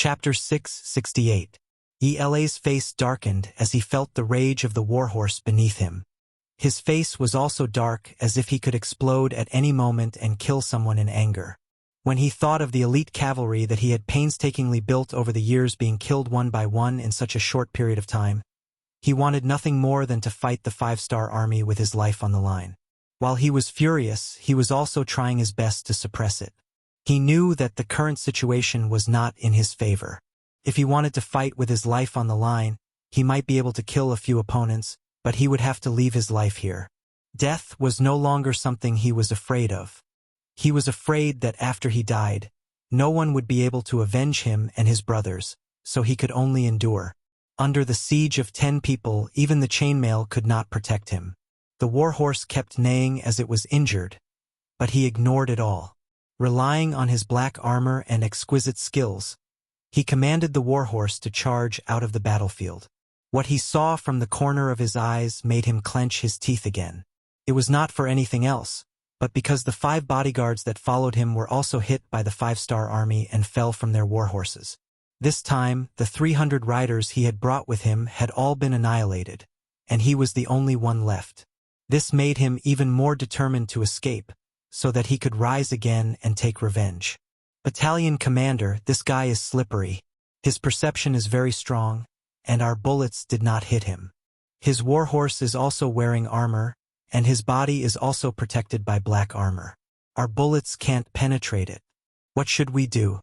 Chapter 668. Ela's face darkened as he felt the rage of the warhorse beneath him. His face was also dark, as if he could explode at any moment and kill someone in anger. When he thought of the elite cavalry that he had painstakingly built over the years being killed one by one in such a short period of time, he wanted nothing more than to fight the 5-star army with his life on the line. While he was furious, he was also trying his best to suppress it. He knew that the current situation was not in his favor. If he wanted to fight with his life on the line, he might be able to kill a few opponents, but he would have to leave his life here. Death was no longer something he was afraid of. He was afraid that after he died, no one would be able to avenge him and his brothers, so he could only endure. Under the siege of 10 people, even the chainmail could not protect him. The warhorse kept neighing as it was injured, but he ignored it all. Relying on his black armor and exquisite skills, he commanded the warhorse to charge out of the battlefield. What he saw from the corner of his eyes made him clench his teeth again. It was not for anything else, but because the 5 bodyguards that followed him were also hit by the 5-star army and fell from their warhorses. This time, the 300 riders he had brought with him had all been annihilated, and he was the only one left. This made him even more determined to escape, so that he could rise again and take revenge. Battalion commander, this guy is slippery. His perception is very strong, and our bullets did not hit him. His warhorse is also wearing armor, and his body is also protected by black armor. Our bullets can't penetrate it. What should we do?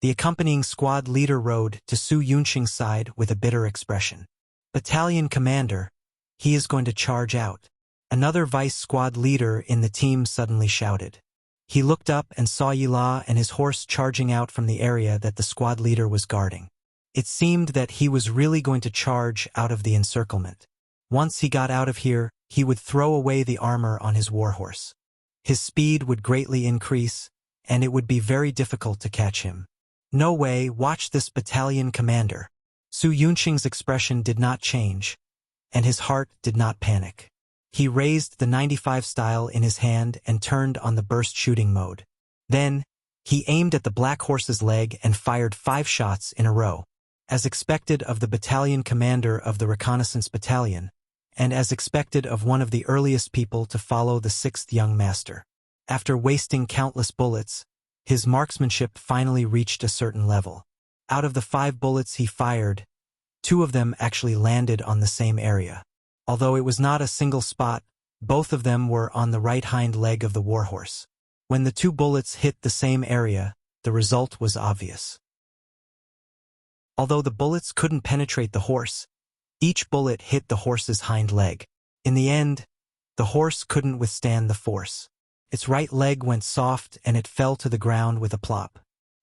The accompanying squad leader rode to Su Yunxing's side with a bitter expression. Battalion commander, he is going to charge out. Another vice squad leader in the team suddenly shouted. He looked up and saw Ela and his horse charging out from the area that the squad leader was guarding. It seemed that he was really going to charge out of the encirclement. Once he got out of here, he would throw away the armor on his warhorse. His speed would greatly increase, and it would be very difficult to catch him. No way, watch this battalion commander. Su Yunxing's expression did not change, and his heart did not panic. He raised the 95 style in his hand and turned on the burst shooting mode. Then, he aimed at the black horse's leg and fired 5 shots in a row. As expected of the battalion commander of the reconnaissance battalion, and as expected of one of the earliest people to follow the 6th young master. After wasting countless bullets, his marksmanship finally reached a certain level. Out of the 5 bullets he fired, 2 of them actually landed on the same area. Although it was not a single spot, both of them were on the right hind leg of the warhorse. When the 2 bullets hit the same area, the result was obvious. Although the bullets couldn't penetrate the horse, each bullet hit the horse's hind leg. In the end, the horse couldn't withstand the force. Its right leg went soft and it fell to the ground with a plop.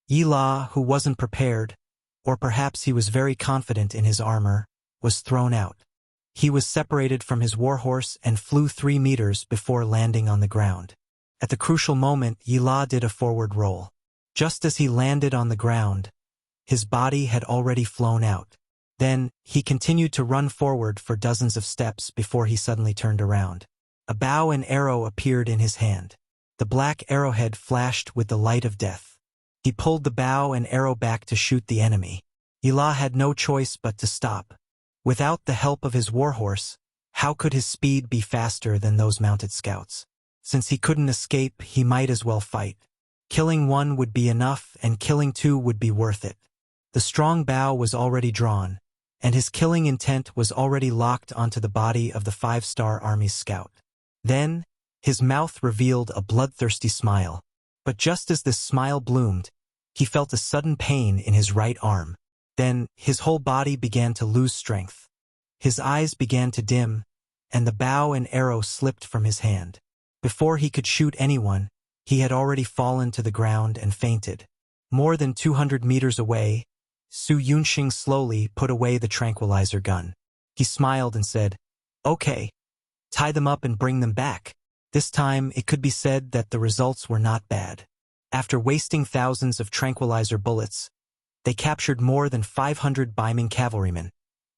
Ela, who wasn't prepared, or perhaps he was very confident in his armor, was thrown out. He was separated from his warhorse and flew 3 meters before landing on the ground. At the crucial moment, Ela did a forward roll. Just as he landed on the ground, his body had already flown out. Then, he continued to run forward for dozens of steps before he suddenly turned around. A bow and arrow appeared in his hand. The black arrowhead flashed with the light of death. He pulled the bow and arrow back to shoot the enemy. Ela had no choice but to stop. Without the help of his warhorse, how could his speed be faster than those mounted scouts? Since he couldn't escape, he might as well fight. Killing 1 would be enough, and killing 2 would be worth it. The strong bow was already drawn, and his killing intent was already locked onto the body of the 5-star army's scout. Then, his mouth revealed a bloodthirsty smile. But just as this smile bloomed, he felt a sudden pain in his right arm. Then, his whole body began to lose strength. His eyes began to dim, and the bow and arrow slipped from his hand. Before he could shoot anyone, he had already fallen to the ground and fainted. More than 200 meters away, Su Yunxing slowly put away the tranquilizer gun. He smiled and said, "Okay, tie them up and bring them back." This time, it could be said that the results were not bad. After wasting thousands of tranquilizer bullets, they captured more than 500 Baiming cavalrymen,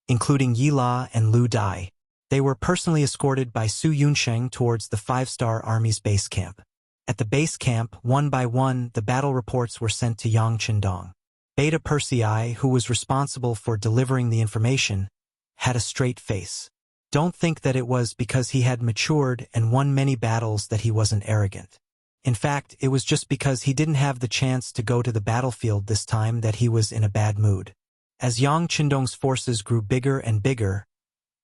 including Ela and Lu Dai. They were personally escorted by Su Yunxing towards the 5-star army's base camp. At the base camp, one by one, the battle reports were sent to Yang Chendong. Beta Persei, who was responsible for delivering the information, had a straight face. Don't think that it was because he had matured and won many battles that he wasn't arrogant. In fact, it was just because he didn't have the chance to go to the battlefield this time that he was in a bad mood. As Yang Qindong's forces grew bigger and bigger,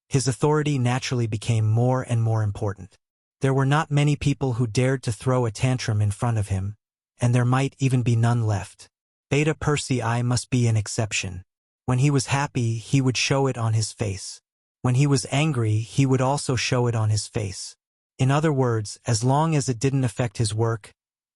his authority naturally became more and more important. There were not many people who dared to throw a tantrum in front of him, and there might even be none left. Beta Persei must be an exception. When he was happy, he would show it on his face. When he was angry, he would also show it on his face. In other words, as long as it didn't affect his work,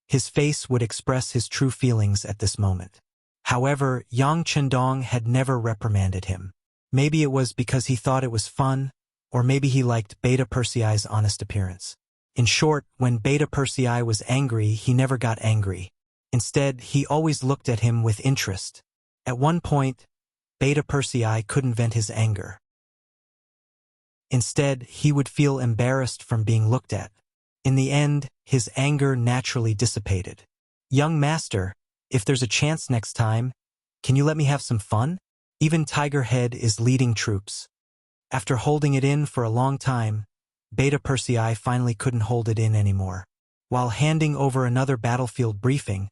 his face would express his true feelings at this moment. However, Yang Qindong had never reprimanded him. Maybe it was because he thought it was fun, or maybe he liked Beta Persei's honest appearance. In short, when Beta Persei was angry, he never got angry. Instead, he always looked at him with interest. At one point, Beta Persei couldn't vent his anger. Instead, he would feel embarrassed from being looked at. In the end, his anger naturally dissipated. "Young master, if there's a chance next time, can you let me have some fun?" Even Tiger Head is leading troops. After holding it in for a long time, Beta Persei finally couldn't hold it in anymore. While handing over another battlefield briefing,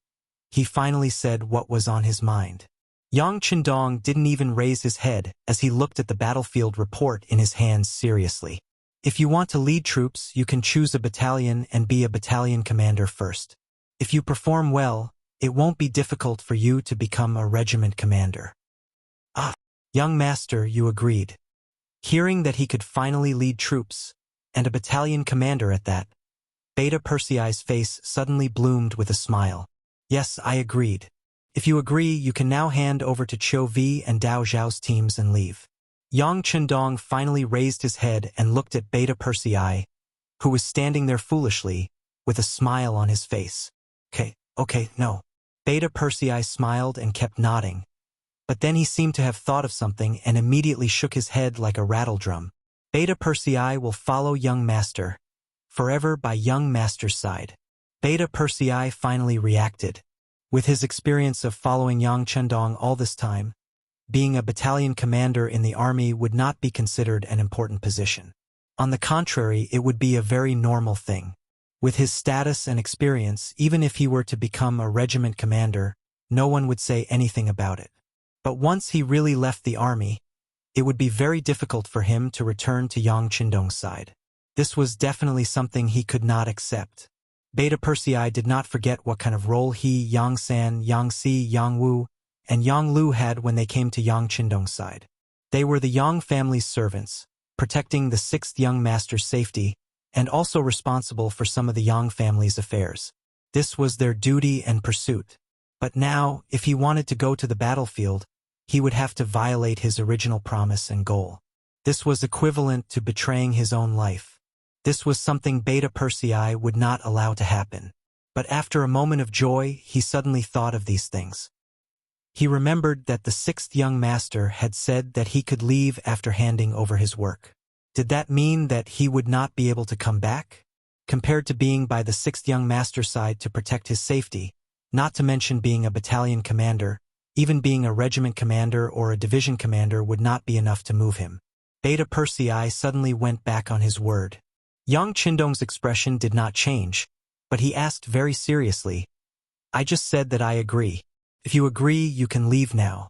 he finally said what was on his mind. Yang Qindong didn't even raise his head as he looked at the battlefield report in his hands seriously. "If you want to lead troops, you can choose a battalion and be a battalion commander first. If you perform well, it won't be difficult for you to become a regiment commander." "Ah, young master," you agreed. Hearing that he could finally lead troops, and a battalion commander at that, Beta Persei's face suddenly bloomed with a smile. "Yes, I agreed. If you agree, you can now hand over to Qiu Vi and Dao Zhao's teams and leave." Yang Qindong finally raised his head and looked at Beta Persei, who was standing there foolishly, with a smile on his face. Okay, no. Beta Persei smiled and kept nodding. But then he seemed to have thought of something and immediately shook his head like a rattledrum. "Beta Persei will follow young master, forever by young master's side." Beta Persei finally reacted. With his experience of following Yang Qindong all this time, being a battalion commander in the army would not be considered an important position. On the contrary, it would be a very normal thing. With his status and experience, even if he were to become a regiment commander, no one would say anything about it. But once he really left the army, it would be very difficult for him to return to Yang Qindong's side. This was definitely something he could not accept. Beta Persei did not forget what kind of role he, Yang San, Yang Si, Yang Wu, and Yang Lu had when they came to Yang Qindong's side. They were the Yang family's servants, protecting the sixth young master's safety, and also responsible for some of the Yang family's affairs. This was their duty and pursuit. But now, if he wanted to go to the battlefield, he would have to violate his original promise and goal. This was equivalent to betraying his own life. This was something Beta Persei would not allow to happen. But after a moment of joy, he suddenly thought of these things. He remembered that the sixth young master had said that he could leave after handing over his work. Did that mean that he would not be able to come back? Compared to being by the sixth young master's side to protect his safety, not to mention being a battalion commander, even being a regiment commander or a division commander would not be enough to move him. Beta Persei suddenly went back on his word. Yang Qindong's expression did not change, but he asked very seriously, "I just said that I agree. If you agree, you can leave now."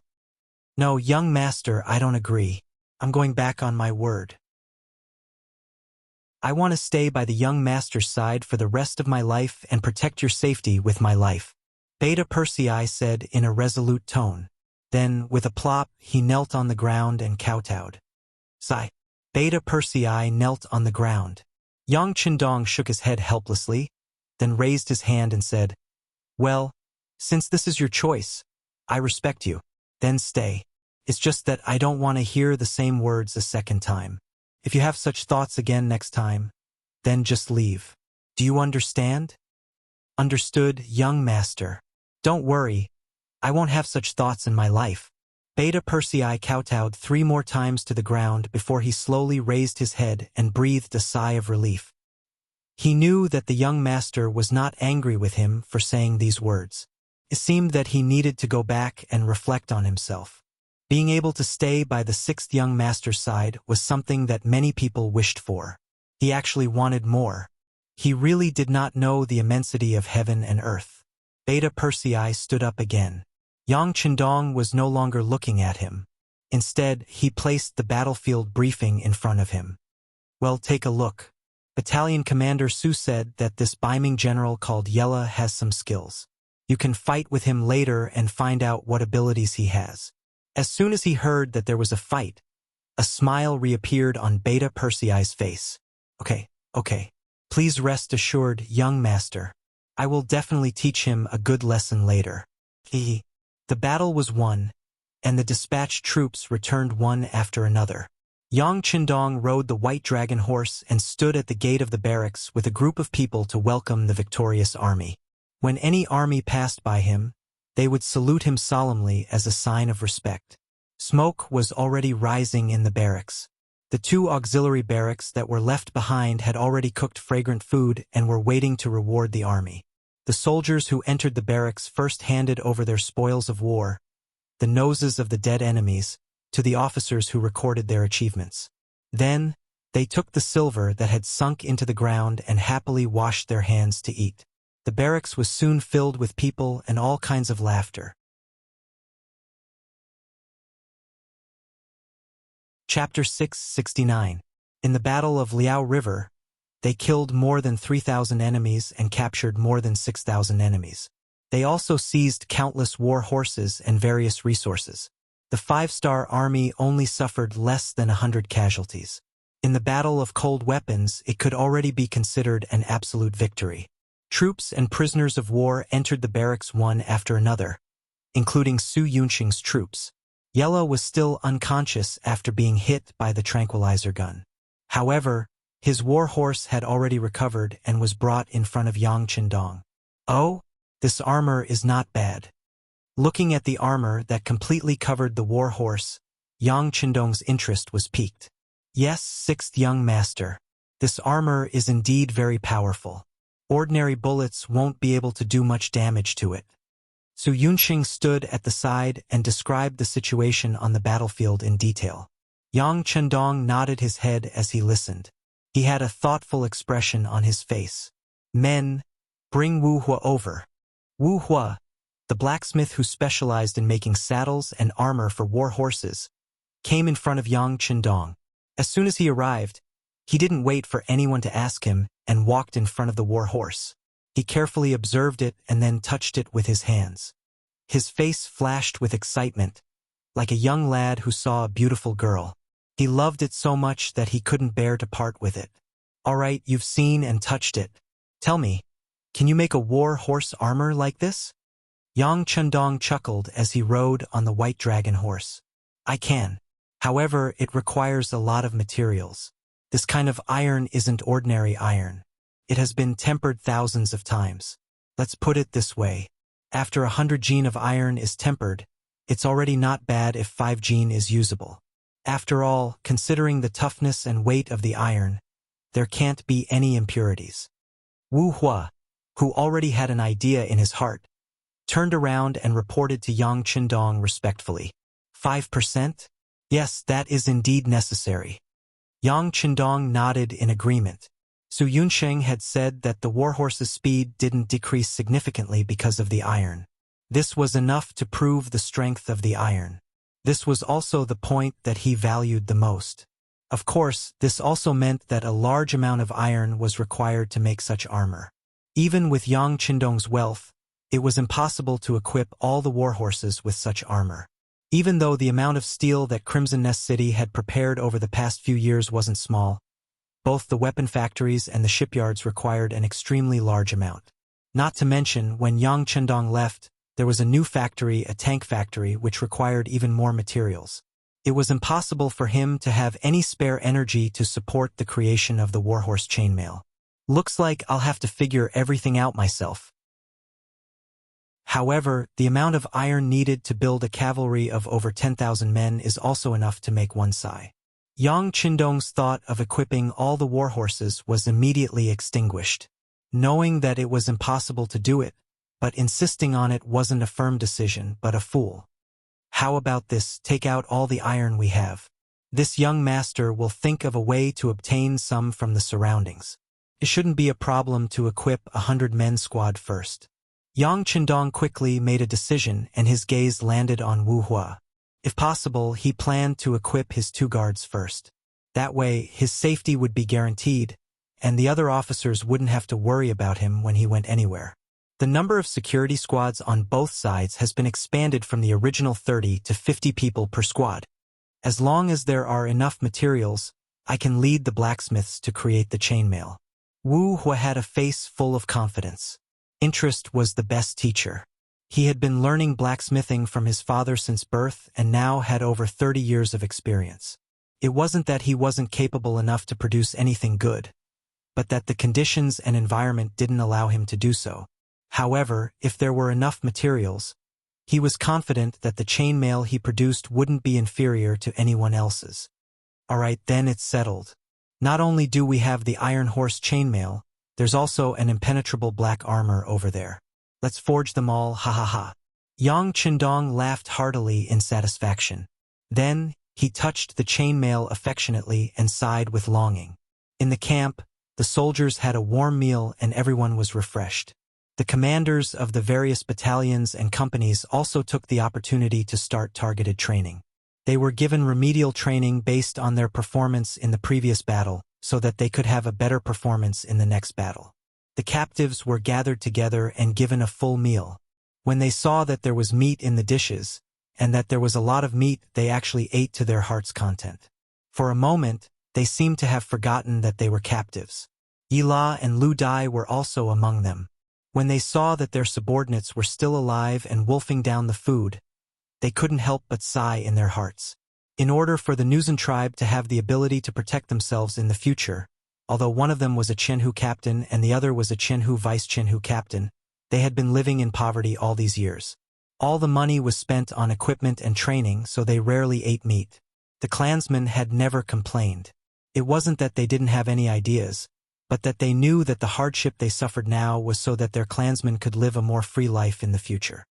"No, young master, I don't agree. I'm going back on my word. I want to stay by the young master's side for the rest of my life and protect your safety with my life," Beta Persei said in a resolute tone. Then, with a plop, he knelt on the ground and kowtowed. Sigh. Beta Persei knelt on the ground. Yang Qindong shook his head helplessly, then raised his hand and said, "Well, since this is your choice, I respect you. Then stay. It's just that I don't want to hear the same words a second time. If you have such thoughts again next time, then just leave. Do you understand?" "Understood, young master. Don't worry, I won't have such thoughts in my life." Beta Persei kowtowed 3 more times to the ground before he slowly raised his head and breathed a sigh of relief. He knew that the young master was not angry with him for saying these words. It seemed that he needed to go back and reflect on himself. Being able to stay by the sixth young master's side was something that many people wished for. He actually wanted more. He really did not know the immensity of heaven and earth. Beta Persei stood up again. Yang Qindong was no longer looking at him. Instead, he placed the battlefield briefing in front of him. Well, take a look. Battalion Commander Su said that this Beiming general called Yella has some skills. You can fight with him later and find out what abilities he has. As soon as he heard that there was a fight, a smile reappeared on Beta Persei's face. Okay. Please rest assured, young master. I will definitely teach him a good lesson later. The battle was won, and the dispatched troops returned one after another. Yang Qindong rode the white dragon horse and stood at the gate of the barracks with a group of people to welcome the victorious army. When any army passed by him, they would salute him solemnly as a sign of respect. Smoke was already rising in the barracks. The two auxiliary barracks that were left behind had already cooked fragrant food and were waiting to reward the army. The soldiers who entered the barracks first handed over their spoils of war, the noses of the dead enemies, to the officers who recorded their achievements. Then, they took the silver that had sunk into the ground and happily washed their hands to eat. The barracks was soon filled with people and all kinds of laughter. Chapter 669. In the Battle of Liao River, they killed more than 3,000 enemies and captured more than 6,000 enemies. They also seized countless war horses and various resources. The five-star army only suffered less than 100 casualties. In the Battle of Cold Weapons, it could already be considered an absolute victory. Troops and prisoners of war entered the barracks one after another, including Su Yunqing's troops. Yella was still unconscious after being hit by the tranquilizer gun. However, his war horse had already recovered and was brought in front of Yang Qindong. Oh, this armor is not bad. Looking at the armor that completely covered the war horse, Yang Qindong's interest was piqued. Yes, sixth young master. This armor is indeed very powerful. Ordinary bullets won't be able to do much damage to it. Su Yunqing stood at the side and described the situation on the battlefield in detail. Yang Qindong nodded his head as he listened. He had a thoughtful expression on his face. Men, bring Wu Hua over. Wu Hua, the blacksmith who specialized in making saddles and armor for war horses, came in front of Yang Qindong. As soon as he arrived, he didn't wait for anyone to ask him and walked in front of the war horse. He carefully observed it and then touched it with his hands. His face flashed with excitement, like a young lad who saw a beautiful girl. He loved it so much that he couldn't bear to part with it. All right, you've seen and touched it. Tell me, can you make a war horse armor like this? Yang Qindong chuckled as he rode on the white dragon horse. I can. However, it requires a lot of materials. This kind of iron isn't ordinary iron. It has been tempered thousands of times. Let's put it this way. After 100 gene of iron is tempered, it's already not bad if 5 gene is usable. After all, considering the toughness and weight of the iron, there can't be any impurities. Wu Hua, who already had an idea in his heart, turned around and reported to Yang Qindong respectfully. 5%? Yes, that is indeed necessary. Yang Qindong nodded in agreement. Su Yunqing had said that the warhorse's speed didn't decrease significantly because of the iron. This was enough to prove the strength of the iron. This was also the point that he valued the most. Of course, this also meant that a large amount of iron was required to make such armor. Even with Yang Qindong's wealth, it was impossible to equip all the warhorses with such armor. Even though the amount of steel that Crimson Nest City had prepared over the past few years wasn't small, both the weapon factories and the shipyards required an extremely large amount. Not to mention, when Yang Qindong left, there was a new factory, a tank factory, which required even more materials. It was impossible for him to have any spare energy to support the creation of the warhorse chainmail. Looks like I'll have to figure everything out myself. However, the amount of iron needed to build a cavalry of over 10,000 men is also enough to make one sai. Yang Qindong's thought of equipping all the warhorses was immediately extinguished. Knowing that it was impossible to do it, but insisting on it wasn't a firm decision, but a fool. How about this? Take out all the iron we have. This young master will think of a way to obtain some from the surroundings. It shouldn't be a problem to equip 100-men squad first. Yang Qindong quickly made a decision, and his gaze landed on Wu Hua. If possible, he planned to equip his 2 guards first. That way, his safety would be guaranteed, and the other officers wouldn't have to worry about him when he went anywhere. The number of security squads on both sides has been expanded from the original 30 to 50 people per squad. As long as there are enough materials, I can lead the blacksmiths to create the chainmail. Wu Hua had a face full of confidence. Interest was the best teacher. He had been learning blacksmithing from his father since birth and now had over 30 years of experience. It wasn't that he wasn't capable enough to produce anything good, but that the conditions and environment didn't allow him to do so. However, if there were enough materials, he was confident that the chainmail he produced wouldn't be inferior to anyone else's. Alright, then it's settled. Not only do we have the Iron Horse chainmail, there's also an impenetrable black armor over there. Let's forge them all, ha ha ha. Yang Qindong laughed heartily in satisfaction. Then, he touched the chainmail affectionately and sighed with longing. In the camp, the soldiers had a warm meal and everyone was refreshed. The commanders of the various battalions and companies also took the opportunity to start targeted training. They were given remedial training based on their performance in the previous battle, so that they could have a better performance in the next battle. The captives were gathered together and given a full meal. When they saw that there was meat in the dishes, and that there was a lot of meat, they actually ate to their heart's content. For a moment, they seemed to have forgotten that they were captives. Yila and Lu Dai were also among them. When they saw that their subordinates were still alive and wolfing down the food, they couldn't help but sigh in their hearts. In order for the Nuzan tribe to have the ability to protect themselves in the future, although one of them was a Chenhu captain and the other was a Chenhu vice Chenhu captain, they had been living in poverty all these years. All the money was spent on equipment and training, so they rarely ate meat. The clansmen had never complained. It wasn't that they didn't have any ideas, but that they knew that the hardship they suffered now was so that their clansmen could live a more free life in the future.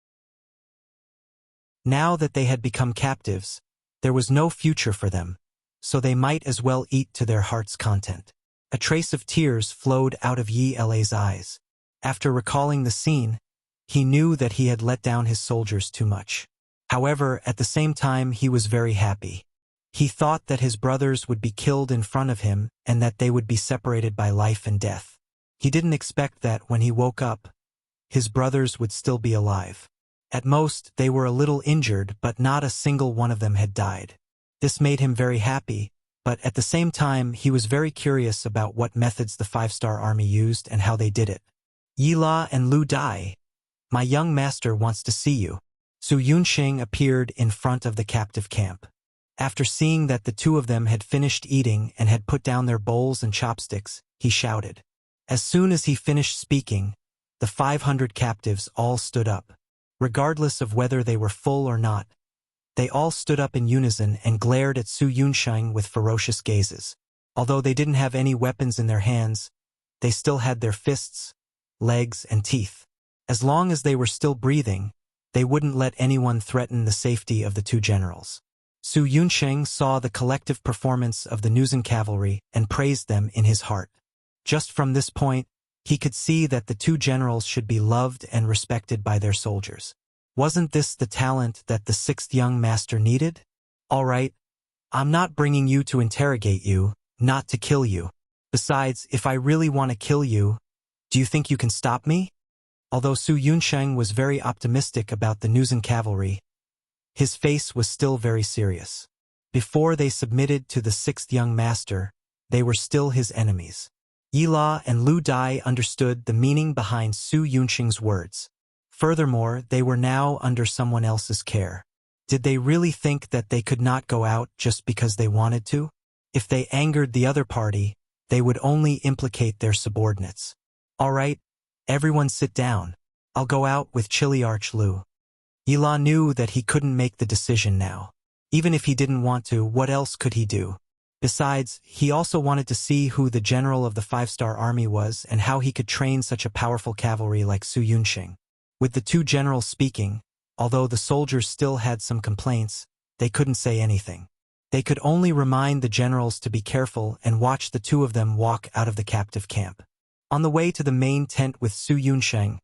Now that they had become captives, there was no future for them, so they might as well eat to their heart's content. A trace of tears flowed out of Yi La's eyes. After recalling the scene, he knew that he had let down his soldiers too much. However, at the same time he was very happy. He thought that his brothers would be killed in front of him and that they would be separated by life and death. He didn't expect that when he woke up, his brothers would still be alive. At most, they were a little injured, but not a single one of them had died. This made him very happy, but at the same time he was very curious about what methods the 5-star army used and how they did it. Yila and Lu Dai, my young master wants to see you. Su Yunxing appeared in front of the captive camp. After seeing that the 2 of them had finished eating and had put down their bowls and chopsticks, he shouted. As soon as he finished speaking, the 500 captives all stood up. Regardless of whether they were full or not, they all stood up in unison and glared at Su Yunxing with ferocious gazes. Although they didn't have any weapons in their hands, they still had their fists, legs, and teeth. As long as they were still breathing, they wouldn't let anyone threaten the safety of the 2 generals. Su Yunxing saw the collective performance of the Nuzan cavalry and praised them in his heart. Just from this point, he could see that the 2 generals should be loved and respected by their soldiers. Wasn't this the talent that the 6th young master needed? All right, I'm not bringing you to interrogate you, not to kill you. Besides, if I really want to kill you, do you think you can stop me? Although Su Yunxing was very optimistic about the Nuzan cavalry, his face was still very serious. Before they submitted to the 6th young master, they were still his enemies. Yila and Lu Dai understood the meaning behind Su Yunxing's words. Furthermore, they were now under someone else's care. Did they really think that they could not go out just because they wanted to? If they angered the other party, they would only implicate their subordinates. All right, everyone sit down. I'll go out with Chili Arch Lu. Yila knew that he couldn't make the decision now. Even if he didn't want to, what else could he do? Besides, he also wanted to see who the general of the 5-star army was and how he could train such a powerful cavalry like Su Yunxing. With the two generals speaking, although the soldiers still had some complaints, they couldn't say anything. They could only remind the generals to be careful and watch the two of them walk out of the captive camp. On the way to the main tent with Su Yunsheng,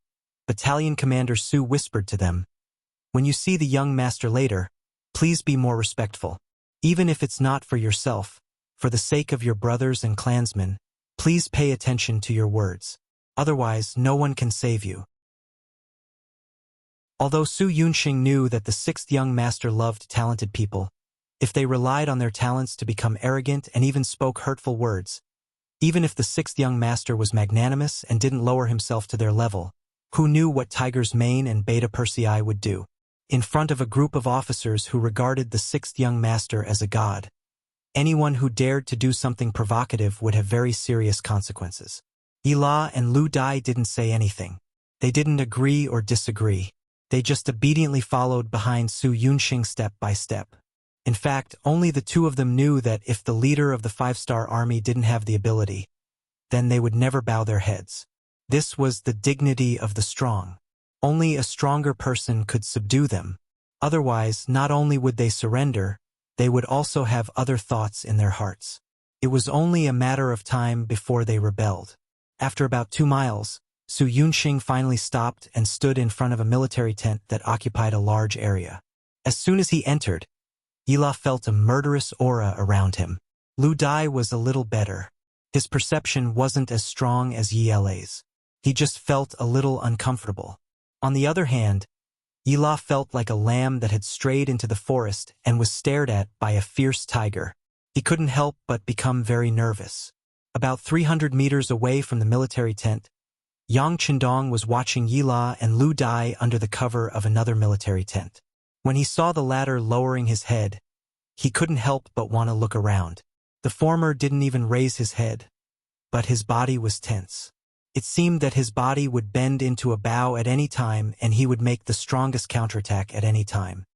Battalion Commander Su whispered to them, "When you see the young master later, please be more respectful. Even if it's not for yourself, for the sake of your brothers and clansmen, please pay attention to your words. Otherwise, no one can save you." Although Su Yunsheng knew that the sixth young master loved talented people, if they relied on their talents to become arrogant and even spoke hurtful words, even if the sixth young master was magnanimous and didn't lower himself to their level, who knew what Tiger's Mane and Beta Persei would do? In front of a group of officers who regarded the sixth young master as a god, anyone who dared to do something provocative would have very serious consequences. Yila and Lu Dai didn't say anything. They didn't agree or disagree. They just obediently followed behind Su Yunsheng step by step. In fact, only the two of them knew that if the leader of the five-star army didn't have the ability, then they would never bow their heads. This was the dignity of the strong. Only a stronger person could subdue them. Otherwise, not only would they surrender, they would also have other thoughts in their hearts. It was only a matter of time before they rebelled. After about 2 miles, Su Yunsheng finally stopped and stood in front of a military tent that occupied a large area. As soon as he entered, Yila felt a murderous aura around him. Lu Dai was a little better. His perception wasn't as strong as Yila's. He just felt a little uncomfortable. On the other hand, Yila felt like a lamb that had strayed into the forest and was stared at by a fierce tiger. He couldn't help but become very nervous. About 300 meters away from the military tent, Yang Chendong was watching Yila and Lu Dai under the cover of another military tent. When he saw the latter lowering his head, he couldn't help but want to look around. The former didn't even raise his head, but his body was tense. It seemed that his body would bend into a bow at any time and he would make the strongest counterattack at any time.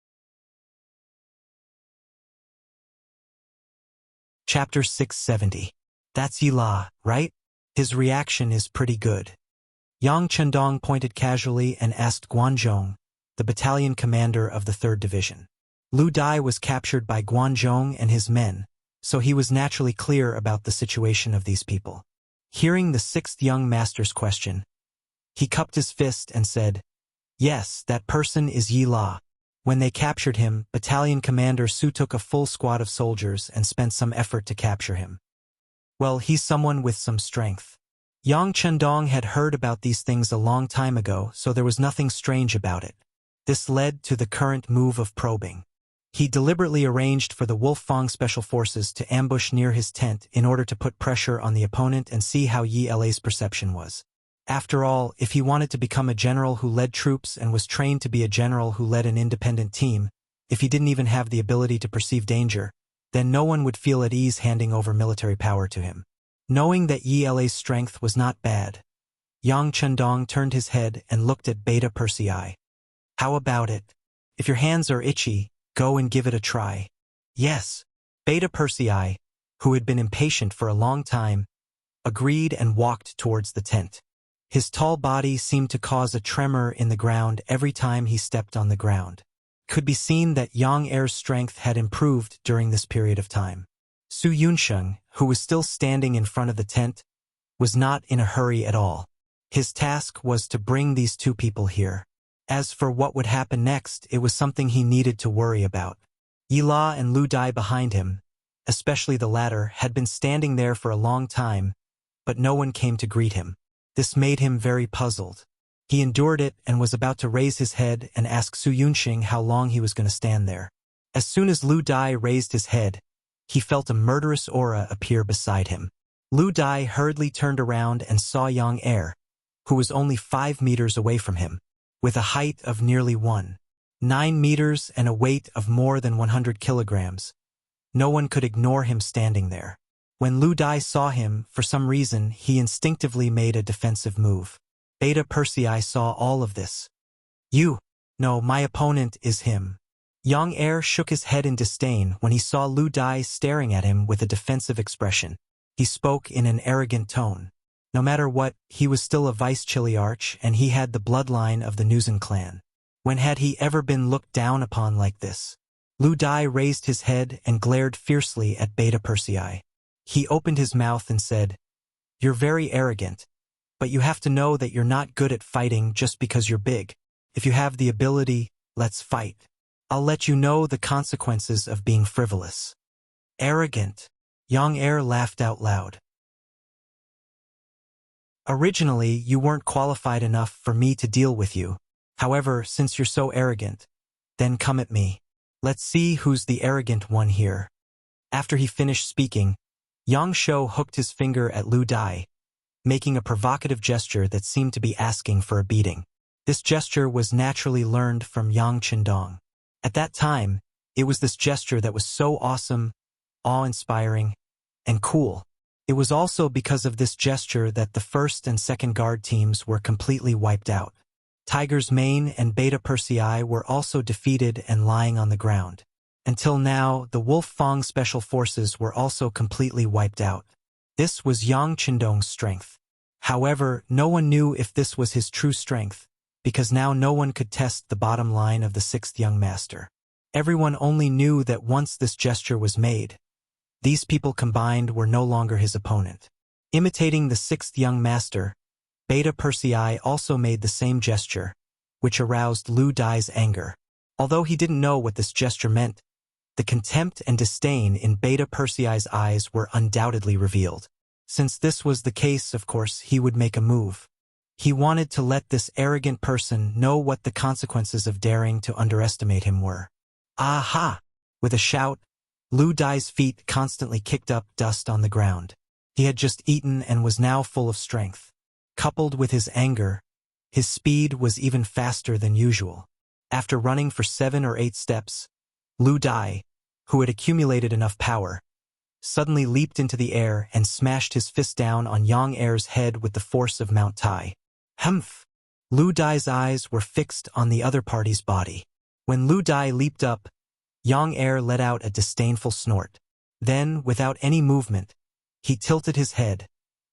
Chapter 670. That's Yila, right? His reaction is pretty good. Yang Chendong pointed casually and asked Guanzhong, the battalion commander of the 3rd Division. Lu Dai was captured by Guanzhong and his men, so he was naturally clear about the situation of these people. Hearing the 6th young master's question, he cupped his fist and said, "Yes, that person is Yila." When they captured him, battalion commander Su took a full squad of soldiers and spent some effort to capture him. Well, he's someone with some strength. Yang Chendong had heard about these things a long time ago, so there was nothing strange about it. This led to the current move of probing. He deliberately arranged for the Wolfang Special Forces to ambush near his tent in order to put pressure on the opponent and see how Yila's perception was. After all, if he wanted to become a general who led troops and was trained to be a general who led an independent team, if he didn't even have the ability to perceive danger, then no one would feel at ease handing over military power to him. Knowing that Yila's strength was not bad, Yang Chendong turned his head and looked at Beta Persei. "How about it? If your hands are itchy, go and give it a try." "Yes." Beta Persei, who had been impatient for a long time, agreed and walked towards the tent. His tall body seemed to cause a tremor in the ground every time he stepped on the ground. Could be seen that Yang Er's strength had improved during this period of time. Su Yunsheng, who was still standing in front of the tent, was not in a hurry at all. His task was to bring these two people here. As for what would happen next, it was something he needed to worry about. Yila and Lu Dai behind him, especially the latter, had been standing there for a long time, but no one came to greet him. This made him very puzzled. He endured it and was about to raise his head and ask Su Yunsheng how long he was going to stand there. As soon as Lu Dai raised his head, he felt a murderous aura appear beside him. Lu Dai hurriedly turned around and saw Yang Er, who was only 5 meters away from him, with a height of nearly 1.9 meters and a weight of more than 100 kilograms. No one could ignore him standing there. When Lu Dai saw him, for some reason, he instinctively made a defensive move. Beta Persei saw all of this. No, my opponent is him." Yang Er shook his head in disdain when he saw Lu Dai staring at him with a defensive expression. He spoke in an arrogant tone. No matter what, he was still a vice-chiliarch and he had the bloodline of the Nuzan clan. When had he ever been looked down upon like this? Lu Dai raised his head and glared fiercely at Beta Persei. He opened his mouth and said, "You're very arrogant, but you have to know that you're not good at fighting just because you're big. If you have the ability, let's fight. I'll let you know the consequences of being frivolous." Arrogant. Yang Er laughed out loud. "Originally, you weren't qualified enough for me to deal with you. However, since you're so arrogant, then come at me. Let's see who's the arrogant one here." After he finished speaking, Yang Shou hooked his finger at Lu Dai, making a provocative gesture that seemed to be asking for a beating. This gesture was naturally learned from Yang Qindong. At that time, it was this gesture that was so awesome, awe-inspiring, and cool. It was also because of this gesture that the first and second guard teams were completely wiped out. Tiger's Mane and Beta Persei were also defeated and lying on the ground. Until now, the Wolf Fang Special Forces were also completely wiped out. This was Yang Qindong's strength. However, no one knew if this was his true strength, because now no one could test the bottom line of the sixth young master. Everyone only knew that once this gesture was made, these people combined were no longer his opponent. Imitating the sixth young master, Beta Persei also made the same gesture, which aroused Lu Dai's anger. Although he didn't know what this gesture meant, the contempt and disdain in Beta Persei's eyes were undoubtedly revealed. Since this was the case, of course, he would make a move. He wanted to let this arrogant person know what the consequences of daring to underestimate him were. Aha! With a shout, Lu Dai's feet constantly kicked up dust on the ground. He had just eaten and was now full of strength. Coupled with his anger, his speed was even faster than usual. After running for 7 or 8 steps, Lu Dai, who had accumulated enough power, suddenly leaped into the air and smashed his fist down on Yang Er's head with the force of Mount Tai. Humph! Lu Dai's eyes were fixed on the other party's body. When Lu Dai leaped up, Yang Er let out a disdainful snort. Then, without any movement, he tilted his head,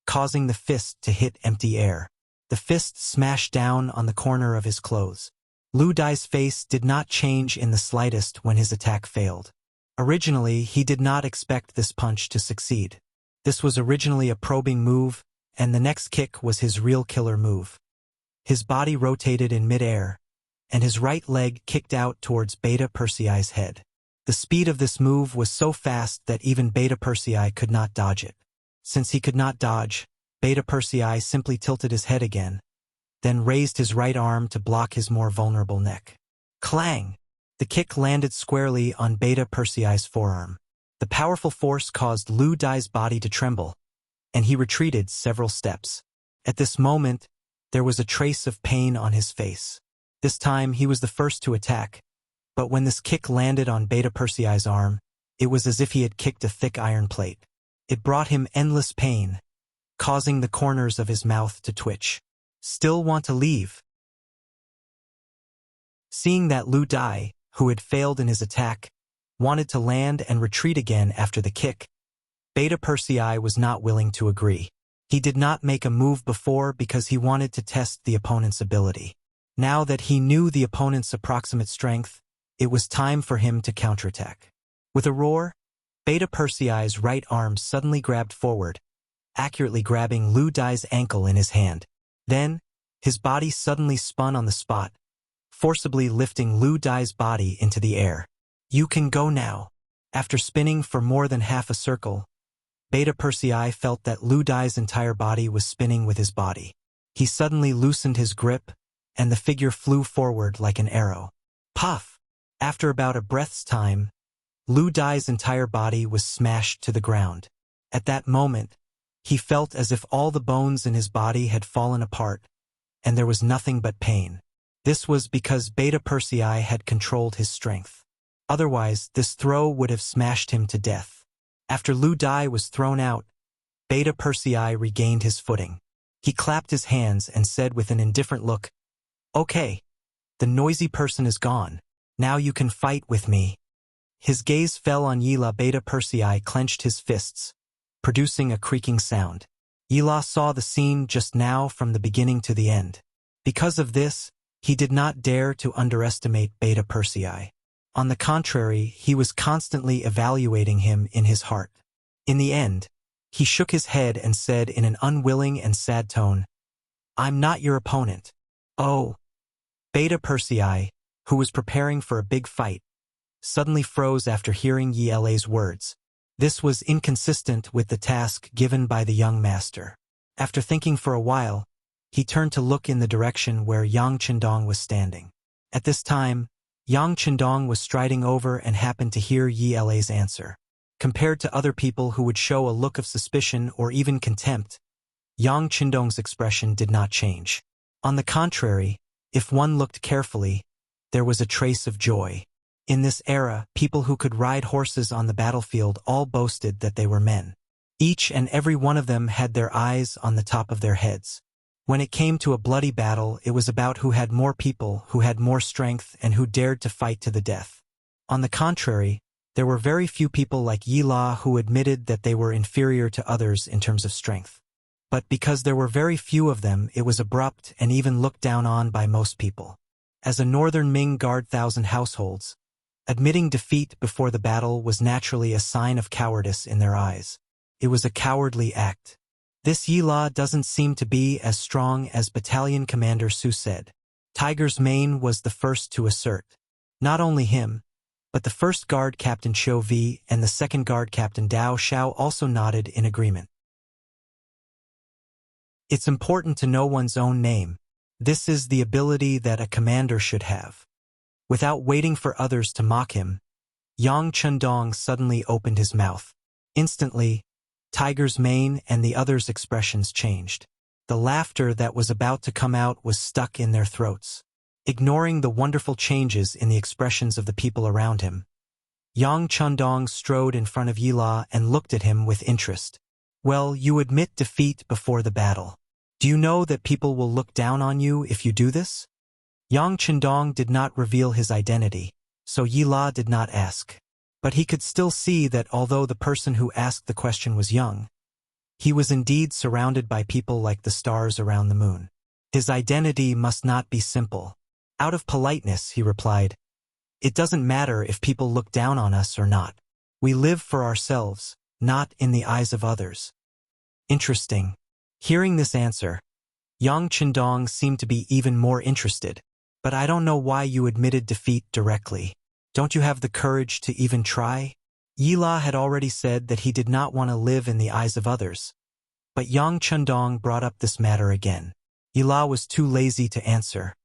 causing the fist to hit empty air. The fist smashed down on the corner of his clothes. Lu Dai's face did not change in the slightest when his attack failed. Originally, he did not expect this punch to succeed. This was originally a probing move, and the next kick was his real killer move. His body rotated in mid-air, and his right leg kicked out towards Beta Persei's head. The speed of this move was so fast that even Beta Persei could not dodge it. Since he could not dodge, Beta Persei simply tilted his head again, then raised his right arm to block his more vulnerable neck. Clang! The kick landed squarely on Beta Persei's forearm. The powerful force caused Lu Dai's body to tremble, and he retreated several steps. At this moment, there was a trace of pain on his face. This time, he was the first to attack, but when this kick landed on Beta Persei's arm, it was as if he had kicked a thick iron plate. It brought him endless pain, causing the corners of his mouth to twitch. Still want to leave? Seeing that Lu Dai, who had failed in his attack, wanted to land and retreat again after the kick, Beta Persei was not willing to agree. He did not make a move before because he wanted to test the opponent's ability. Now that he knew the opponent's approximate strength, it was time for him to counterattack. With a roar, Beta Persei's right arm suddenly grabbed forward, accurately grabbing Lu Dai's ankle in his hand. Then, his body suddenly spun on the spot, forcibly lifting Lu Dai's body into the air. You can go now. After spinning for more than half a circle, Beta Persei felt that Lu Dai's entire body was spinning with his body. He suddenly loosened his grip, and the figure flew forward like an arrow. Puff! After about a breath's time, Lu Dai's entire body was smashed to the ground. At that moment, he felt as if all the bones in his body had fallen apart, and there was nothing but pain. This was because Beta Persei had controlled his strength. Otherwise, this throw would have smashed him to death. After Lu Dai was thrown out, Beta Persei regained his footing. He clapped his hands and said with an indifferent look, "Okay, the noisy person is gone. Now you can fight with me." His gaze fell on Yila. Beta Persei clenched his fists, producing a creaking sound. Yila saw the scene just now from the beginning to the end. Because of this, he did not dare to underestimate Beta Persei. On the contrary, he was constantly evaluating him in his heart. In the end, he shook his head and said in an unwilling and sad tone, "I'm not your opponent." Oh. Beta Persei, who was preparing for a big fight, suddenly froze after hearing Yila's words. This was inconsistent with the task given by the young master. After thinking for a while, he turned to look in the direction where Yang Qindong was standing. At this time, Yang Qindong was striding over and happened to hear Yila's answer. Compared to other people who would show a look of suspicion or even contempt, Yang Qindong's expression did not change. On the contrary, if one looked carefully, there was a trace of joy. In this era, people who could ride horses on the battlefield all boasted that they were men. Each and every one of them had their eyes on the top of their heads. When it came to a bloody battle, it was about who had more people, who had more strength, and who dared to fight to the death. On the contrary, there were very few people like Yila who admitted that they were inferior to others in terms of strength. But because there were very few of them, it was abrupt and even looked down on by most people. As a northern Ming guard 1,000 households, admitting defeat before the battle was naturally a sign of cowardice in their eyes. It was a cowardly act. This Yila doesn't seem to be as strong as Battalion Commander Su said. Tiger's Mane was the first to assert. Not only him, but the first guard captain Xiu Vi and the second guard captain Dao Xiao also nodded in agreement. It's important to know one's own name. This is the ability that a commander should have. Without waiting for others to mock him, Yang Qindong suddenly opened his mouth. Instantly, Tiger's Mane and the others' expressions changed. The laughter that was about to come out was stuck in their throats. Ignoring the wonderful changes in the expressions of the people around him, Yang Qindong strode in front of Yila and looked at him with interest. "Well, you admit defeat before the battle. Do you know that people will look down on you if you do this?" Yang Qindong did not reveal his identity, so Yila did not ask. But he could still see that although the person who asked the question was young, he was indeed surrounded by people like the stars around the moon. His identity must not be simple. Out of politeness, he replied, "It doesn't matter if people look down on us or not. We live for ourselves, not in the eyes of others." Interesting. Hearing this answer, Yang Qindong seemed to be even more interested. "But I don't know why you admitted defeat directly. Don't you have the courage to even try?" Yila had already said that he did not want to live in the eyes of others. But Yang Qindong brought up this matter again. Yila was too lazy to answer.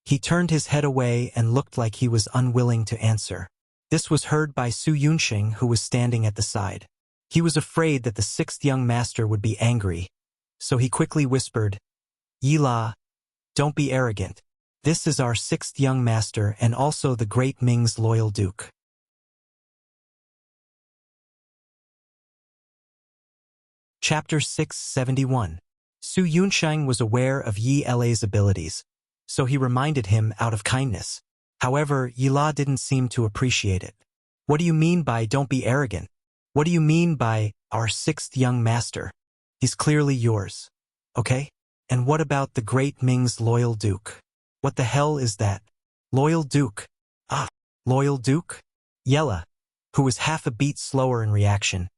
He turned his head away and looked like he was unwilling to answer. This was heard by Su Yunxing, who was standing at the side. He was afraid that the sixth young master would be angry, so he quickly whispered, "Yila, don't be arrogant. This is our sixth young master and also the great Ming's loyal duke." Chapter 671. Su Yunxing was aware of Yi La's abilities, so he reminded him out of kindness. However, Yila didn't seem to appreciate it. "What do you mean by don't be arrogant? What do you mean by our sixth young master? He's clearly yours. Okay? And what about the great Ming's loyal duke? What the hell is that? Loyal duke? Ah, loyal duke?" Yela, who was half a beat slower in reaction,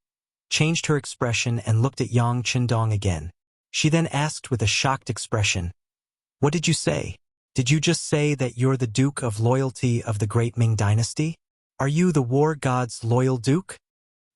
changed her expression and looked at Yang Qindong again. She then asked with a shocked expression, "What did you say? Did you just say that you're the Duke of Loyalty of the Great Ming Dynasty? Are you the war god's loyal duke?"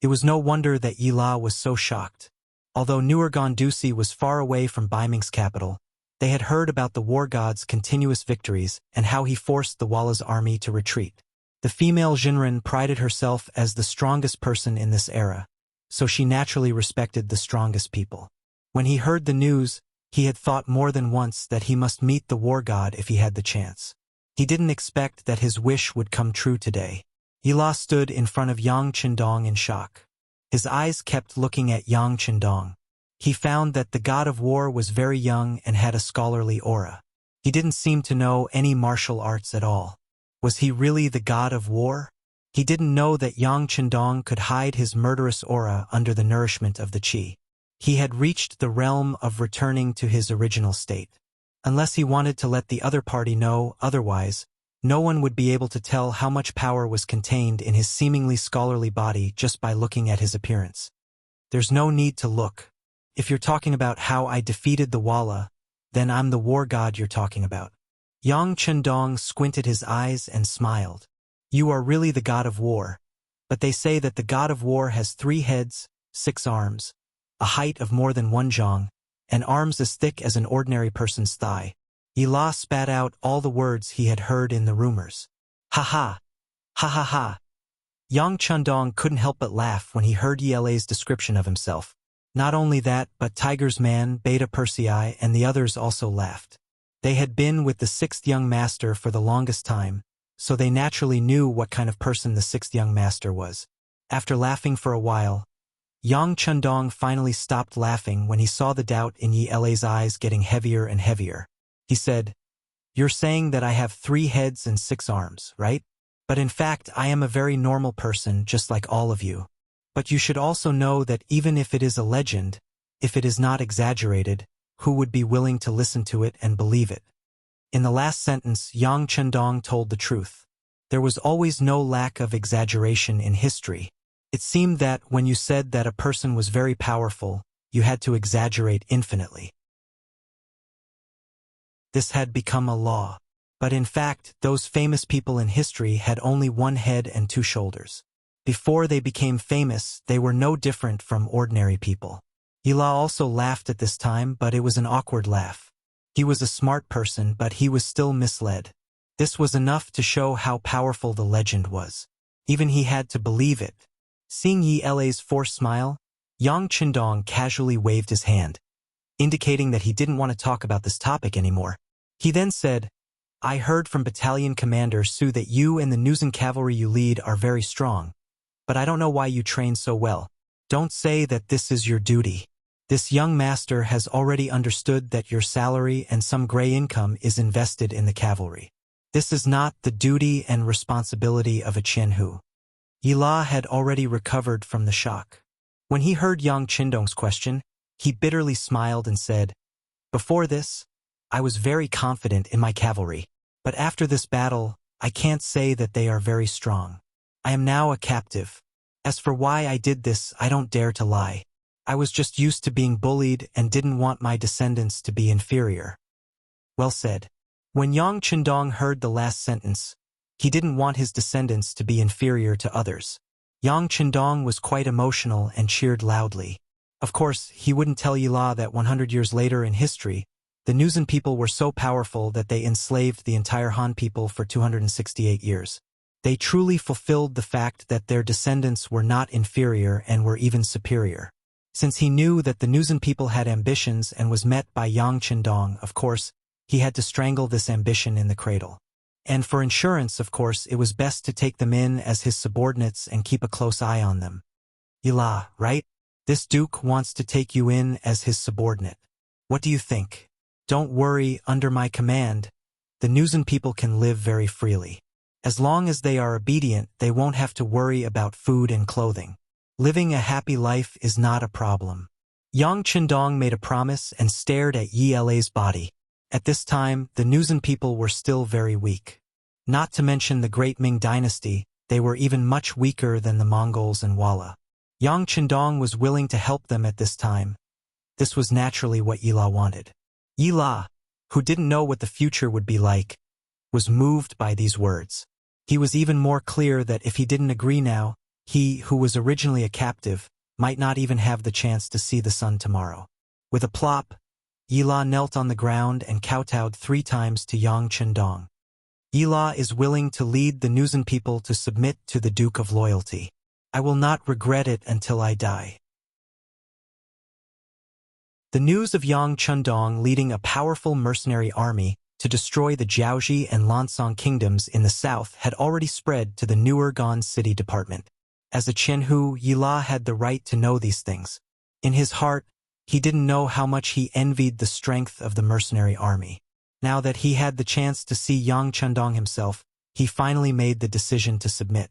It was no wonder that Yila was so shocked. Although Nuergondusi was far away from Baiming's capital, they had heard about the war god's continuous victories and how he forced the Walla's army to retreat. The female Jinren prided herself as the strongest person in this era, so she naturally respected the strongest people. When he heard the news, he had thought more than once that he must meet the war god if he had the chance. He didn't expect that his wish would come true today. Yila stood in front of Yang Qindong in shock. His eyes kept looking at Yang Qindong. He found that the god of war was very young and had a scholarly aura. He didn't seem to know any martial arts at all. Was he really the god of war? He didn't know that Yang Qindong could hide his murderous aura under the nourishment of the qi. He had reached the realm of returning to his original state. Unless he wanted to let the other party know otherwise, no one would be able to tell how much power was contained in his seemingly scholarly body just by looking at his appearance. There's no need to look. If you're talking about how I defeated the Walla, then I'm the war god you're talking about. Yang Chendong squinted his eyes and smiled. You are really the god of war, but they say that the god of war has 3 heads, 6 arms, a height of more than 1 zhang, and arms as thick as an ordinary person's thigh. Yila spat out all the words he had heard in the rumors. Ha ha! Ha ha ha! Yang Chendong couldn't help but laugh when he heard Yila's description of himself. Not only that, but Tiger's man, Beta Persei, and the others also laughed. They had been with the 6th young master for the longest time, so they naturally knew what kind of person the 6th young master was. After laughing for a while, Yang Chendong finally stopped laughing when he saw the doubt in Yila's eyes getting heavier and heavier. He said, You're saying that I have 3 heads and 6 arms, right? But in fact, I am a very normal person just like all of you. But you should also know that even if it is a legend, if it is not exaggerated, who would be willing to listen to it and believe it? In the last sentence, Yang Chendong told the truth. There was always no lack of exaggeration in history. It seemed that when you said that a person was very powerful, you had to exaggerate infinitely. This had become a law. But in fact, those famous people in history had only 1 head and 2 shoulders. Before they became famous, they were no different from ordinary people. Yila also laughed at this time, but it was an awkward laugh. He was a smart person, but he was still misled. This was enough to show how powerful the legend was. Even he had to believe it. Seeing Yila's forced smile, Yang Chendong casually waved his hand, indicating that he didn't want to talk about this topic anymore. He then said, I heard from Battalion Commander Su that you and the Nuzen cavalry you lead are very strong, but I don't know why you train so well. Don't say that this is your duty. This young master has already understood that your salary and some gray income is invested in the cavalry. This is not the duty and responsibility of a Qianhu. Yila had already recovered from the shock. When he heard Yang Chendong's question, he bitterly smiled and said, Before this, I was very confident in my cavalry, but after this battle, I can't say that they are very strong. I am now a captive. As for why I did this, I don't dare to lie. I was just used to being bullied and didn't want my descendants to be inferior. Well said. When Yang Chendong heard the last sentence, he didn't want his descendants to be inferior to others. Yang Chendong was quite emotional and cheered loudly. Of course, he wouldn't tell Yila that 100 years later in history, the Nuzen people were so powerful that they enslaved the entire Han people for 268 years. They truly fulfilled the fact that their descendants were not inferior and were even superior. Since he knew that the Nuzen people had ambitions and was met by Yang Chendong, of course, he had to strangle this ambition in the cradle. And for insurance, of course, it was best to take them in as his subordinates and keep a close eye on them. Yila, right? This duke wants to take you in as his subordinate. What do you think? Don't worry, under my command, the Nuzen people can live very freely. As long as they are obedient, they won't have to worry about food and clothing. Living a happy life is not a problem. Yang Chendong made a promise and stared at Yila's body. At this time, the Nuzen people were still very weak. Not to mention the Great Ming dynasty, they were even much weaker than the Mongols and Walla. Yang Chendong was willing to help them at this time. This was naturally what Yila wanted. Yila, who didn't know what the future would be like, was moved by these words. He was even more clear that if he didn't agree now, he, who was originally a captive, might not even have the chance to see the sun tomorrow. With a plop, Yila knelt on the ground and kowtowed 3 times to Yang Chendong. Yila is willing to lead the Nuzen people to submit to the Duke of Loyalty. I will not regret it until I die. The news of Yang Chendong leading a powerful mercenary army to destroy the Jiaoji and Lansong kingdoms in the south had already spread to the newer Gan City department. As a Qianhu, Yila had the right to know these things. In his heart, he didn't know how much he envied the strength of the mercenary army. Now that he had the chance to see Yang Chendong himself, he finally made the decision to submit.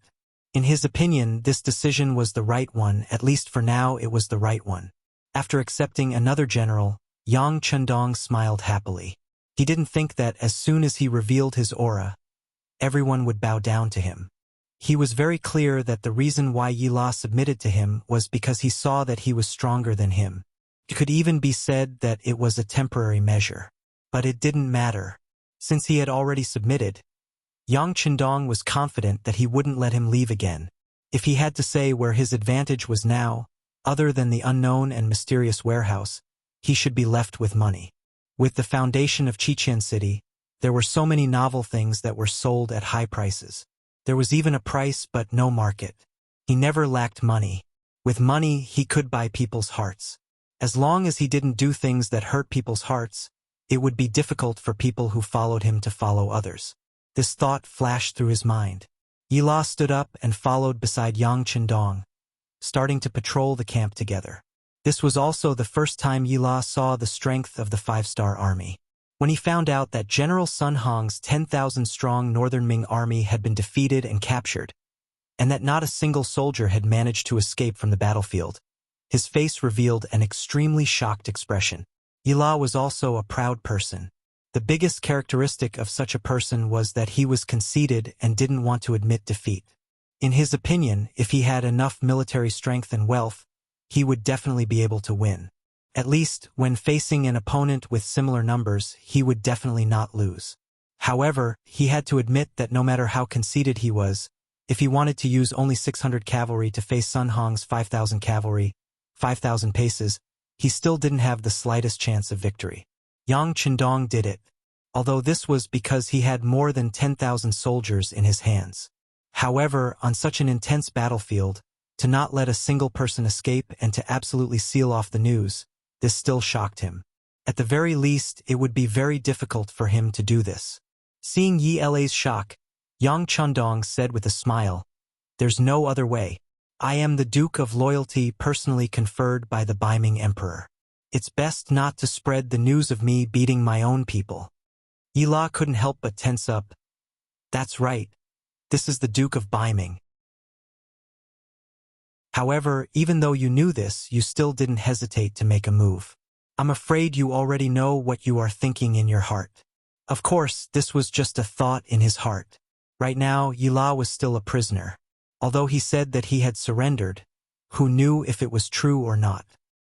In his opinion, this decision was the right one, at least for now it was the right one. After accepting another general, Yang Chundong smiled happily. He didn't think that as soon as he revealed his aura, everyone would bow down to him. He was very clear that the reason why Yi La submitted to him was because he saw that he was stronger than him. It could even be said that it was a temporary measure. But it didn't matter. Since he had already submitted, Yang Chundong was confident that he wouldn't let him leave again. If he had to say where his advantage was now, other than the unknown and mysterious warehouse, he should be left with money. With the foundation of Qiqian City, there were so many novel things that were sold at high prices. There was even a price but no market. He never lacked money. With money, he could buy people's hearts. As long as he didn't do things that hurt people's hearts, it would be difficult for people who followed him to follow others. This thought flashed through his mind. Yi La stood up and followed beside Yang Chundong, starting to patrol the camp together. This was also the first time Yi La saw the strength of the five-star army. When he found out that General Sun Hong's 10,000-strong Northern Ming army had been defeated and captured, and that not a single soldier had managed to escape from the battlefield, his face revealed an extremely shocked expression. Yi La was also a proud person. The biggest characteristic of such a person was that he was conceited and didn't want to admit defeat. In his opinion, if he had enough military strength and wealth, he would definitely be able to win. At least, when facing an opponent with similar numbers, he would definitely not lose. However, he had to admit that no matter how conceited he was, if he wanted to use only 600 cavalry to face Sun Hong's 5,000 cavalry, 5,000 paces, he still didn't have the slightest chance of victory. Yang Chundong did it, although this was because he had more than 10,000 soldiers in his hands. However, on such an intense battlefield, to not let a single person escape and to absolutely seal off the news, this still shocked him. At the very least, it would be very difficult for him to do this. Seeing Yi La's shock, Yang Chundong said with a smile, "There's no other way. I am the Duke of Loyalty personally conferred by the Beiming Emperor. It's best not to spread the news of me beating my own people." Yi La couldn't help but tense up. That's right. This is the Duke of Beiming. However, even though you knew this, you still didn't hesitate to make a move. I'm afraid you already know what you are thinking in your heart. Of course, this was just a thought in his heart. Right now, Yi La was still a prisoner. Although he said that he had surrendered, who knew if it was true or not?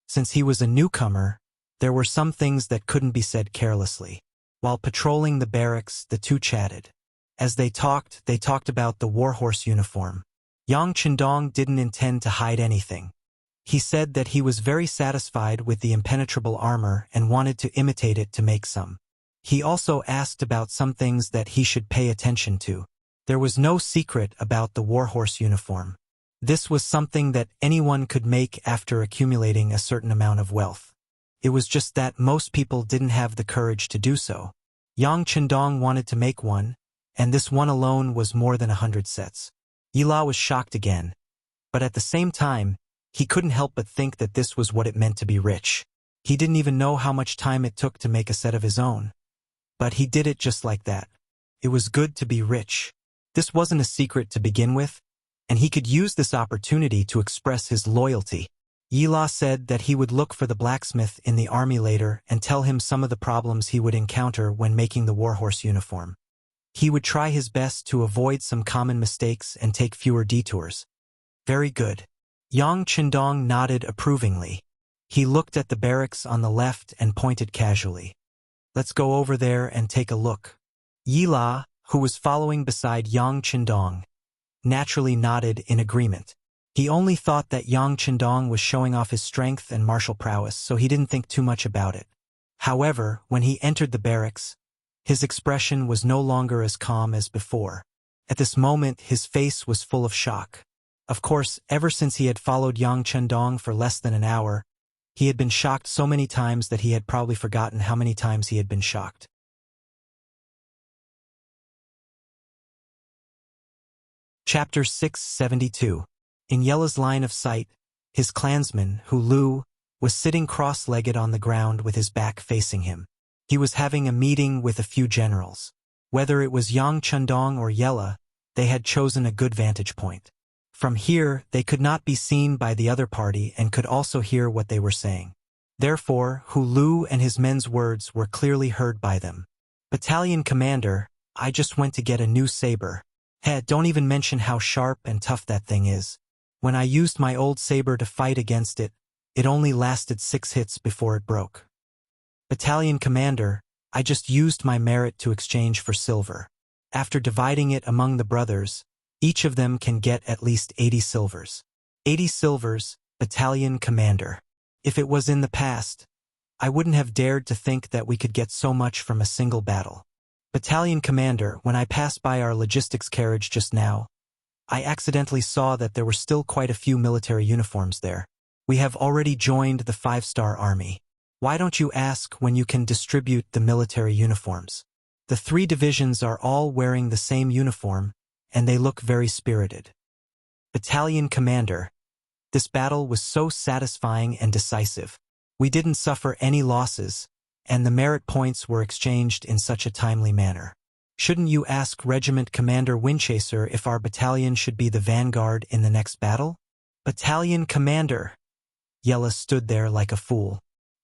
Since he was a newcomer, there were some things that couldn't be said carelessly. While patrolling the barracks, the two chatted. As they talked about the warhorse uniform. Yang Chundong didn't intend to hide anything. He said that he was very satisfied with the impenetrable armor and wanted to imitate it to make some. He also asked about some things that he should pay attention to. There was no secret about the warhorse uniform. This was something that anyone could make after accumulating a certain amount of wealth. It was just that most people didn't have the courage to do so. Yang Chundong wanted to make one, and this one alone was more than 100 sets. Yi La was shocked again, but at the same time, he couldn't help but think that this was what it meant to be rich. He didn't even know how much time it took to make a set of his own. But he did it just like that. It was good to be rich. This wasn't a secret to begin with, and he could use this opportunity to express his loyalty. Yi La said that he would look for the blacksmith in the army later and tell him some of the problems he would encounter when making the warhorse uniform. He would try his best to avoid some common mistakes and take fewer detours. Very good. Yang Chundong nodded approvingly. He looked at the barracks on the left and pointed casually. Let's go over there and take a look. Yi La, who was following beside Yang Chundong, naturally nodded in agreement. He only thought that Yang Chundong was showing off his strength and martial prowess, so he didn't think too much about it. However, when he entered the barracks, his expression was no longer as calm as before. At this moment, his face was full of shock. Of course, ever since he had followed Yang Chundong for less than an hour, he had been shocked so many times that he had probably forgotten how many times he had been shocked. Chapter 672. In Yella's line of sight, his clansman, Hu Lu, was sitting cross-legged on the ground with his back facing him. He was having a meeting with a few generals. Whether it was Yang Chundong or Yella, they had chosen a good vantage point. From here, they could not be seen by the other party and could also hear what they were saying. Therefore, Hu Lu and his men's words were clearly heard by them. Battalion commander, I just went to get a new saber. Don't even mention how sharp and tough that thing is. When I used my old saber to fight against it, it only lasted 6 hits before it broke. Battalion commander, I just used my merit to exchange for silver. After dividing it among the brothers, each of them can get at least 80 silvers. 80 silvers, battalion commander. If it was in the past, I wouldn't have dared to think that we could get so much from a single battle. Battalion commander, when I passed by our logistics carriage just now, I accidentally saw that there were still quite a few military uniforms there. We have already joined the 5-star army. Why don't you ask when you can distribute the military uniforms? The 3 divisions are all wearing the same uniform, and they look very spirited. Battalion commander, this battle was so satisfying and decisive. We didn't suffer any losses, and the merit points were exchanged in such a timely manner. Shouldn't you ask Regiment Commander Windchaser if our battalion should be the vanguard in the next battle? Battalion commander! Yella stood there like a fool.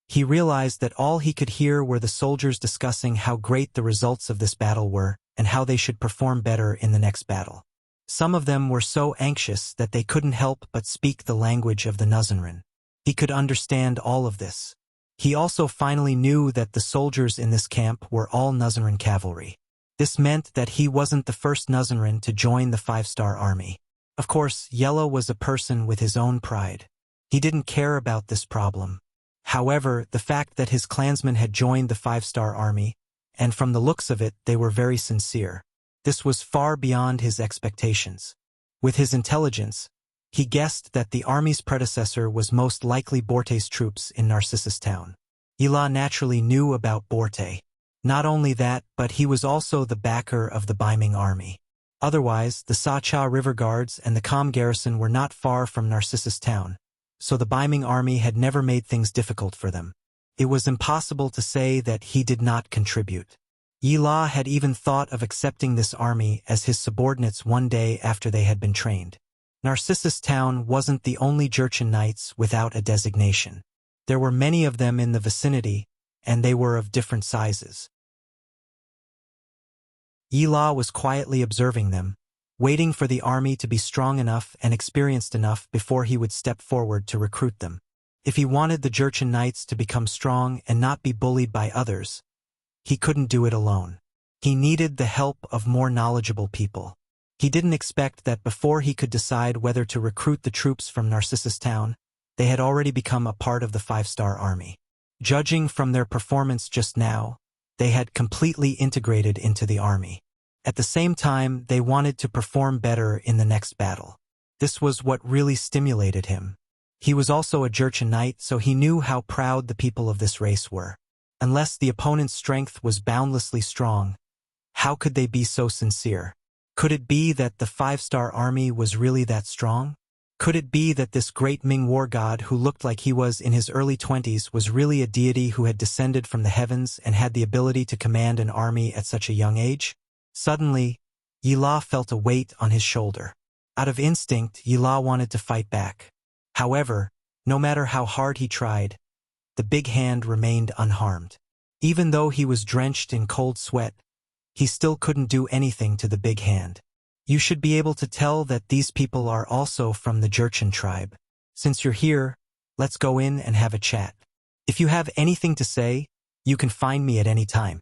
He realized that all he could hear were the soldiers discussing how great the results of this battle were and how they should perform better in the next battle. Some of them were so anxious that they couldn't help but speak the language of the Nuzanren. He could understand all of this. He also finally knew that the soldiers in this camp were all Nuzanren cavalry. This meant that he wasn't the first Nuzanren to join the 5-star army. Of course, Yellow was a person with his own pride. He didn't care about this problem. However, the fact that his clansmen had joined the 5-star army, and from the looks of it, they were very sincere. This was far beyond his expectations. With his intelligence, he guessed that the army's predecessor was most likely Borte's troops in Narcissus Town. Ila naturally knew about Borte. Not only that, but he was also the backer of the Baiming army. Otherwise, the Sa-Cha River Guards and the Com garrison were not far from Narcissus Town, so the Baiming army had never made things difficult for them. It was impossible to say that he did not contribute. Yila had even thought of accepting this army as his subordinates one day after they had been trained. Narcissus Town wasn't the only Jurchen Knights without a designation. There were many of them in the vicinity, and they were of different sizes. Yila was quietly observing them, waiting for the army to be strong enough and experienced enough before he would step forward to recruit them. If he wanted the Jurchen Knights to become strong and not be bullied by others, he couldn't do it alone. He needed the help of more knowledgeable people. He didn't expect that before he could decide whether to recruit the troops from Narcissus Town, they had already become a part of the 5-star army. Judging from their performance just now, they had completely integrated into the army. At the same time, they wanted to perform better in the next battle. This was what really stimulated him. He was also a Jurchen Knight, so he knew how proud the people of this race were. Unless the opponent's strength was boundlessly strong, how could they be so sincere? Could it be that the 5-star army was really that strong? Could it be that this great Ming war god who looked like he was in his early 20s was really a deity who had descended from the heavens and had the ability to command an army at such a young age? Suddenly, Yila felt a weight on his shoulder. Out of instinct, Yila wanted to fight back. However, no matter how hard he tried, the big hand remained unharmed. Even though he was drenched in cold sweat, he still couldn't do anything to the big hand. You should be able to tell that these people are also from the Jurchen tribe. Since you're here, let's go in and have a chat. If you have anything to say, you can find me at any time.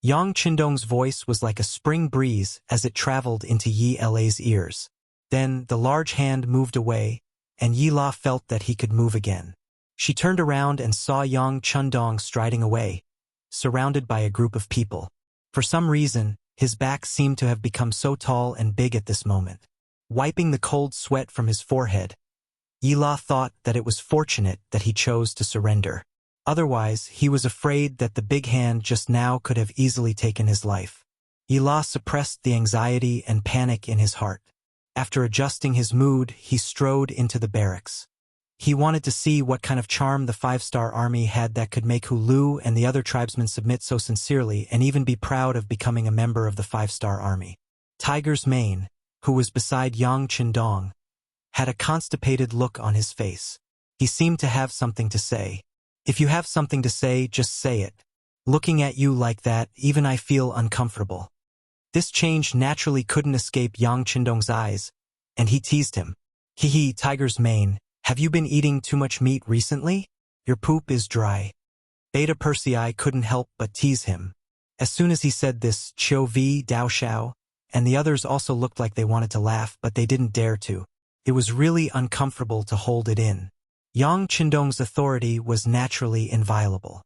Yang Qindong's voice was like a spring breeze as it traveled into Yi La's ears. Then the large hand moved away, and Yi La felt that he could move again. She turned around and saw Yang Qindong striding away, surrounded by a group of people. For some reason, his back seemed to have become so tall and big at this moment. Wiping the cold sweat from his forehead, Yi La thought that it was fortunate that he chose to surrender. Otherwise, he was afraid that the big hand just now could have easily taken his life. Yi La suppressed the anxiety and panic in his heart. After adjusting his mood, he strode into the barracks. He wanted to see what kind of charm the 5-star army had that could make Hulu and the other tribesmen submit so sincerely and even be proud of becoming a member of the 5-star army. Tiger's Mane, who was beside Yang Qindong, had a constipated look on his face. He seemed to have something to say. If you have something to say, just say it. Looking at you like that, even I feel uncomfortable. This change naturally couldn't escape Yang Qindong's eyes, and he teased him. Hee, tiger's mane, have you been eating too much meat recently? Your poop is dry. Beta Persei couldn't help but tease him. As soon as he said this, Qiu Vi, Dao Xiao, and the others also looked like they wanted to laugh, but they didn't dare to. It was really uncomfortable to hold it in. Yang Qindong's authority was naturally inviolable.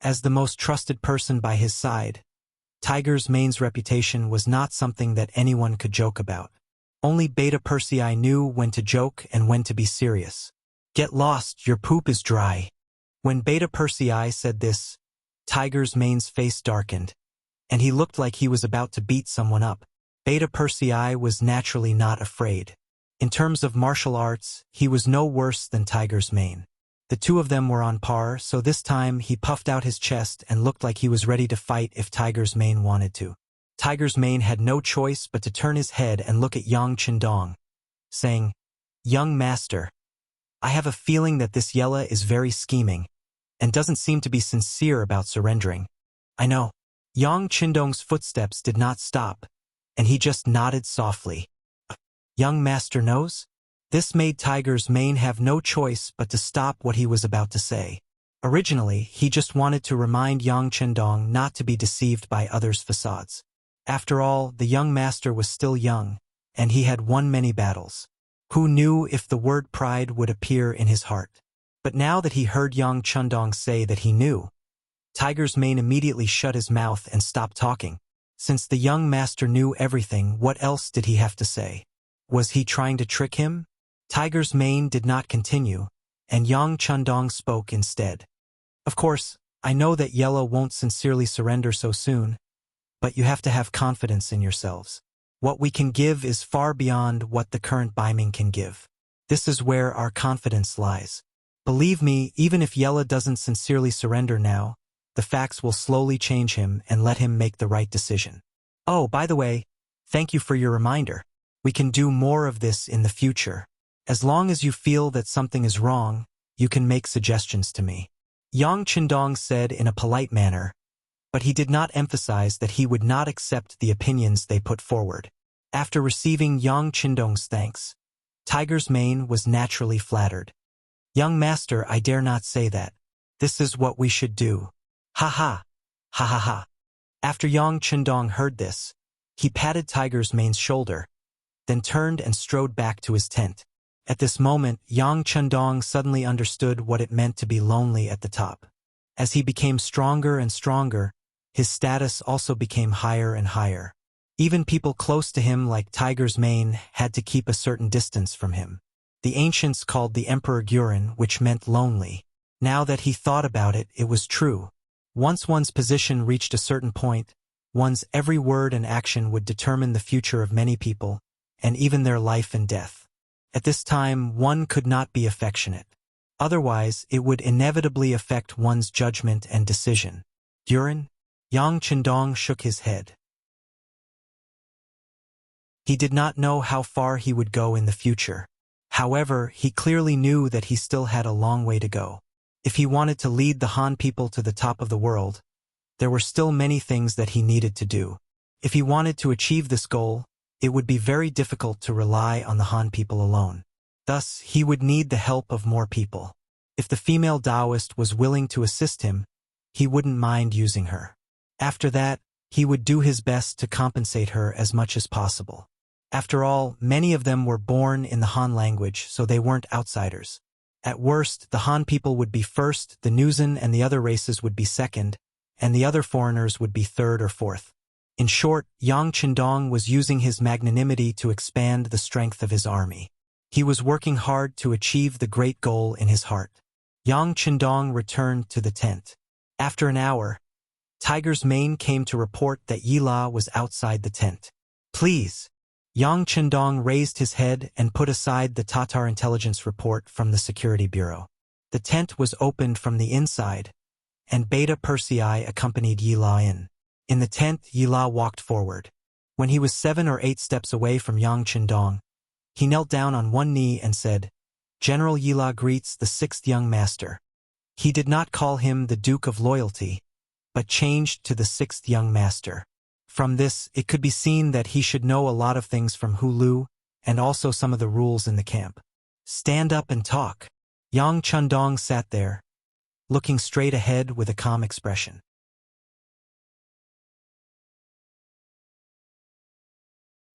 As the most trusted person by his side, Tiger's mane's reputation was not something that anyone could joke about. Only Beta Persei knew when to joke and when to be serious. Get lost, your poop is dry. When Beta Persei said this, Tiger's mane's face darkened, and he looked like he was about to beat someone up. Beta Persei was naturally not afraid. In terms of martial arts, he was no worse than Tiger's mane. The two of them were on par, so this time he puffed out his chest and looked like he was ready to fight if Tiger's mane wanted to. Tiger's mane had no choice but to turn his head and look at Yang Qindong, saying, Young master, I have a feeling that this Yella is very scheming, and doesn't seem to be sincere about surrendering. I know. Yang Qindong's footsteps did not stop, and he just nodded softly. Young master knows? This made Tiger's mane have no choice but to stop what he was about to say. Originally, he just wanted to remind Yang Qindong not to be deceived by others' facades. After all, the young master was still young, and he had won many battles. Who knew if the word pride would appear in his heart? But now that he heard Yang Qindong say that he knew, Tiger's mane immediately shut his mouth and stopped talking. Since the young master knew everything, what else did he have to say? Was he trying to trick him? Tiger's mane did not continue, and Yang Qindong spoke instead. Of course, I know that Yella won't sincerely surrender so soon, but you have to have confidence in yourselves. What we can give is far beyond what the current Baiming can give. This is where our confidence lies. Believe me, even if Yella doesn't sincerely surrender now, the facts will slowly change him and let him make the right decision. Oh, by the way, thank you for your reminder. We can do more of this in the future. As long as you feel that something is wrong, you can make suggestions to me. Yang Qindong said in a polite manner, but he did not emphasize that he would not accept the opinions they put forward. After receiving Yang Qindong's thanks, Tiger's mane was naturally flattered. Young master, I dare not say that. This is what we should do. Ha ha. Ha ha ha. After Yang Qindong heard this, he patted Tiger's mane's shoulder, then turned and strode back to his tent. At this moment, Yang Qindong suddenly understood what it meant to be lonely at the top. As he became stronger and stronger, his status also became higher and higher. Even people close to him like Tiger's mane had to keep a certain distance from him. The ancients called the emperor Guren, which meant lonely. Now that he thought about it, it was true. Once one's position reached a certain point, one's every word and action would determine the future of many people, and even their life and death. At this time, one could not be affectionate. Otherwise, it would inevitably affect one's judgment and decision. Guren? Yang Qindong shook his head. He did not know how far he would go in the future. However, he clearly knew that he still had a long way to go. If he wanted to lead the Han people to the top of the world, there were still many things that he needed to do. If he wanted to achieve this goal, it would be very difficult to rely on the Han people alone. Thus, he would need the help of more people. If the female Taoist was willing to assist him, he wouldn't mind using her. After that, he would do his best to compensate her as much as possible. After all, many of them were born in the Han language, so they weren't outsiders. At worst, the Han people would be first, the Nuzan and the other races would be second, and the other foreigners would be third or fourth. In short, Yang Qindong was using his magnanimity to expand the strength of his army. He was working hard to achieve the great goal in his heart. Yang Qindong returned to the tent. After an hour, Tiger's mane came to report that Yila was outside the tent. Please. Yang Qindong raised his head and put aside the Tatar intelligence report from the security bureau. The tent was opened from the inside, and Beta Persei accompanied Yila in. In the tent, Yila walked forward. When he was 7 or 8 steps away from Yang Qindong, he knelt down on one knee and said, General Yila greets the sixth young master. He did not call him the Duke of Loyalty, but changed to the sixth young master. From this, it could be seen that he should know a lot of things from Hulu and also some of the rules in the camp. Stand up and talk. Yang Chundong sat there, looking straight ahead with a calm expression.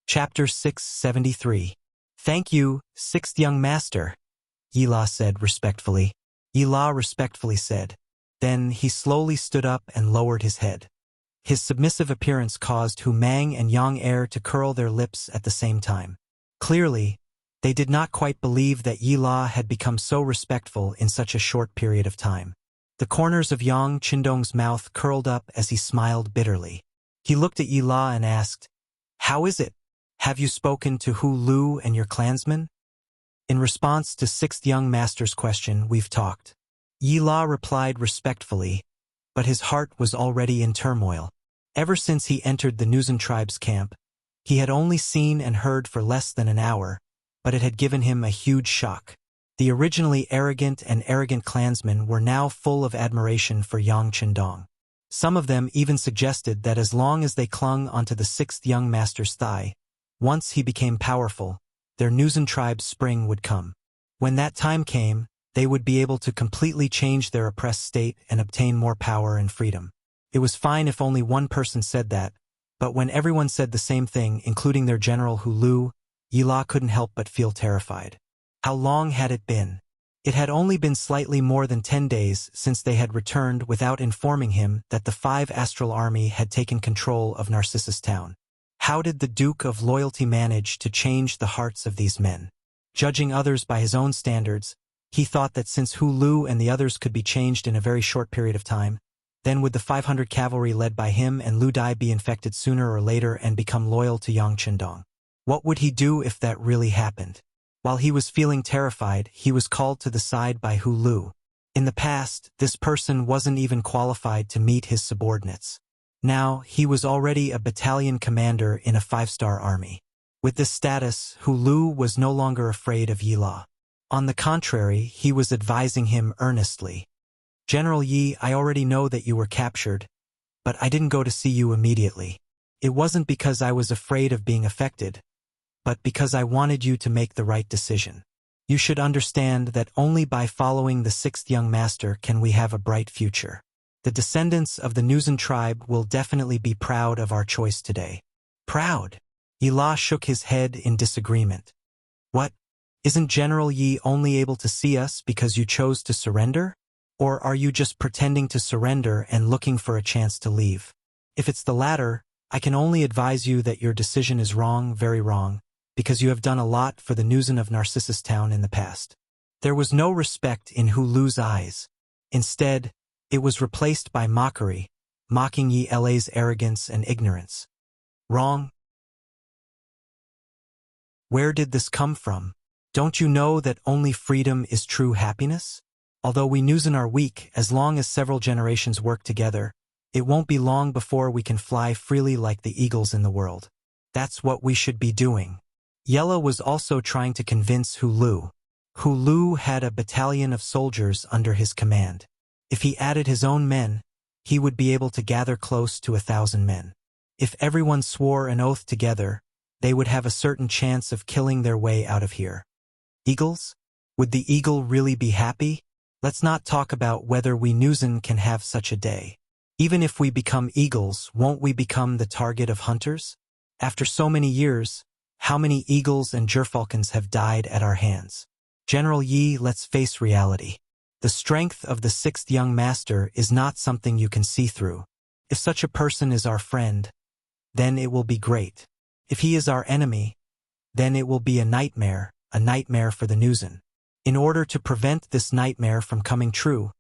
Chapter 673. Thank you, sixth young master, Yila said respectfully. Yila respectfully said. Then he slowly stood up and lowered his head. His submissive appearance caused Hu Mang and Yang Er to curl their lips at the same time. Clearly, they did not quite believe that Yila had become so respectful in such a short period of time. The corners of Yang Chindong's mouth curled up as he smiled bitterly. He looked at Yila and asked, "How is it? Have you spoken to Hu Lu and your clansmen?" In response to sixth young master's question, "We've talked." Yila replied respectfully, but his heart was already in turmoil. Ever since he entered the Nuzan tribe's camp, he had only seen and heard for less than an hour, but it had given him a huge shock. The originally arrogant clansmen were now full of admiration for Yang Chindong. Some of them even suggested that as long as they clung onto the sixth young master's thigh, once he became powerful, their Nuzan tribe's spring would come. When that time came, they would be able to completely change their oppressed state and obtain more power and freedom. It was fine if only one person said that, but when everyone said the same thing, including their general Hu Lu, Yila couldn't help but feel terrified. How long had it been? It had only been slightly more than 10 days since they had returned without informing him that the 5 Astral Army had taken control of Narcissus Town. How did the Duke of Loyalty manage to change the hearts of these men? Judging others by his own standards, he thought that since Hu Lu and the others could be changed in a very short period of time, then would the 500 cavalry led by him and Lu Dai be infected sooner or later and become loyal to Yang Chindong? What would he do if that really happened? While he was feeling terrified, he was called to the side by Hu Lu. In the past, this person wasn't even qualified to meet his subordinates. Now, he was already a battalion commander in a 5-star army. With this status, Hu Lu was no longer afraid of Yila. On the contrary, he was advising him earnestly. "General Yi, I already know that you were captured, but I didn't go to see you immediately. It wasn't because I was afraid of being affected, but because I wanted you to make the right decision. You should understand that only by following the sixth young master can we have a bright future. The descendants of the Nuzan tribe will definitely be proud of our choice today." Proud? Yila shook his head in disagreement. What? Isn't General Yi only able to see us because you chose to surrender? Or are you just pretending to surrender and looking for a chance to leave? If it's the latter, I can only advise you that your decision is wrong, very wrong, because you have done a lot for the Nuzan of Narcissus Town in the past. There was no respect in Hu Lu's eyes. Instead, it was replaced by mockery, mocking Yi La's arrogance and ignorance. Wrong? Where did this come from? Don't you know that only freedom is true happiness? Although we Nuzan are weak, as long as several generations work together, it won't be long before we can fly freely like the eagles in the world. That's what we should be doing. Yella was also trying to convince Hu Lu. Hu Lu had a battalion of soldiers under his command. If he added his own men, he would be able to gather close to 1,000 men. If everyone swore an oath together, they would have a certain chance of killing their way out of here. Eagles? Would the eagle really be happy? Let's not talk about whether we Nuzan can have such a day. Even if we become eagles, won't we become the target of hunters? After so many years, how many eagles and gerfalcons have died at our hands? General Yi, let's face reality. The strength of the sixth young master is not something you can see through. If such a person is our friend, then it will be great. If he is our enemy, then it will be a nightmare for the Nuzan. In order to prevent this nightmare from coming true,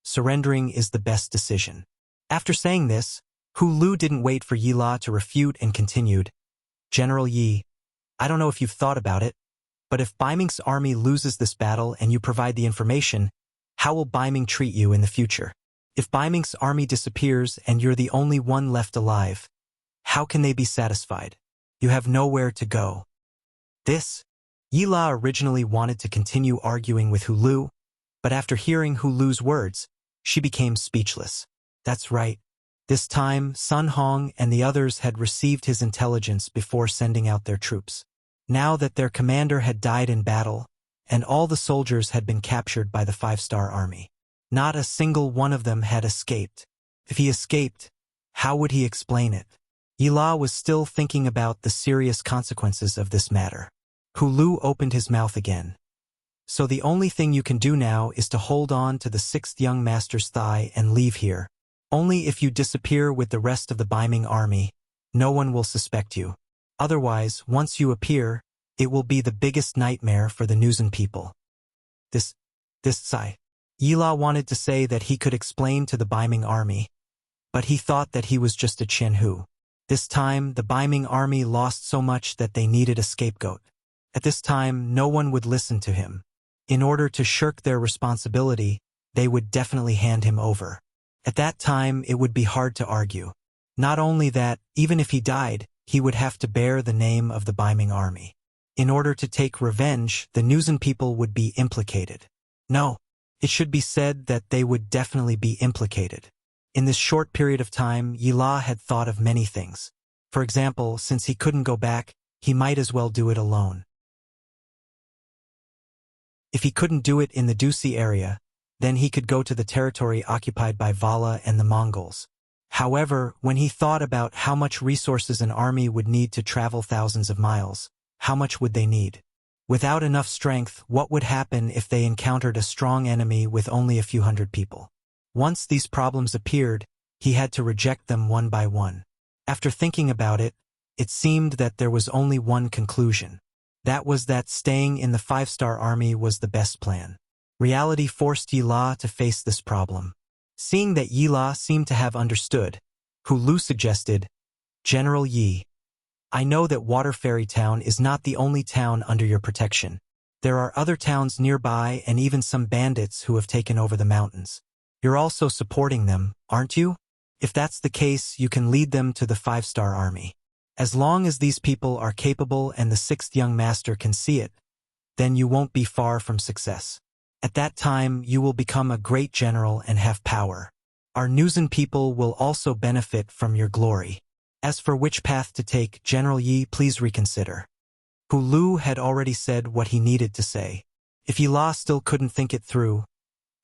surrendering is the best decision. After saying this, Hu Lu didn't wait for Yila to refute and continued, "General Yi, I don't know if you've thought about it, but if Baiming's army loses this battle and you provide the information, how will Baiming treat you in the future? If Baiming's army disappears and you're the only one left alive, how can they be satisfied? You have nowhere to go." This, Yila originally wanted to continue arguing with Hulu, but after hearing Hulu's words, she became speechless. That's right. This time, Sun Hong and the others had received his intelligence before sending out their troops. Now that their commander had died in battle, and all the soldiers had been captured by the 5-star army, not a single one of them had escaped. If he escaped, how would he explain it? Yila was still thinking about the serious consequences of this matter. Hulu opened his mouth again. So the only thing you can do now is to hold on to the 6th young master's thigh and leave here. Only if you disappear with the rest of the Beiming army, no one will suspect you. Otherwise, once you appear, it will be the biggest nightmare for the Nuzan people. This sigh. Yila wanted to say that he could explain to the Beiming army, but he thought that he was just a Qianhu. This time, the Beiming army lost so much that they needed a scapegoat. At this time, no one would listen to him. In order to shirk their responsibility, they would definitely hand him over. At that time, it would be hard to argue. Not only that, even if he died, he would have to bear the name of the Beiming army. In order to take revenge, the Nuzan people would be implicated. No, it should be said that they would definitely be implicated. In this short period of time, Yila had thought of many things. For example, since he couldn't go back, he might as well do it alone. If he couldn't do it in the Dusi area, then he could go to the territory occupied by Vala and the Mongols. However, when he thought about how much resources an army would need to travel thousands of miles, how much would they need? Without enough strength, what would happen if they encountered a strong enemy with only a few hundred people? Once these problems appeared, he had to reject them one by one. After thinking about it, it seemed that there was only one conclusion. That was that staying in the 5-star army was the best plan. Reality forced Yila to face this problem. Seeing that Yila seemed to have understood, Hulu suggested, "General Yi, I know that Water Fairy Town is not the only town under your protection. There are other towns nearby and even some bandits who have taken over the mountains. You're also supporting them, aren't you? If that's the case, you can lead them to the 5-star army. As long as these people are capable and the 6th young master can see it, then you won't be far from success. At that time, you will become a great general and have power. Our Nuzan people will also benefit from your glory. As for which path to take, General Yi, please reconsider." Hulu had already said what he needed to say. If Yila still couldn't think it through,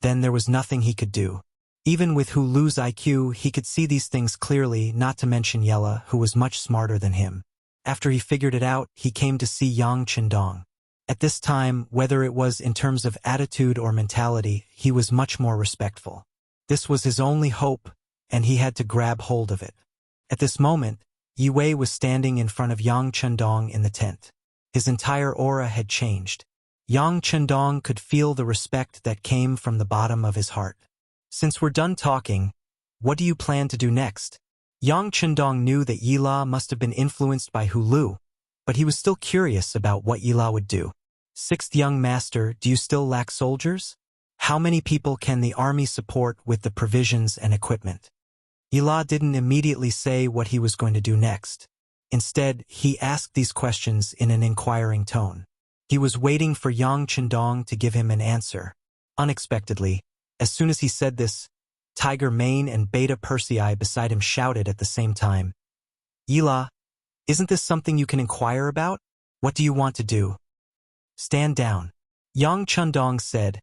then there was nothing he could do. Even with Hulu's IQ, he could see these things clearly, not to mention Yela, who was much smarter than him. After he figured it out, he came to see Yang Chendong. At this time, whether it was in terms of attitude or mentality, he was much more respectful. This was his only hope, and he had to grab hold of it. At this moment, Yi Wei was standing in front of Yang Chendong in the tent. His entire aura had changed. Yang Chendong could feel the respect that came from the bottom of his heart. "Since we're done talking, what do you plan to do next?" Yang Chendong knew that Yila must have been influenced by Hulu, but he was still curious about what Yila would do. "6th young master, do you still lack soldiers? How many people can the army support with the provisions and equipment?" Yila didn't immediately say what he was going to do next. Instead, he asked these questions in an inquiring tone. He was waiting for Yang Chendong to give him an answer. Unexpectedly, as soon as he said this, Tiger Mane and Beta Persei beside him shouted at the same time, "Yila, isn't this something you can inquire about? What do you want to do?" "Stand down," Yang Chendong said,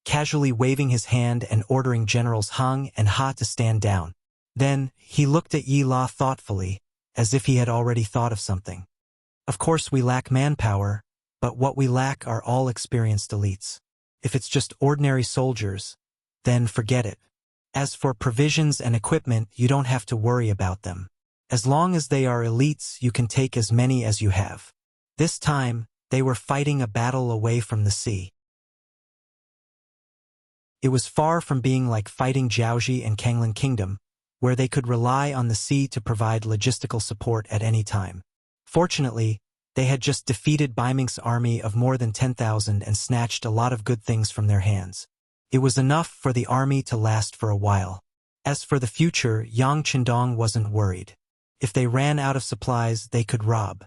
casually waving his hand and ordering Generals Hung and Ha to stand down. Then, he looked at Yila thoughtfully, as if he had already thought of something. "Of course we lack manpower, but what we lack are all experienced elites. If it's just ordinary soldiers, then forget it. As for provisions and equipment, you don't have to worry about them. As long as they are elites, you can take as many as you have." This time, they were fighting a battle away from the sea. It was far from being like fighting Jiaoji and Kanglin Kingdom, where they could rely on the sea to provide logistical support at any time. Fortunately, they had just defeated Beiming's army of more than 10,000 and snatched a lot of good things from their hands. It was enough for the army to last for a while. As for the future, Yang Chendong wasn't worried. If they ran out of supplies, they could rob.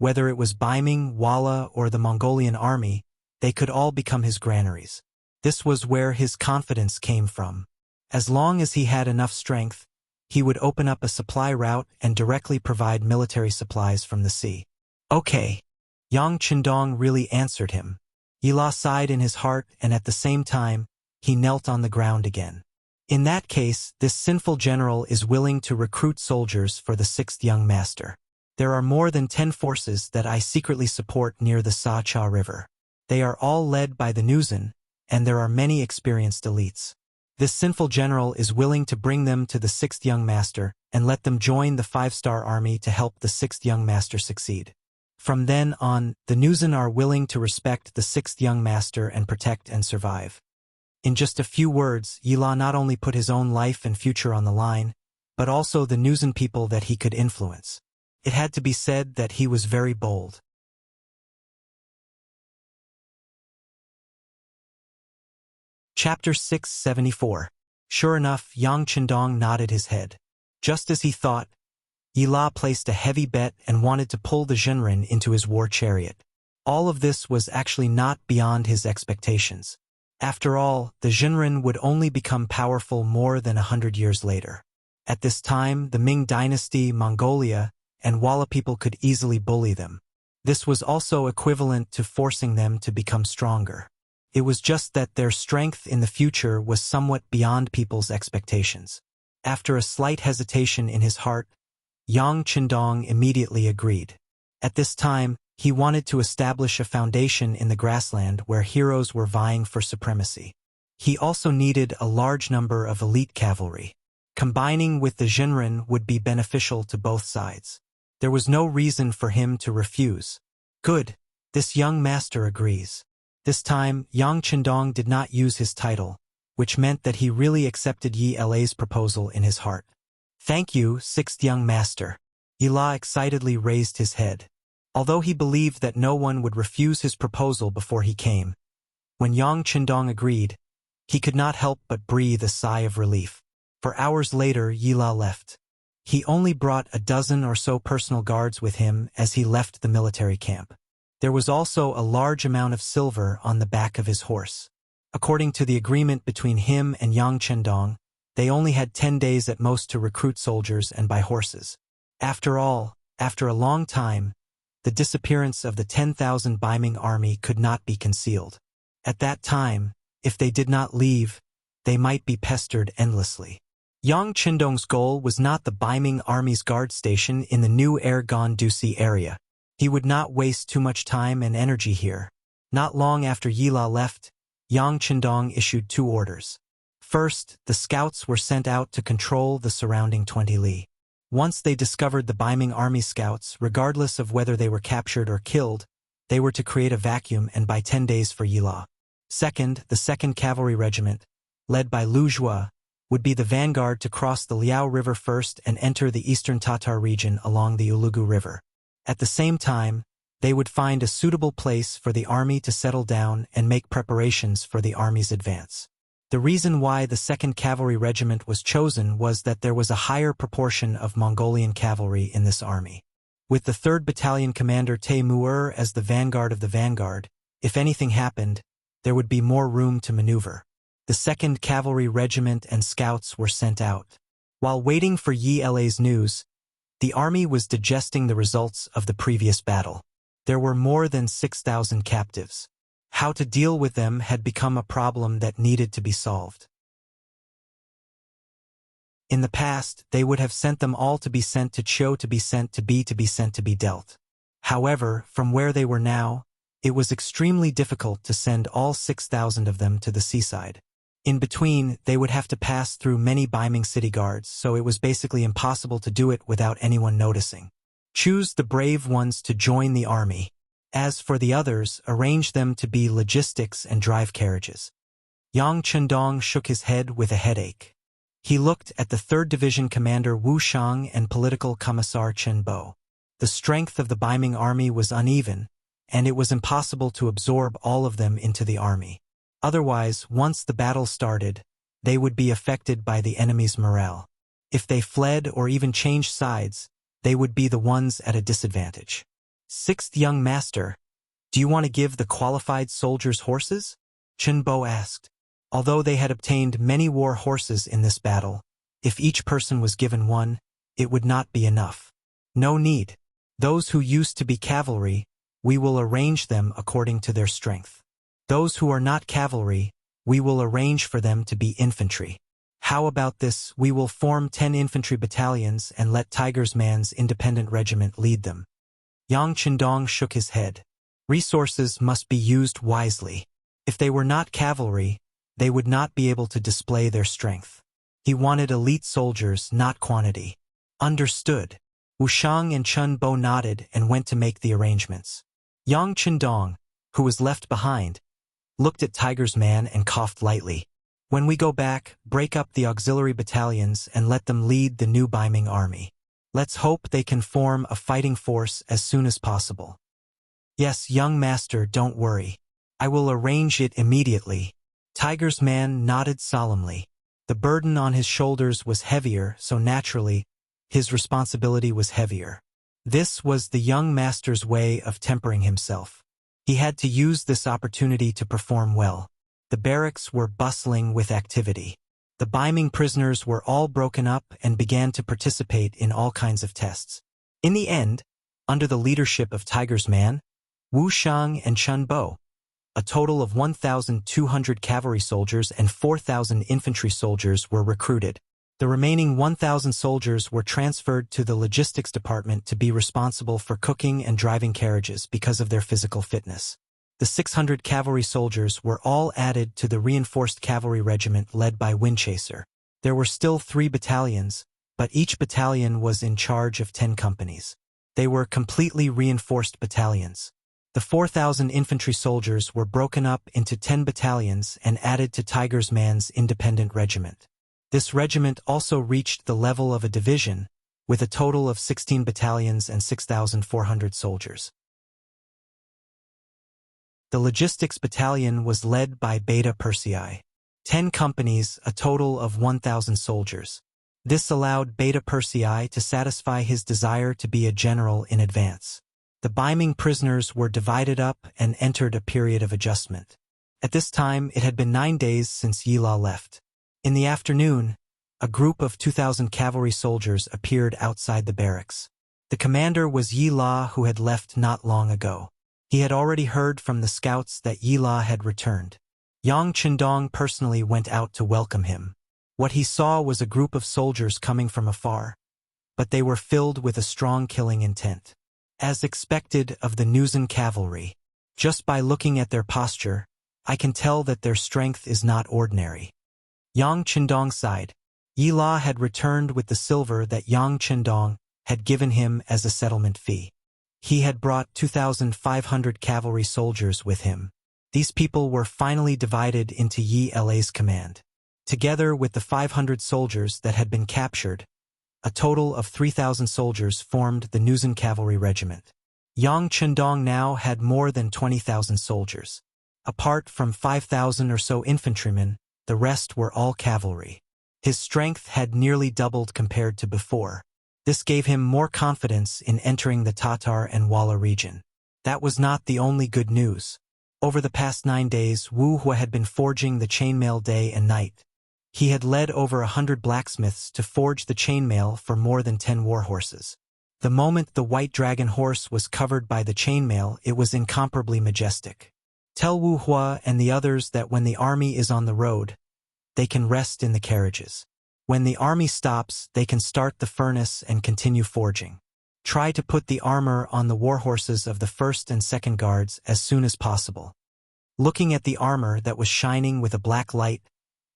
Whether it was Baiming, Walla, or the Mongolian army, they could all become his granaries. This was where his confidence came from. As long as he had enough strength, he would open up a supply route and directly provide military supplies from the sea. Okay. Yang Qindong really answered him. Yila sighed in his heart, and at the same time, he knelt on the ground again. In that case, this sinful general is willing to recruit soldiers for the 6th young master. There are more than 10 forces that I secretly support near the Sa-Cha River. They are all led by the Nuzan, and there are many experienced elites. This sinful general is willing to bring them to the 6th young master and let them join the 5-star army to help the 6th young master succeed. From then on, the Nuzan are willing to respect the 6th young master and protect and survive. In just a few words, Yila not only put his own life and future on the line, but also the Nuzan people that he could influence. It had to be said that he was very bold. Chapter 674. Sure enough, Yang Qindong nodded his head. Just as he thought, Yila placed a heavy bet and wanted to pull the Zhenren into his war chariot. All of this was actually not beyond his expectations. After all, the Zhenren would only become powerful more than 100 years later. At this time, the Ming dynasty, Mongolia, and Walla people could easily bully them. This was also equivalent to forcing them to become stronger. It was just that their strength in the future was somewhat beyond people's expectations. After a slight hesitation in his heart, Yang Qindong immediately agreed. At this time, he wanted to establish a foundation in the grassland where heroes were vying for supremacy. He also needed a large number of elite cavalry. Combining with the Zhenren would be beneficial to both sides. There was no reason for him to refuse. Good, this young master agrees. This time, Yang Qindong did not use his title, which meant that he really accepted Yi La's proposal in his heart. Thank you, 6th young master. Yila excitedly raised his head. Although he believed that no one would refuse his proposal before he came, when Yang Qindong agreed, he could not help but breathe a sigh of relief. For hours later, Yila left. He only brought a dozen or so personal guards with him as he left the military camp. There was also a large amount of silver on the back of his horse. According to the agreement between him and Yang Qindong, they only had 10 days at most to recruit soldiers and buy horses. After all, after a long time, the disappearance of the 10,000 Baiming army could not be concealed. At that time, if they did not leave, they might be pestered endlessly. Yang Qindong's goal was not the Baiming army's guard station in the new Ergon Dusi area. He would not waste too much time and energy here. Not long after Yila left, Yang Qindong issued 2 orders. First, the scouts were sent out to control the surrounding 20 li. Once they discovered the Baiming army scouts, regardless of whether they were captured or killed, they were to create a vacuum and buy 10 days for Yila. Second, the 2nd Cavalry Regiment, led by Lu Zhua, would be the vanguard to cross the Liao River first and enter the eastern Tatar region along the Ulugu River. At the same time, they would find a suitable place for the army to settle down and make preparations for the army's advance. The reason why the 2nd Cavalry Regiment was chosen was that there was a higher proportion of Mongolian cavalry in this army. With the 3rd Battalion Commander Taimur as the vanguard of the vanguard, if anything happened, there would be more room to maneuver. The 2nd Cavalry Regiment and scouts were sent out. While waiting for Yi La's news, the army was digesting the results of the previous battle. There were more than 6,000 captives. How to deal with them had become a problem that needed to be solved. In the past, they would have sent them all to be sent to Chiu to be sent to be sent to be dealt. However, from where they were now, it was extremely difficult to send all 6,000 of them to the seaside. In between, they would have to pass through many Baiming city guards, so it was basically impossible to do it without anyone noticing. Choose the brave ones to join the army. As for the others, arrange them to be logistics and drive carriages. Yang Qindong shook his head with a headache. He looked at the 3rd Division Commander Wu Shang and Political Commissar Chen Bo. The strength of the Baiming army was uneven, and it was impossible to absorb all of them into the army. Otherwise, once the battle started, they would be affected by the enemy's morale. If they fled or even changed sides, they would be the ones at a disadvantage. Sixth young master, do you want to give the qualified soldiers horses? Chunbo asked. Although they had obtained many war horses in this battle, if each person was given one, it would not be enough. No need. Those who used to be cavalry, we will arrange them according to their strength. Those who are not cavalry, we will arrange for them to be infantry. How about this? We will form 10 infantry battalions and let Tiger's Man's independent regiment lead them. Yang Qindong shook his head. Resources must be used wisely. If they were not cavalry, they would not be able to display their strength. He wanted elite soldiers, not quantity. Understood. Wuxiang and Chun Bo nodded and went to make the arrangements. Yang Qindong, who was left behind, looked at Tiger's Man and coughed lightly. When we go back, break up the auxiliary battalions and let them lead the new Beiming army. Let's hope they can form a fighting force as soon as possible. Yes, young master, don't worry. I will arrange it immediately. Tiger's Man nodded solemnly. The burden on his shoulders was heavier, so naturally, his responsibility was heavier. This was the young master's way of tempering himself. He had to use this opportunity to perform well. The barracks were bustling with activity. The Beiming prisoners were all broken up and began to participate in all kinds of tests. In the end, under the leadership of Tiger's Man, Wuxiang and Chun Bo, a total of 1,200 cavalry soldiers and 4,000 infantry soldiers were recruited. The remaining 1,000 soldiers were transferred to the logistics department to be responsible for cooking and driving carriages because of their physical fitness. The 600 cavalry soldiers were all added to the reinforced cavalry regiment led by Windchaser. There were still 3 battalions, but each battalion was in charge of 10 companies. They were completely reinforced battalions. The 4,000 infantry soldiers were broken up into 10 battalions and added to Tiger's Man's independent regiment. This regiment also reached the level of a division, with a total of 16 battalions and 6,400 soldiers. The logistics battalion was led by Beta Persei. 10 companies, a total of 1,000 soldiers. This allowed Beta Persei to satisfy his desire to be a general in advance. The Beiming prisoners were divided up and entered a period of adjustment. At this time, it had been 9 days since Yila left. In the afternoon, a group of 2,000 cavalry soldiers appeared outside the barracks. The commander was Yila, who had left not long ago. He had already heard from the scouts that Yila had returned. Yang Qindong personally went out to welcome him. What he saw was a group of soldiers coming from afar, but they were filled with a strong killing intent. As expected of the Nuzan cavalry, just by looking at their posture, I can tell that their strength is not ordinary. Yang Qindong sighed. Yila had returned with the silver that Yang Qindong had given him as a settlement fee. He had brought 2,500 cavalry soldiers with him. These people were finally divided into Yila's command. Together with the 500 soldiers that had been captured, a total of 3,000 soldiers formed the Nuzan cavalry regiment. Yang Qindong now had more than 20,000 soldiers. Apart from 5,000 or so infantrymen, the rest were all cavalry. His strength had nearly doubled compared to before. This gave him more confidence in entering the Tatar and Wala region. That was not the only good news. Over the past 9 days, Wu Hua had been forging the chainmail day and night. He had led over 100 blacksmiths to forge the chainmail for more than 10 war horses. The moment the white dragon horse was covered by the chainmail, it was incomparably majestic. Tell Wu Hua and the others that when the army is on the road, they can rest in the carriages. When the army stops, they can start the furnace and continue forging. Try to put the armor on the war horses of the 1st and 2nd guards as soon as possible. Looking at the armor that was shining with a black light,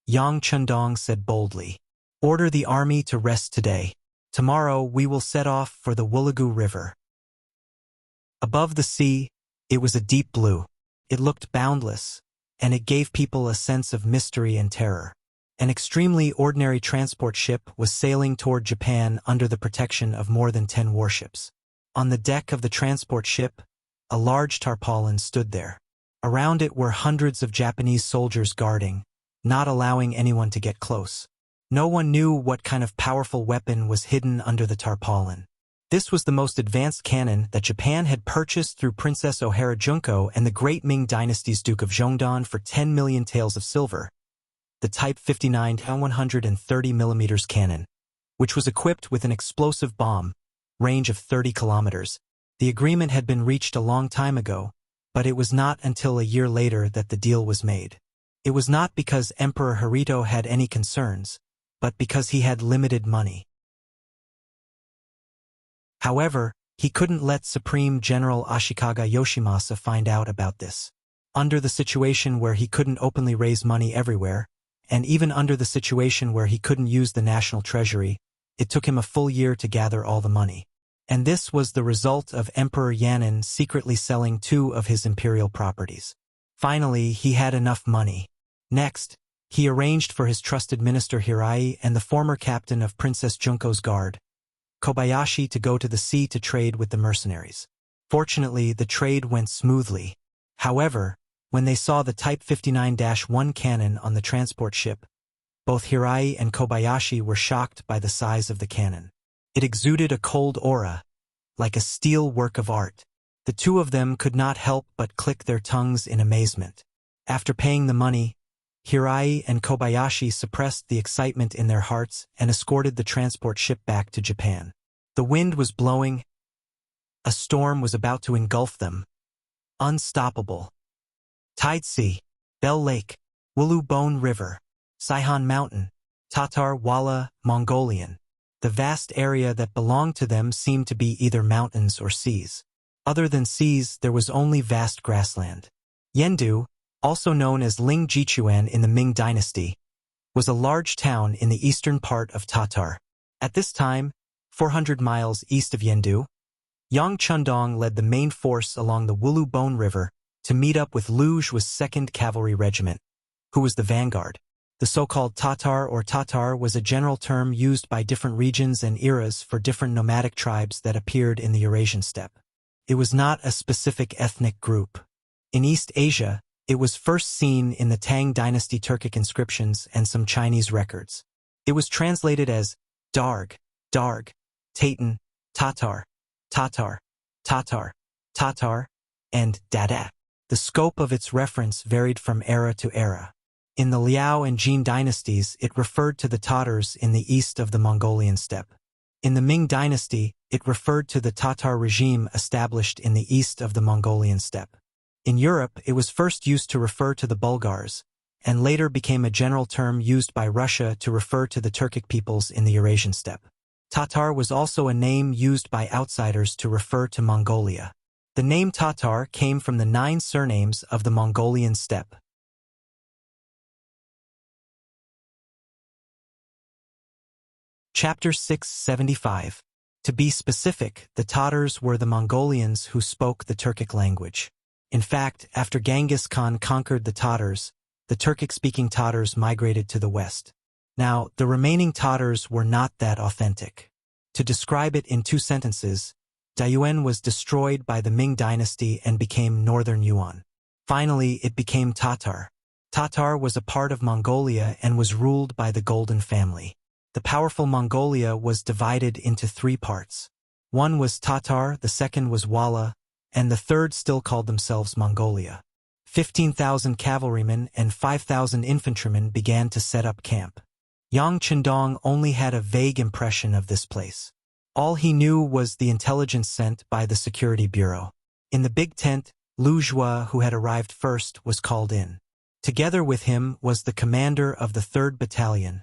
Yang Qindong said boldly, "Order the army to rest today. Tomorrow we will set off for the Wulagu River." Above the sea, it was a deep blue. It looked boundless, and it gave people a sense of mystery and terror. An extremely ordinary transport ship was sailing toward Japan under the protection of more than 10 warships. On the deck of the transport ship, a large tarpaulin stood there. Around it were hundreds of Japanese soldiers guarding, not allowing anyone to get close. No one knew what kind of powerful weapon was hidden under the tarpaulin. This was the most advanced cannon that Japan had purchased through Princess O'Hara Junko and the Great Ming Dynasty's Duke of Zhongdan for 10 million taels of silver, the Type 59 130mm cannon, which was equipped with an explosive bomb, range of 30 kilometers. The agreement had been reached a long time ago, but it was not until a year later that the deal was made. It was not because Emperor Hirohito had any concerns, but because he had limited money. However, he couldn't let Supreme General Ashikaga Yoshimasa find out about this. Under the situation where he couldn't openly raise money everywhere, and even under the situation where he couldn't use the national treasury, it took him a full year to gather all the money. And this was the result of Emperor Yan'an secretly selling 2 of his imperial properties. Finally, he had enough money. Next, he arranged for his trusted minister Hirai and the former captain of Princess Junko's guard, Kobayashi, to go to the sea to trade with the mercenaries. Fortunately, the trade went smoothly. However, when they saw the Type 59-1 cannon on the transport ship, both Hirai and Kobayashi were shocked by the size of the cannon. It exuded a cold aura, like a steel work of art. The two of them could not help but click their tongues in amazement. After paying the money, Hirai and Kobayashi suppressed the excitement in their hearts and escorted the transport ship back to Japan. The wind was blowing. A storm was about to engulf them. Unstoppable. Tide Sea, Bell Lake, Wulu Bone River, Saihan Mountain, Tatar Wala, Mongolian. The vast area that belonged to them seemed to be either mountains or seas. Other than seas, there was only vast grassland. Yendu, also known as Ling Jichuan in the Ming Dynasty, was a large town in the eastern part of Tatar. At this time, 400 miles east of Yendu, Yang Chundong led the main force along the Wulu Bone River to meet up with Liu Zhua's 2nd Cavalry Regiment, who was the vanguard. The so-called Tatar was a general term used by different regions and eras for different nomadic tribes that appeared in the Eurasian steppe. It was not a specific ethnic group. In East Asia, it was first seen in the Tang Dynasty Turkic inscriptions and some Chinese records. It was translated as Darg, Tatan, Tatar, and Dada. The scope of its reference varied from era to era. In the Liao and Jin dynasties, it referred to the Tatars in the east of the Mongolian steppe. In the Ming dynasty, it referred to the Tatar regime established in the east of the Mongolian steppe. In Europe, it was first used to refer to the Bulgars, and later became a general term used by Russia to refer to the Turkic peoples in the Eurasian steppe. Tatar was also a name used by outsiders to refer to Mongolia. The name Tatar came from the 9 surnames of the Mongolian steppe. Chapter 675. To be specific, the Tatars were the Mongolians who spoke the Turkic language. In fact, after Genghis Khan conquered the Tatars, the Turkic-speaking Tatars migrated to the west. Now, the remaining Tatars were not that authentic. To describe it in 2 sentences, Daiyuan was destroyed by the Ming dynasty and became Northern Yuan. Finally, it became Tatar. Tatar was a part of Mongolia and was ruled by the Golden family. The powerful Mongolia was divided into 3 parts. One was Tatar, the second was Wala, and the third still called themselves Mongolia. 15,000 cavalrymen and 5,000 infantrymen began to set up camp. Yang Chundong only had a vague impression of this place. All he knew was the intelligence sent by the Security Bureau. In the big tent, Liu Zhua, who had arrived first, was called in. Together with him was the commander of the 3rd Battalion,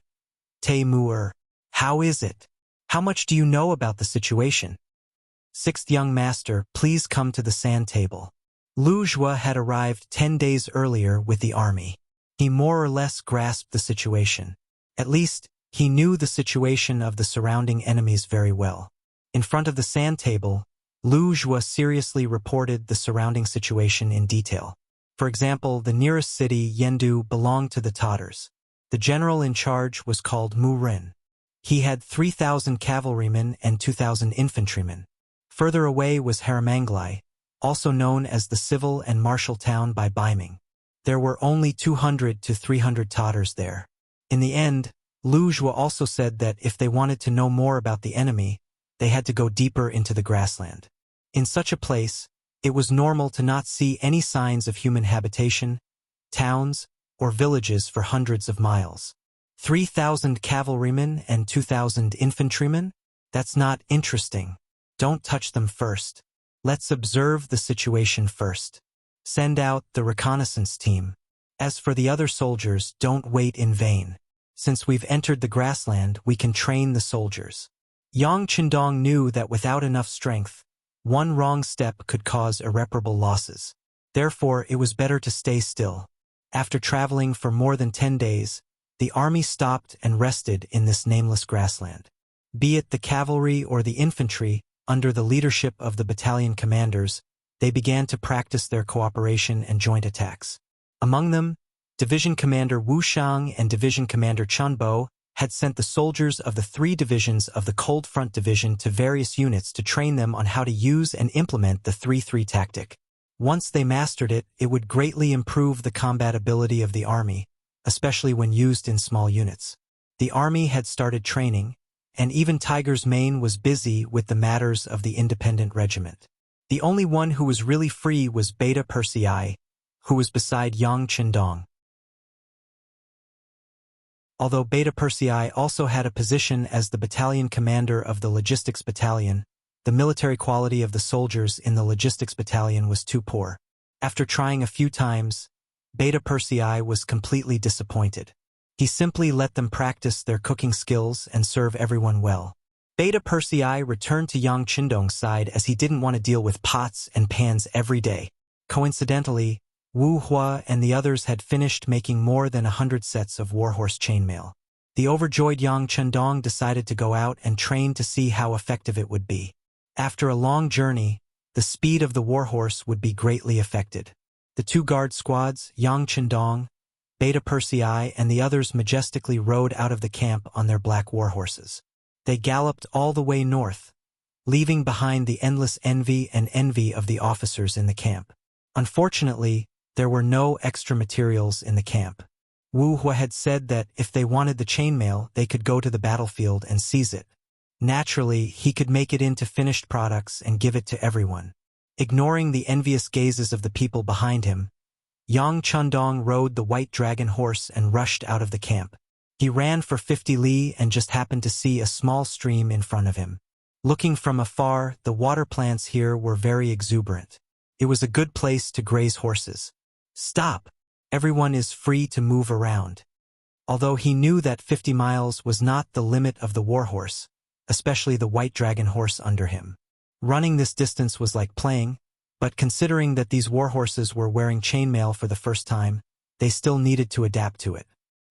Te Mu'er. How is it? How much do you know about the situation? 6th young master, please come to the sand table. Liu Zhua had arrived 10 days earlier with the army. He more or less grasped the situation. At least, he knew the situation of the surrounding enemies very well. In front of the sand table, Liu Zhua seriously reported the surrounding situation in detail. For example, the nearest city, Yendu, belonged to the Tatars. The general in charge was called Mu Ren. He had 3,000 cavalrymen and 2,000 infantrymen. Further away was Haramanglai, also known as the civil and martial town by Baiming. There were only 200 to 300 Tatars there. In the end, Liu Zhua also said that if they wanted to know more about the enemy, they had to go deeper into the grassland. In such a place, it was normal to not see any signs of human habitation, towns, or villages for hundreds of miles. 3,000 cavalrymen and 2,000 infantrymen? That's not interesting. Don't touch them first. Let's observe the situation first. Send out the reconnaissance team. As for the other soldiers, don't wait in vain. Since we've entered the grassland, we can train the soldiers. Yang Qindong knew that without enough strength, one wrong step could cause irreparable losses. Therefore, it was better to stay still. After traveling for more than 10 days, the army stopped and rested in this nameless grassland. Be it the cavalry or the infantry, under the leadership of the battalion commanders, they began to practice their cooperation and joint attacks. Among them, Division Commander Wuxia and Division Commander Chunbo had sent the soldiers of the 3 divisions of the Cold Front Division to various units to train them on how to use and implement the 3-3 tactic. Once they mastered it, it would greatly improve the combat ability of the army, especially when used in small units. The army had started training, and even Tiger's Mane was busy with the matters of the independent regiment. The only one who was really free was Beta Persei, who was beside Yang Qindong. Although Beta Persei also had a position as the battalion commander of the logistics battalion, the military quality of the soldiers in the logistics battalion was too poor. After trying a few times, Beta Persei was completely disappointed. He simply let them practice their cooking skills and serve everyone well. Beta Persei returned to Yang Qindong's side as he didn't want to deal with pots and pans every day. Coincidentally, Wu Hua and the others had finished making more than 100 sets of warhorse chainmail. The overjoyed Yang Qindong decided to go out and train to see how effective it would be. After a long journey, the speed of the warhorse would be greatly affected. The 2 guard squads, Yang Qindong, Beta Persei, and the others majestically rode out of the camp on their black warhorses. They galloped all the way north, leaving behind the endless envy of the officers in the camp. Unfortunately, there were no extra materials in the camp. Wu Hua had said that if they wanted the chainmail, they could go to the battlefield and seize it. Naturally, he could make it into finished products and give it to everyone. Ignoring the envious gazes of the people behind him, Yang Qindong rode the white dragon horse and rushed out of the camp. He ran for 50 li and just happened to see a small stream in front of him. Looking from afar, the water plants here were very exuberant. It was a good place to graze horses. Stop! Everyone is free to move around. Although he knew that 50 miles was not the limit of the warhorse, especially the white dragon horse under him. Running this distance was like playing, but considering that these warhorses were wearing chainmail for the first time, they still needed to adapt to it.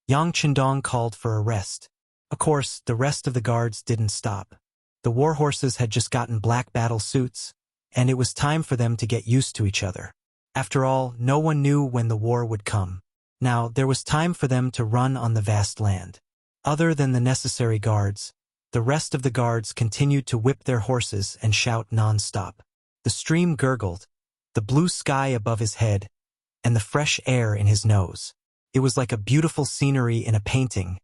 Yang Qindong called for a rest. Of course, the rest of the guards didn't stop. The warhorses had just gotten black battle suits, and it was time for them to get used to each other. After all, no one knew when the war would come. Now, there was time for them to run on the vast land. Other than the necessary guards, the rest of the guards continued to whip their horses and shout non-stop. The stream gurgled, the blue sky above his head, and the fresh air in his nose. It was like a beautiful scenery in a painting,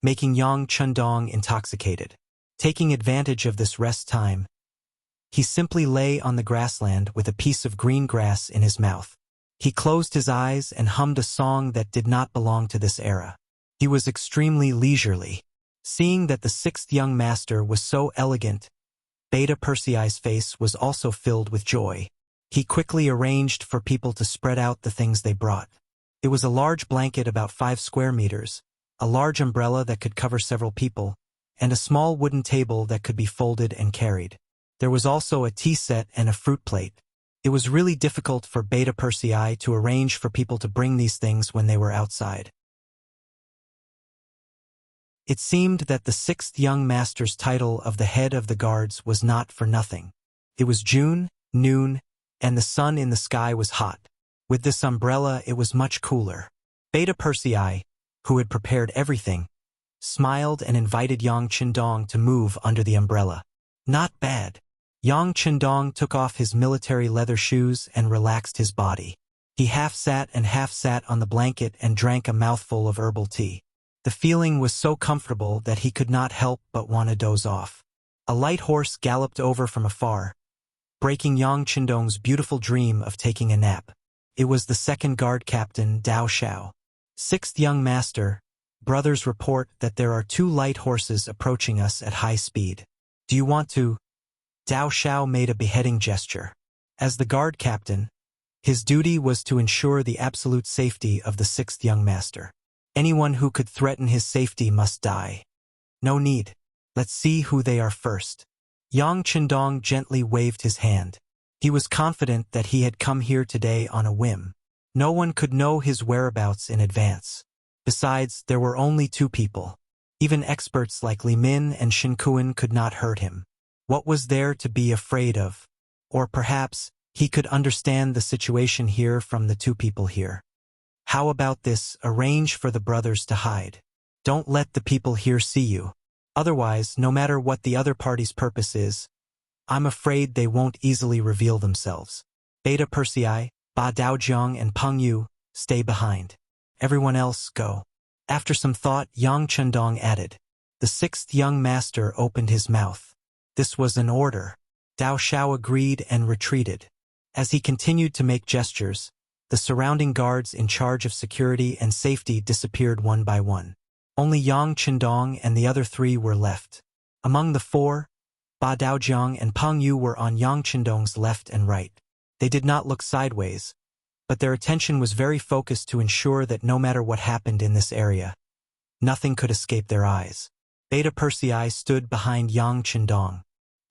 making Yang Qindong intoxicated. Taking advantage of this rest time, he simply lay on the grassland with a piece of green grass in his mouth. He closed his eyes and hummed a song that did not belong to this era. He was extremely leisurely. Seeing that the 6th young master was so elegant, Beta Persei's face was also filled with joy. He quickly arranged for people to spread out the things they brought. It was a large blanket about 5 square meters, a large umbrella that could cover several people, and a small wooden table that could be folded and carried. There was also a tea set and a fruit plate. It was really difficult for Beta Persei to arrange for people to bring these things when they were outside. It seemed that the 6th young master's title of the head of the guards was not for nothing. It was June, noon, and the sun in the sky was hot. With this umbrella, it was much cooler. Beta Persei, who had prepared everything, smiled and invited Yang Qindong to move under the umbrella. Not bad. Yang Qindong took off his military leather shoes and relaxed his body. He half sat on the blanket and drank a mouthful of herbal tea. The feeling was so comfortable that he could not help but want to doze off. A light horse galloped over from afar, breaking Yang Qindong's beautiful dream of taking a nap. It was the second guard captain, Dao Xiao. Sixth young master, brothers report that there are 2 light horses approaching us at high speed. Do you want to? Dao Xiao made a beheading gesture. As the guard captain, his duty was to ensure the absolute safety of the sixth young master. Anyone who could threaten his safety must die. No need. Let's see who they are first. Yang Qindong gently waved his hand. He was confident that he had come here today on a whim. No one could know his whereabouts in advance. Besides, there were only 2 people. Even experts like Li Min and Shin Kuan could not hurt him. What was there to be afraid of? Or perhaps, he could understand the situation here from the 2 people here. How about this? Arrange for the brothers to hide. Don't let the people here see you. Otherwise, no matter what the other party's purpose is, I'm afraid they won't easily reveal themselves. Beta Persei, Ba Daojiang and Peng Yu, stay behind. Everyone else, go. After some thought, Yang Qindong added. The sixth young master opened his mouth. This was an order. Dao Xiao agreed and retreated. As he continued to make gestures, the surrounding guards in charge of security and safety disappeared one by one. Only Yang Qindong and the other 3 were left. Among the 4, Ba Daojiang and Peng Yu were on Yang Qindong's left and right. They did not look sideways, but their attention was very focused to ensure that no matter what happened in this area, nothing could escape their eyes. Beta Persei stood behind Yang Qindong.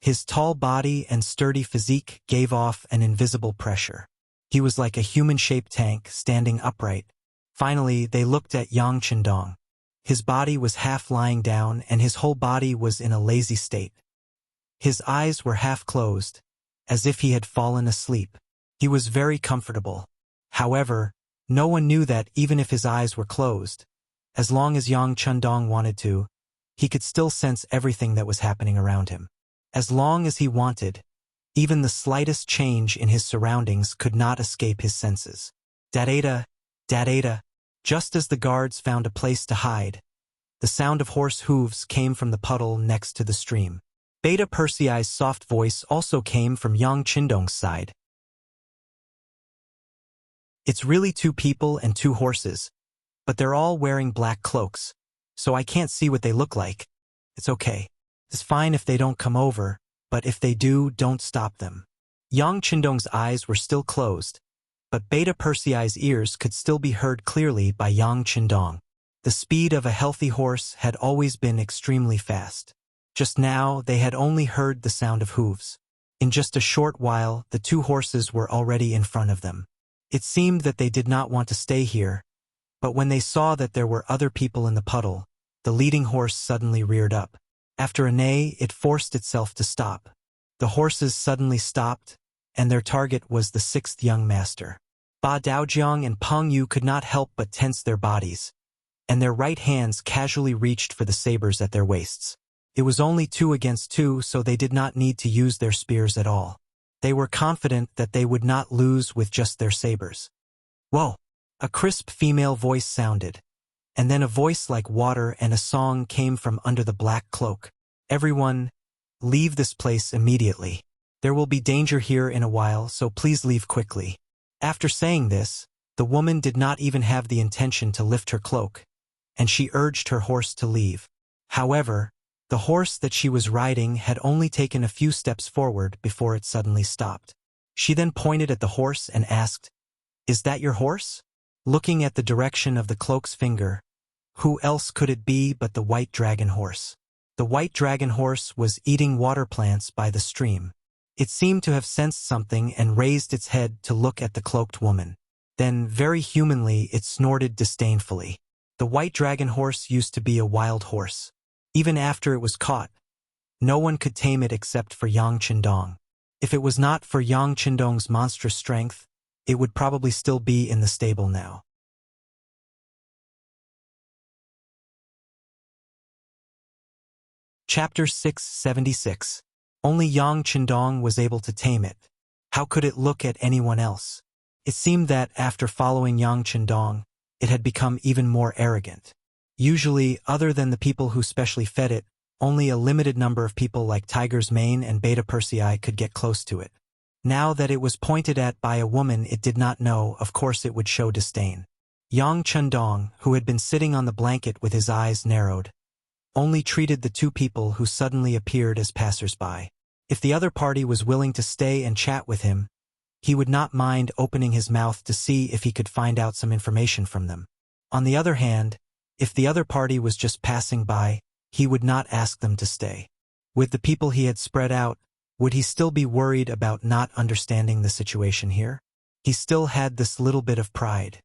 His tall body and sturdy physique gave off an invisible pressure. He was like a human-shaped tank standing upright. Finally, they looked at Yang Qindong. His body was half lying down and his whole body was in a lazy state. His eyes were half closed, as if he had fallen asleep. He was very comfortable. However, no one knew that even if his eyes were closed, as long as Yang Qindong wanted to, he could still sense everything that was happening around him. As long as he wanted, even the slightest change in his surroundings could not escape his senses. Dadada, dadada. Just as the guards found a place to hide, the sound of horse hooves came from the puddle next to the stream. Beta Persei's soft voice also came from Yang Qindong's side. It's really 2 people and 2 horses, but they're all wearing black cloaks, so I can't see what they look like. It's okay. It's fine if they don't come over, but if they do, don't stop them. Yang Qindong's eyes were still closed, but Beta Persei's ears could still be heard clearly by Yang Qindong. The speed of a healthy horse had always been extremely fast. Just now, they had only heard the sound of hooves. In just a short while, the 2 horses were already in front of them. It seemed that they did not want to stay here, but when they saw that there were other people in the puddle, the leading horse suddenly reared up. After a neigh, it forced itself to stop. The horses suddenly stopped, and their target was the 6th young master. Ba Daojiang and Peng Yu could not help but tense their bodies, and their right hands casually reached for the sabers at their waists. It was only 2 against 2, so they did not need to use their spears at all. They were confident that they would not lose with just their sabers. Whoa! A crisp female voice sounded, and then a voice like water and a song came from under the black cloak. Everyone, leave this place immediately. There will be danger here in a while, so please leave quickly. After saying this, the woman did not even have the intention to lift her cloak, and she urged her horse to leave. However, the horse that she was riding had only taken a few steps forward before it suddenly stopped. She then pointed at the horse and asked, "Is that your horse?" Looking at the direction of the cloak's finger, who else could it be but the white dragon horse? The white dragon horse was eating water plants by the stream. It seemed to have sensed something and raised its head to look at the cloaked woman. Then, very humanly, it snorted disdainfully. The white dragon horse used to be a wild horse. Even after it was caught, no one could tame it except for Yang Qindong. If it was not for Yang Qindong's monstrous strength, it would probably still be in the stable now. Chapter 676. Only Yang Qindong was able to tame it. How could it look at anyone else? It seemed that, after following Yang Qindong, it had become even more arrogant. Usually, other than the people who specially fed it, Only a limited number of people like Tiger's Mane and Beta Persei could get close to it. Now that it was pointed at by a woman it did not know, of course it would show disdain. Yang Chundong, who had been sitting on the blanket with his eyes narrowed, only treated the two people who suddenly appeared as passers-by. If the other party was willing to stay and chat with him, he would not mind opening his mouth to see if he could find out some information from them. On the other hand, if the other party was just passing by, he would not ask them to stay. With the people he had spread out, would he still be worried about not understanding the situation here? He still had this little bit of pride.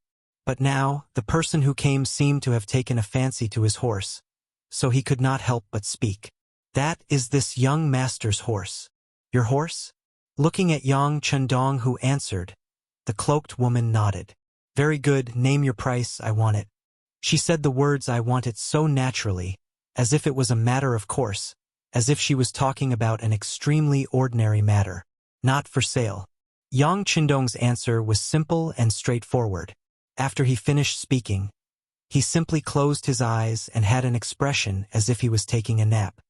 But now, the person who came seemed to have taken a fancy to his horse, so he could not help but speak. That is this young master's horse. Your horse? Looking at Yang Chundong who answered, the cloaked woman nodded. Very good, name your price, I want it. She said the words I want it so naturally, as if it was a matter of course, as if she was talking about an extremely ordinary matter. Not for sale. Yang Chundong's answer was simple and straightforward. After he finished speaking, he simply closed his eyes and had an expression as if he was taking a nap.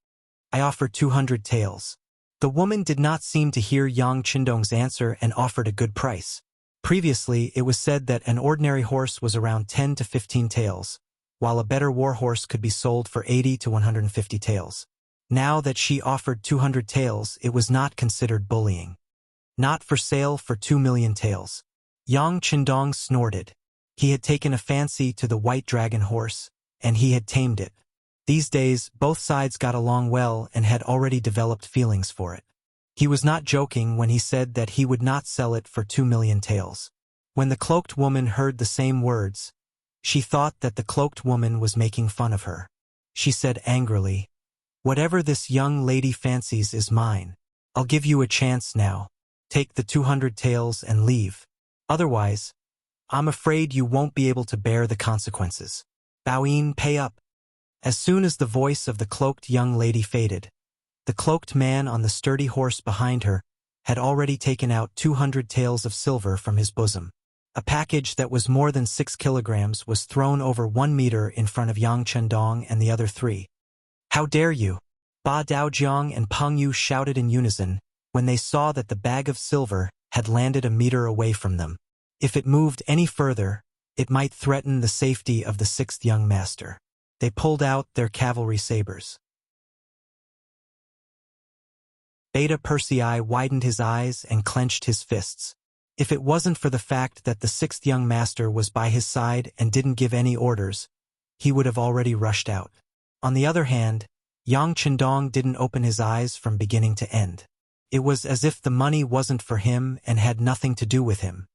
I offer 200 taels. The woman did not seem to hear Yang Chundong's answer and offered a good price. Previously, it was said that an ordinary horse was around 10 to 15 taels, while a better war horse could be sold for 80 to 150 taels. Now that she offered 200 taels, it was not considered bullying. Not for sale for 2 million taels. Yang Chundong snorted. He had taken a fancy to the white dragon horse, and he had tamed it. These days, both sides got along well and had already developed feelings for it. He was not joking when he said that he would not sell it for 2 million taels. When the cloaked woman heard the same words, she thought that the cloaked woman was making fun of her. She said angrily, whatever this young lady fancies is mine. I'll give you a chance now. Take the 200 taels and leave. Otherwise, I'm afraid you won't be able to bear the consequences. Baoyin, pay up. As soon as the voice of the cloaked young lady faded, the cloaked man on the sturdy horse behind her had already taken out 200 taels of silver from his bosom. A package that was more than 6 kilograms was thrown over 1 meter in front of Yang Chundong and the other three. How dare you? Ba Daojiang and Peng Yu shouted in unison when they saw that the bag of silver had landed a meter away from them. If it moved any further, it might threaten the safety of the sixth young master. They pulled out their cavalry sabers. Beta Persei widened his eyes and clenched his fists. If it wasn't for the fact that the sixth young master was by his side and didn't give any orders, he would have already rushed out. On the other hand, Yang Chundong didn't open his eyes from beginning to end. It was as if the money wasn't for him and had nothing to do with him.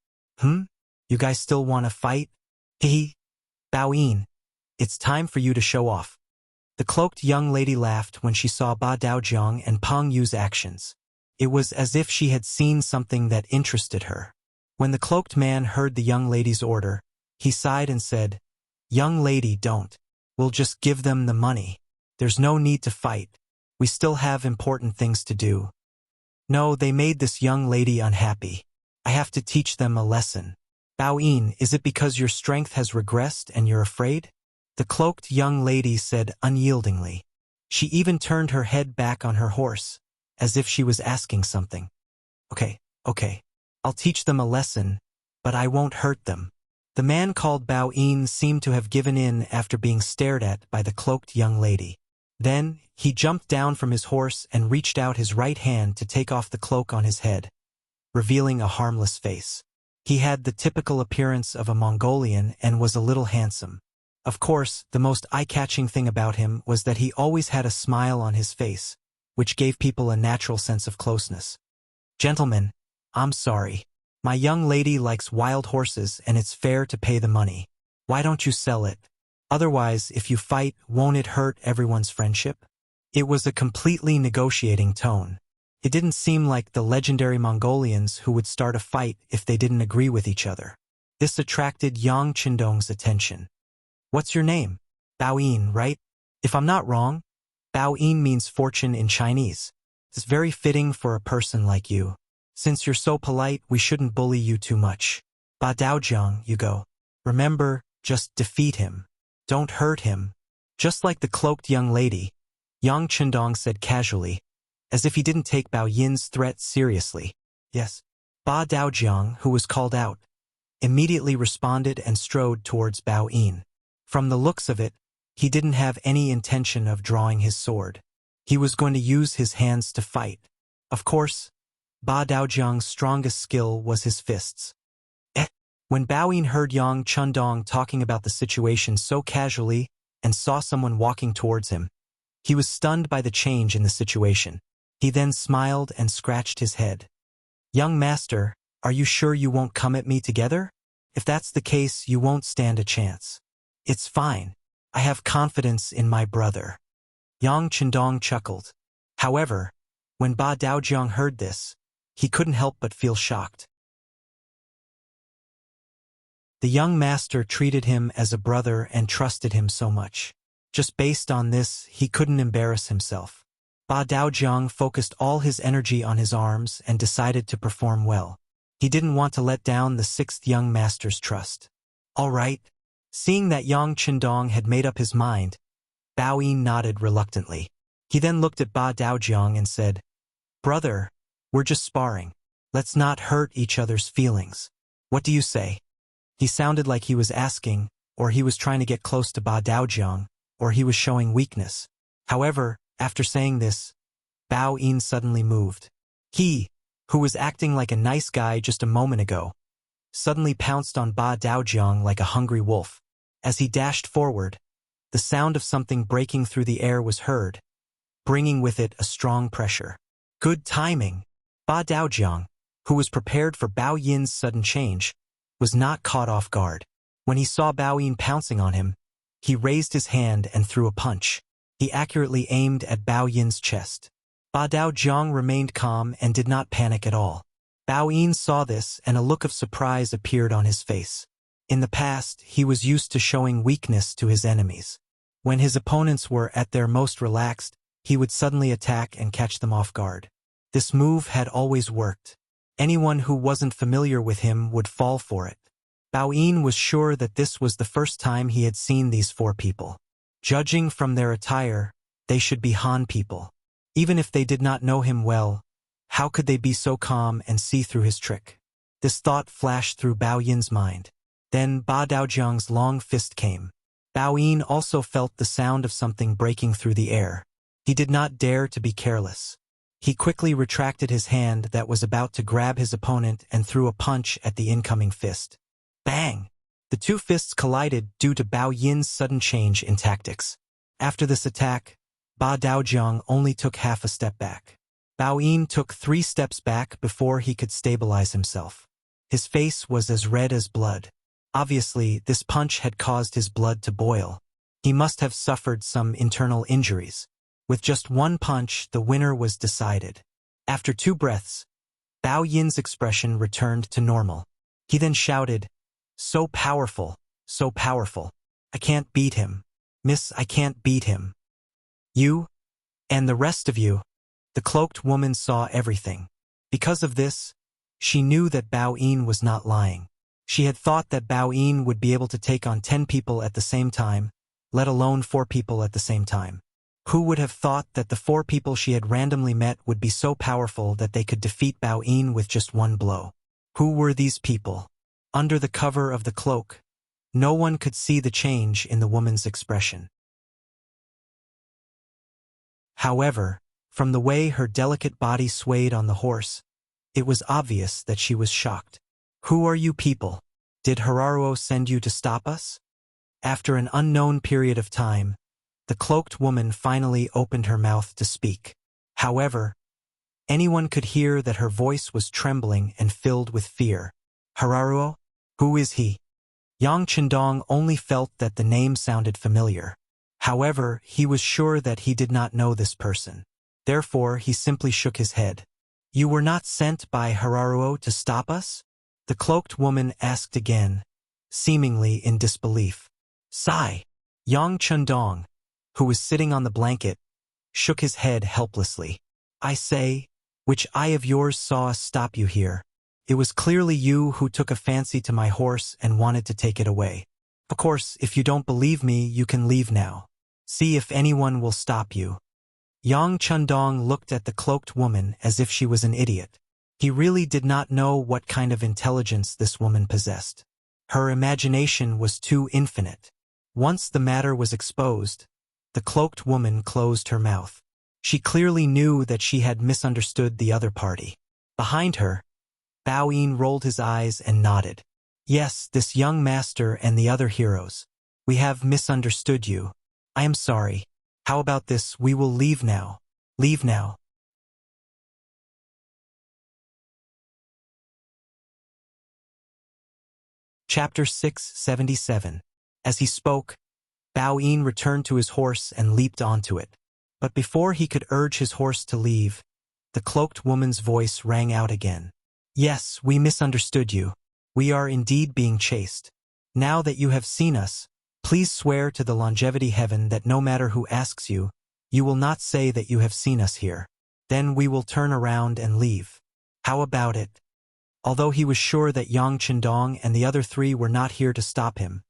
You guys still want to fight? Hee. Baoyin, it's time for you to show off. The cloaked young lady laughed when she saw Ba Daojiang and Peng Yu's actions. It was as if she had seen something that interested her. When the cloaked man heard the young lady's order, he sighed and said, Young lady, don't. We'll just give them the money. There's no need to fight. We still have important things to do. No, they made this young lady unhappy. I have to teach them a lesson. Baoyin, is it because your strength has regressed and you're afraid? The cloaked young lady said unyieldingly. She even turned her head back on her horse, as if she was asking something. Okay. I'll teach them a lesson, but I won't hurt them. The man called Baoyin seemed to have given in after being stared at by the cloaked young lady. Then, he jumped down from his horse and reached out his right hand to take off the cloak on his head, revealing a harmless face. He had the typical appearance of a Mongolian and was a little handsome. Of course, the most eye-catching thing about him was that he always had a smile on his face, which gave people a natural sense of closeness. Gentlemen, I'm sorry. My young lady likes wild horses and it's fair to pay the money. Why don't you sell it? Otherwise, if you fight, won't it hurt everyone's friendship? It was a completely negotiating tone. It didn't seem like the legendary Mongolians who would start a fight if they didn't agree with each other. This attracted Yang Chundong's attention. What's your name? Baoyin, right? If I'm not wrong, Baoyin means fortune in Chinese. It's very fitting for a person like you. Since you're so polite, we shouldn't bully you too much. Ba Daojiang, you go. Remember, just defeat him. Don't hurt him. Just like the cloaked young lady, Yang Chendong said casually, as if he didn't take Bao Yin's threat seriously. Yes. Ba Daojiang, who was called out, immediately responded and strode towards Bao Yin. From the looks of it, he didn't have any intention of drawing his sword. He was going to use his hands to fight. Of course, Ba Daojiang's strongest skill was his fists. When Bao Yin heard Yang Chendong talking about the situation so casually and saw someone walking towards him, he was stunned by the change in the situation. He then smiled and scratched his head. Young master, are you sure you won't come at me together? If that's the case, you won't stand a chance. It's fine. I have confidence in my brother. Yang Chendong chuckled. However, when Ba Daojiang heard this, he couldn't help but feel shocked. The young master treated him as a brother and trusted him so much. Just based on this, he couldn't embarrass himself. Ba Daojiang focused all his energy on his arms and decided to perform well. He didn't want to let down the sixth young master's trust. All right. Seeing that Yang Chendong had made up his mind, Bao Yin nodded reluctantly. He then looked at Ba Daojiang and said, "Brother, we're just sparring. Let's not hurt each other's feelings. What do you say?" He sounded like he was asking, or he was trying to get close to Ba Daojiang, or he was showing weakness. However, after saying this, Bao Yin suddenly moved. He, who was acting like a nice guy just a moment ago, suddenly pounced on Ba Daojiang like a hungry wolf. As he dashed forward, the sound of something breaking through the air was heard, bringing with it a strong pressure. Good timing. Ba Daojiang, who was prepared for Bao Yin's sudden change, was not caught off guard. When he saw Bao Yin pouncing on him, he raised his hand and threw a punch. He accurately aimed at Bao Yin's chest. Ba Daojiang remained calm and did not panic at all. Bao Yin saw this and a look of surprise appeared on his face. In the past, he was used to showing weakness to his enemies. When his opponents were at their most relaxed, he would suddenly attack and catch them off guard. This move had always worked. Anyone who wasn't familiar with him would fall for it. Bao Yin was sure that this was the first time he had seen these four people. Judging from their attire, they should be Han people. Even if they did not know him well, how could they be so calm and see through his trick? This thought flashed through Bao Yin's mind. Then Ba Daojiang's long fist came. Bao Yin also felt the sound of something breaking through the air. He did not dare to be careless. He quickly retracted his hand that was about to grab his opponent and threw a punch at the incoming fist. Bang! The two fists collided due to Bao Yin's sudden change in tactics. After this attack, Ba Daojiang only took half a step back. Bao Yin took 3 steps back before he could stabilize himself. His face was as red as blood. Obviously, this punch had caused his blood to boil. He must have suffered some internal injuries. With just one punch, the winner was decided. After 2 breaths, Bao Yin's expression returned to normal. He then shouted, "So powerful, so powerful. I can't beat him. Miss, I can't beat him. You, and the rest of you." The cloaked woman saw everything. Because of this, she knew that Bao Yin was not lying. She had thought that Bao Yin would be able to take on 10 people at the same time, let alone 4 people at the same time. Who would have thought that the 4 people she had randomly met would be so powerful that they could defeat Bao Yin with just one blow? Who were these people? Under the cover of the cloak, no one could see the change in the woman's expression. However, from the way her delicate body swayed on the horse, it was obvious that she was shocked. "Who are you people? Did Hararuo send you to stop us?" After an unknown period of time, the cloaked woman finally opened her mouth to speak. However, anyone could hear that her voice was trembling and filled with fear. "Hararuo? Who is he?" Yang Chendong only felt that the name sounded familiar. However, he was sure that he did not know this person. Therefore, he simply shook his head. "You were not sent by Hararuo to stop us?" The cloaked woman asked again, seemingly in disbelief. Sigh. Yang Chendong, who was sitting on the blanket, shook his head helplessly. "I say, which eye of yours saw us stop you here? It was clearly you who took a fancy to my horse and wanted to take it away. Of course, if you don't believe me, you can leave now. See if anyone will stop you." Yang Chundong looked at the cloaked woman as if she was an idiot. He really did not know what kind of intelligence this woman possessed. Her imagination was too infinite. Once the matter was exposed, the cloaked woman closed her mouth. She clearly knew that she had misunderstood the other party. Behind her, Bao Yin rolled his eyes and nodded. Yes, this young master and the other heroes. We have misunderstood you. I am sorry. How about this? We will leave now. Leave now. Chapter 677. As he spoke, Bao Yin returned to his horse and leaped onto it. But before he could urge his horse to leave, the cloaked woman's voice rang out again. Yes, we misunderstood you. We are indeed being chased. Now that you have seen us, please swear to the longevity heaven that no matter who asks you, you will not say that you have seen us here. Then we will turn around and leave. How about it? Although he was sure that Yang Chundong and the other three were not here to stop him,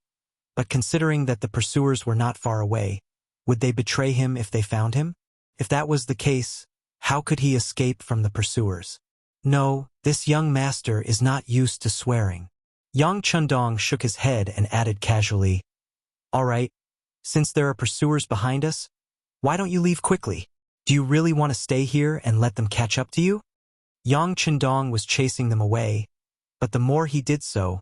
but considering that the pursuers were not far away, would they betray him if they found him? If that was the case, how could he escape from the pursuers? No, this young master is not used to swearing. Yang Chundong shook his head and added casually, All right, since there are pursuers behind us, why don't you leave quickly? Do you really want to stay here and let them catch up to you? Yang Chundong was chasing them away, but the more he did so,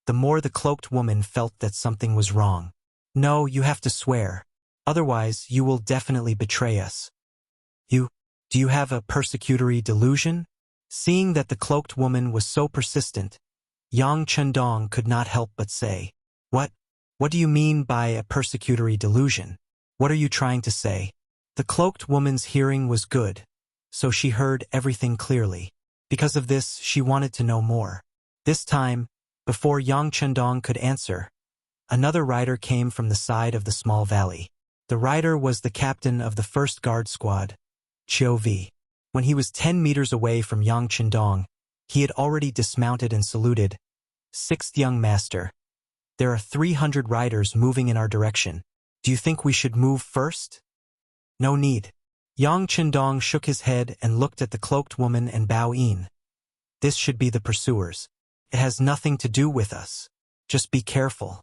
the more the cloaked woman felt that something was wrong. No, you have to swear. Otherwise, you will definitely betray us. Do you have a persecutory delusion? Seeing that the cloaked woman was so persistent, Yang Chundong could not help but say, What do you mean by a persecutory delusion? What are you trying to say? The cloaked woman's hearing was good, so she heard everything clearly. Because of this, she wanted to know more. This time, before Yang Chundong could answer, another rider came from the side of the small valley. The rider was the captain of the first guard squad, Chiu Vi. When he was 10 meters away from Yang Chundong, he had already dismounted and saluted. Sixth young master. There are 300 riders moving in our direction. Do you think we should move first? No need. Yang Chundong shook his head and looked at the cloaked woman and Bao Yin. This should be the pursuers. It has nothing to do with us. Just be careful.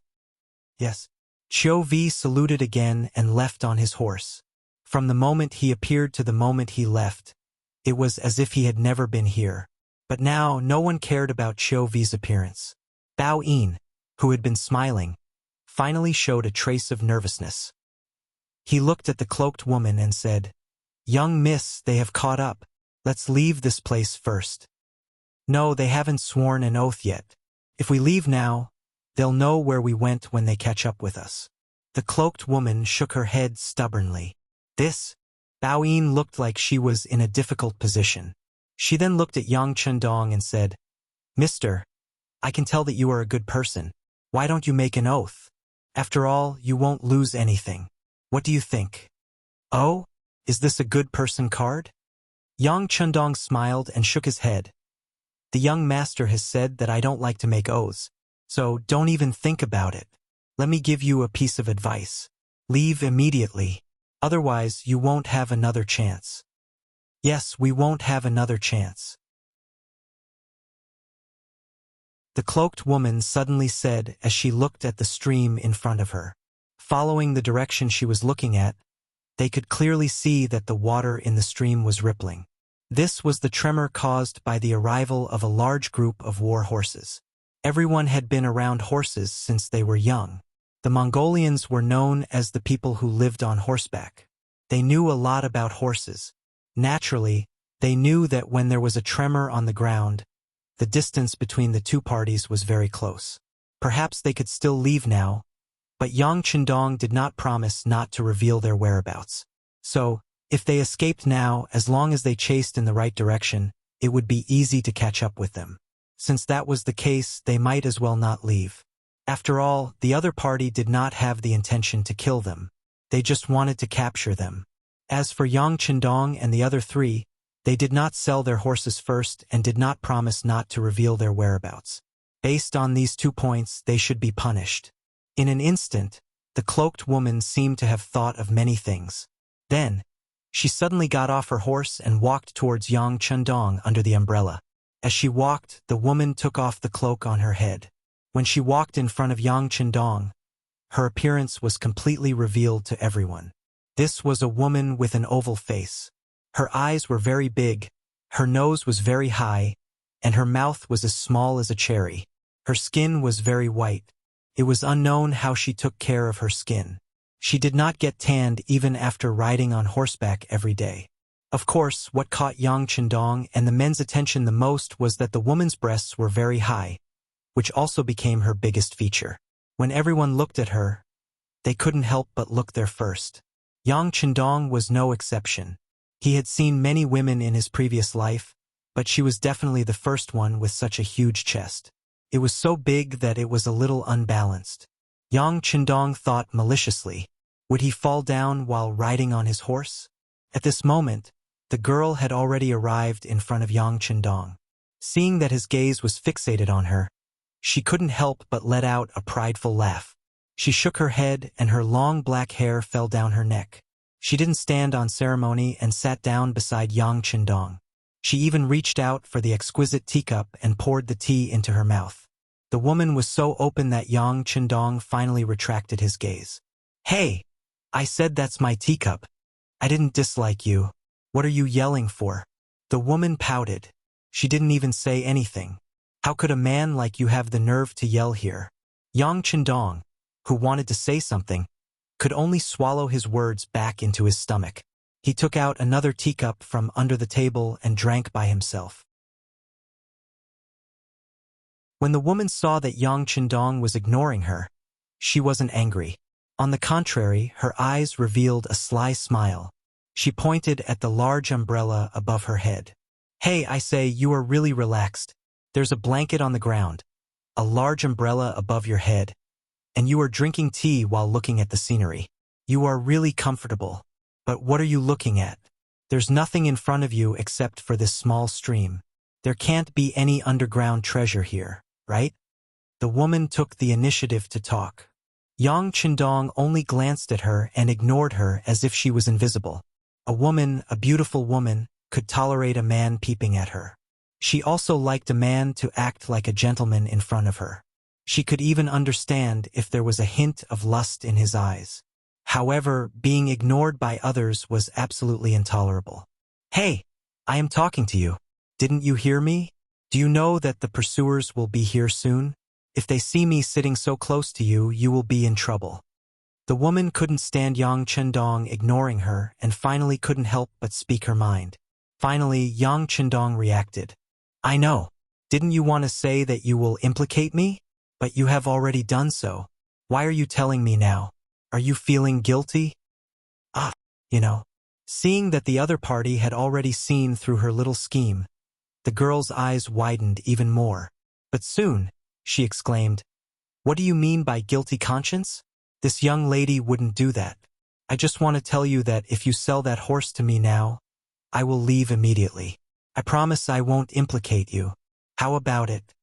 Yes. Chiu Vi saluted again and left on his horse. From the moment he appeared to the moment he left, it was as if he had never been here. But now no one cared about Chiu Vi's appearance. Bao Yin, who had been smiling, finally showed a trace of nervousness. He looked at the cloaked woman and said, Young miss, they have caught up. Let's leave this place first. No, they haven't sworn an oath yet. If we leave now, they'll know where we went when they catch up with us. The cloaked woman shook her head stubbornly. Bao Yin looked like she was in a difficult position. She then looked at Yang Chundong and said, Mister, I can tell that you are a good person. Why don't you make an oath? After all, you won't lose anything. What do you think? Oh, is this a good person card? Yang Chundong smiled and shook his head. The young master has said that I don't like to make oaths, so don't even think about it. Let me give you a piece of advice. Leave immediately. Otherwise, you won't have another chance. Yes, we won't have another chance. The cloaked woman suddenly said as she looked at the stream in front of her. Following the direction she was looking at, they could clearly see that the water in the stream was rippling. This was the tremor caused by the arrival of a large group of war horses. Everyone had been around horses since they were young. The Mongolians were known as the people who lived on horseback. They knew a lot about horses. Naturally, they knew that when there was a tremor on the ground, the distance between the two parties was very close. Perhaps they could still leave now, but Yang Chundong did not promise not to reveal their whereabouts. So, if they escaped now, as long as they chased in the right direction, it would be easy to catch up with them. Since that was the case, they might as well not leave. After all, the other party did not have the intention to kill them. They just wanted to capture them. As for Yang Chundong and the other three, they did not sell their horses first and did not promise not to reveal their whereabouts. Based on these 2 points, they should be punished. In an instant, the cloaked woman seemed to have thought of many things. Then, She suddenly got off her horse and walked towards Yang Chendong under the umbrella. As she walked, the woman took off the cloak on her head. When she walked in front of Yang Chendong, her appearance was completely revealed to everyone. This was a woman with an oval face. Her eyes were very big, her nose was very high, and her mouth was as small as a cherry. Her skin was very white. It was unknown how she took care of her skin. She did not get tanned even after riding on horseback every day. Of course, what caught Yang Chendong and the men's attention the most was that the woman's breasts were very high, which also became her biggest feature. When everyone looked at her, they couldn't help but look there first. Yang Chendong was no exception. He had seen many women in his previous life, but she was definitely the first one with such a huge chest. It was so big that it was a little unbalanced. Yang Chendong thought maliciously, would he fall down while riding on his horse? At this moment, the girl had already arrived in front of Yang Chendong. Seeing that his gaze was fixated on her, she couldn't help but let out a prideful laugh. She shook her head and her long black hair fell down her neck. She didn't stand on ceremony and sat down beside Yang Chendong. She even reached out for the exquisite teacup and poured the tea into her mouth. The woman was so open that Yang Chendong finally retracted his gaze. Hey! I said that's my teacup. I didn't dislike you. What are you yelling for? The woman pouted. She didn't even say anything. How could a man like you have the nerve to yell here? Yang Chendong, who wanted to say something, could only swallow his words back into his stomach. He took out another teacup from under the table and drank by himself. When the woman saw that Yang Chendong was ignoring her, she wasn't angry. On the contrary, her eyes revealed a sly smile. She pointed at the large umbrella above her head. Hey, I say, you are really relaxed. There's a blanket on the ground, a large umbrella above your head, and you are drinking tea while looking at the scenery. You are really comfortable. But what are you looking at? There's nothing in front of you except for this small stream. There can't be any underground treasure here, right? The woman took the initiative to talk. Yang Chendong only glanced at her and ignored her as if she was invisible. A woman, a beautiful woman, could tolerate a man peeping at her. She also liked a man to act like a gentleman in front of her. She could even understand if there was a hint of lust in his eyes. However, being ignored by others was absolutely intolerable. Hey, I am talking to you. Didn't you hear me? Do you know that the pursuers will be here soon? If they see me sitting so close to you, you will be in trouble. The woman couldn't stand Yang Chendong ignoring her and finally couldn't help but speak her mind. Finally, Yang Chendong reacted. I know. Didn't you want to say that you will implicate me? But you have already done so. Why are you telling me now? Are you feeling guilty? Seeing that the other party had already seen through her little scheme, the girl's eyes widened even more. But soon, she exclaimed, what do you mean by guilty conscience? This young lady wouldn't do that. I just want to tell you that if you sell that horse to me now, I will leave immediately. I promise I won't implicate you. How about it?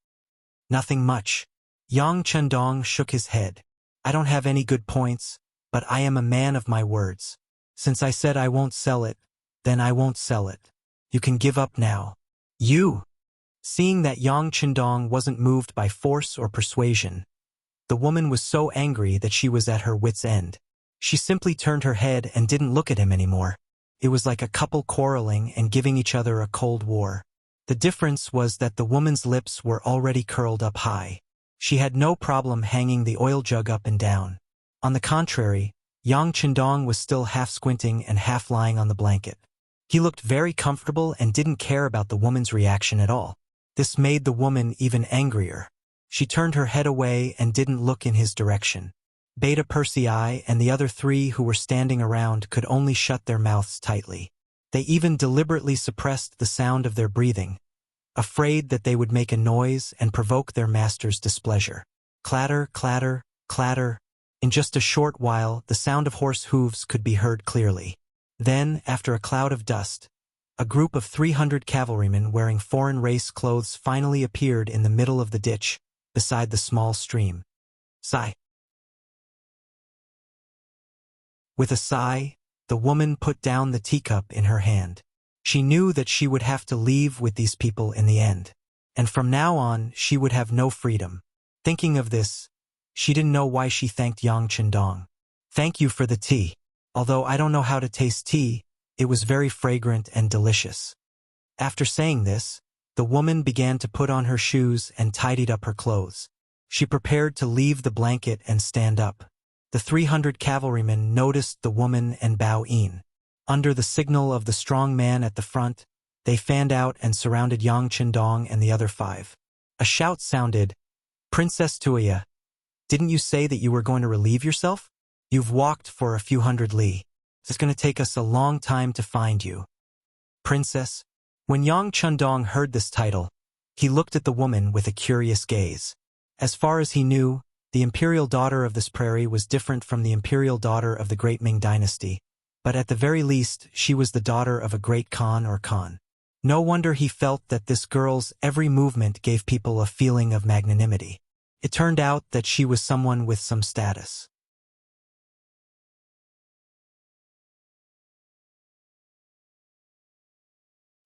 Nothing much. Yang Chendong shook his head. I don't have any good points, but I am a man of my words. Since I said I won't sell it, then I won't sell it. You can give up now. You! Seeing that Yang Chendong wasn't moved by force or persuasion, the woman was so angry that she was at her wit's end. She simply turned her head and didn't look at him anymore. It was like a couple quarreling and giving each other a cold war. The difference was that the woman's lips were already curled up high. She had no problem hanging the oil jug up and down. On the contrary, Yang Chendong was still half squinting and half lying on the blanket. He looked very comfortable and didn't care about the woman's reaction at all. This made the woman even angrier. She turned her head away and didn't look in his direction. Beta Persei and the other three who were standing around could only shut their mouths tightly. They even deliberately suppressed the sound of their breathing, afraid that they would make a noise and provoke their master's displeasure. Clatter, clatter, clatter. In just a short while, the sound of horse hooves could be heard clearly. Then, after a cloud of dust, a group of 300 cavalrymen wearing foreign race clothes finally appeared in the middle of the ditch, beside the small stream. Sigh. With a sigh, The woman put down the teacup in her hand. She knew that she would have to leave with these people in the end. And from now on, she would have no freedom. Thinking of this, she didn't know why she thanked Yang Chendong. Thank you for the tea. Although I don't know how to taste tea, it was very fragrant and delicious. After saying this, the woman began to put on her shoes and tidied up her clothes. She prepared to leave the blanket and stand up. The 300 cavalrymen noticed the woman and Bao Yin. Under the signal of the strong man at the front, they fanned out and surrounded Yang Chendong and the other 5. A shout sounded, "Princess Tuoya, didn't you say that you were going to relieve yourself? You've walked for a few hundred li. It's going to take us a long time to find you." Princess. When Yang Chendong heard this title, he looked at the woman with a curious gaze. As far as he knew, the imperial daughter of this prairie was different from the imperial daughter of the great Ming dynasty, but at the very least, she was the daughter of a great Khan or Khan. No wonder he felt that this girl's every movement gave people a feeling of magnanimity. It turned out that she was someone with some status.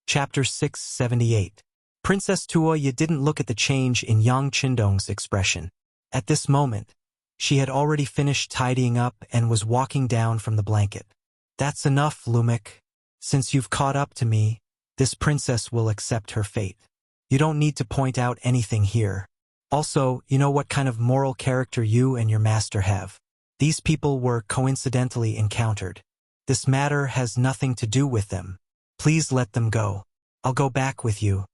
Chapter 678. Princess Tuoya didn't look at the change in Yang Chendong's expression. At this moment, she had already finished tidying up and was walking down from the blanket. "That's enough, Lumik. Since you've caught up to me, this princess will accept her fate. You don't need to point out anything here. Also, you know what kind of moral character you and your master have. These people were coincidentally encountered. This matter has nothing to do with them. Please let them go. I'll go back with you."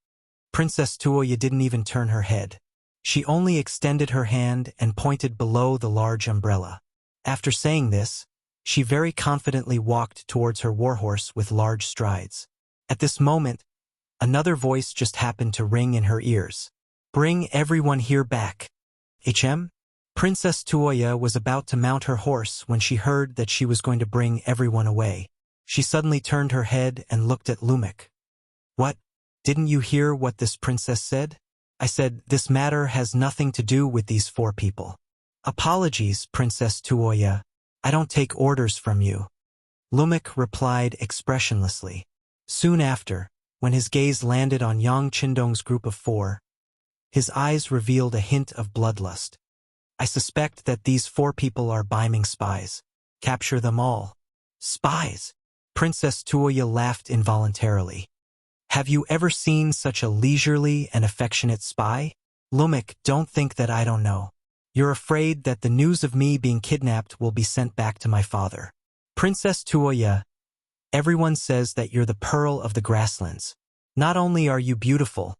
Princess Tuoya didn't even turn her head. She only extended her hand and pointed below the large umbrella. After saying this, she very confidently walked towards her warhorse with large strides. At this moment, another voice just happened to ring in her ears. "Bring everyone here back." "HM?" Princess Tuoya was about to mount her horse when she heard that she was going to bring everyone away. She suddenly turned her head and looked at Lumik. "What? Didn't you hear what this princess said?" "I said, this matter has nothing to do with these 4 people. "Apologies, Princess Tuoya. I don't take orders from you." Lumik replied expressionlessly. Soon after, when his gaze landed on Yang Chendong's group of 4, his eyes revealed a hint of bloodlust. "I suspect that these 4 people are Baiming spies. Capture them all." "Spies?" Princess Tuoya laughed involuntarily. "Have you ever seen such a leisurely and affectionate spy?" "Lumik, don't think that I don't know. You're afraid that the news of me being kidnapped will be sent back to my father." "Princess Tuoya, everyone says that you're the pearl of the grasslands. Not only are you beautiful,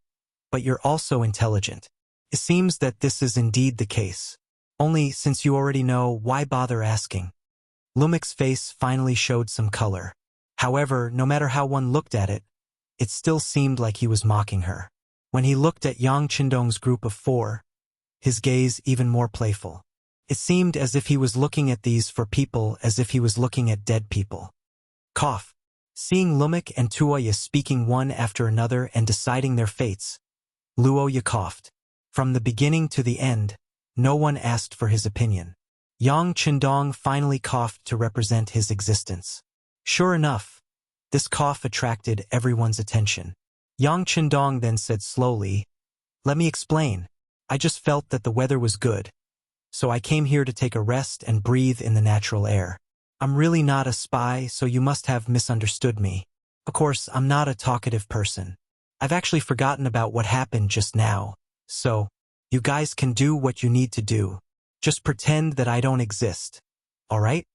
but you're also intelligent. It seems that this is indeed the case. Only, since you already know, why bother asking?" Lumik's face finally showed some color. However, no matter how one looked at it, it still seemed like he was mocking her. When he looked at Yang Chendong's group of 4, his gaze even more playful. It seemed as if he was looking at these 4 people as if he was looking at dead people. Cough. Seeing Lumik and Tuoya speaking one after another and deciding their fates, Luoya coughed. From the beginning to the end, no one asked for his opinion. Yang Chendong finally coughed to represent his existence. Sure enough, this cough attracted everyone's attention. Yang Chendong then said slowly, "Let me explain. I just felt that the weather was good, so I came here to take a rest and breathe in the natural air. I'm really not a spy, so you must have misunderstood me. Of course, I'm not a talkative person. I've actually forgotten about what happened just now, so you guys can do what you need to do. Just pretend that I don't exist. All right?"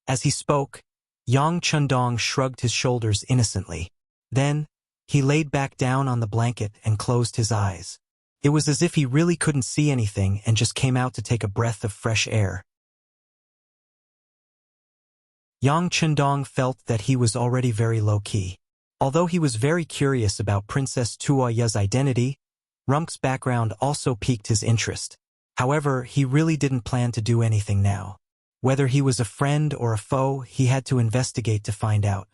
As he spoke, Yang Chendong shrugged his shoulders innocently. Then, he laid back down on the blanket and closed his eyes. It was as if he really couldn't see anything and just came out to take a breath of fresh air. Yang Chendong felt that he was already very low-key. Although he was very curious about Princess Tuoya's identity, Rumk's background also piqued his interest. However, he really didn't plan to do anything now. Whether he was a friend or a foe, he had to investigate to find out.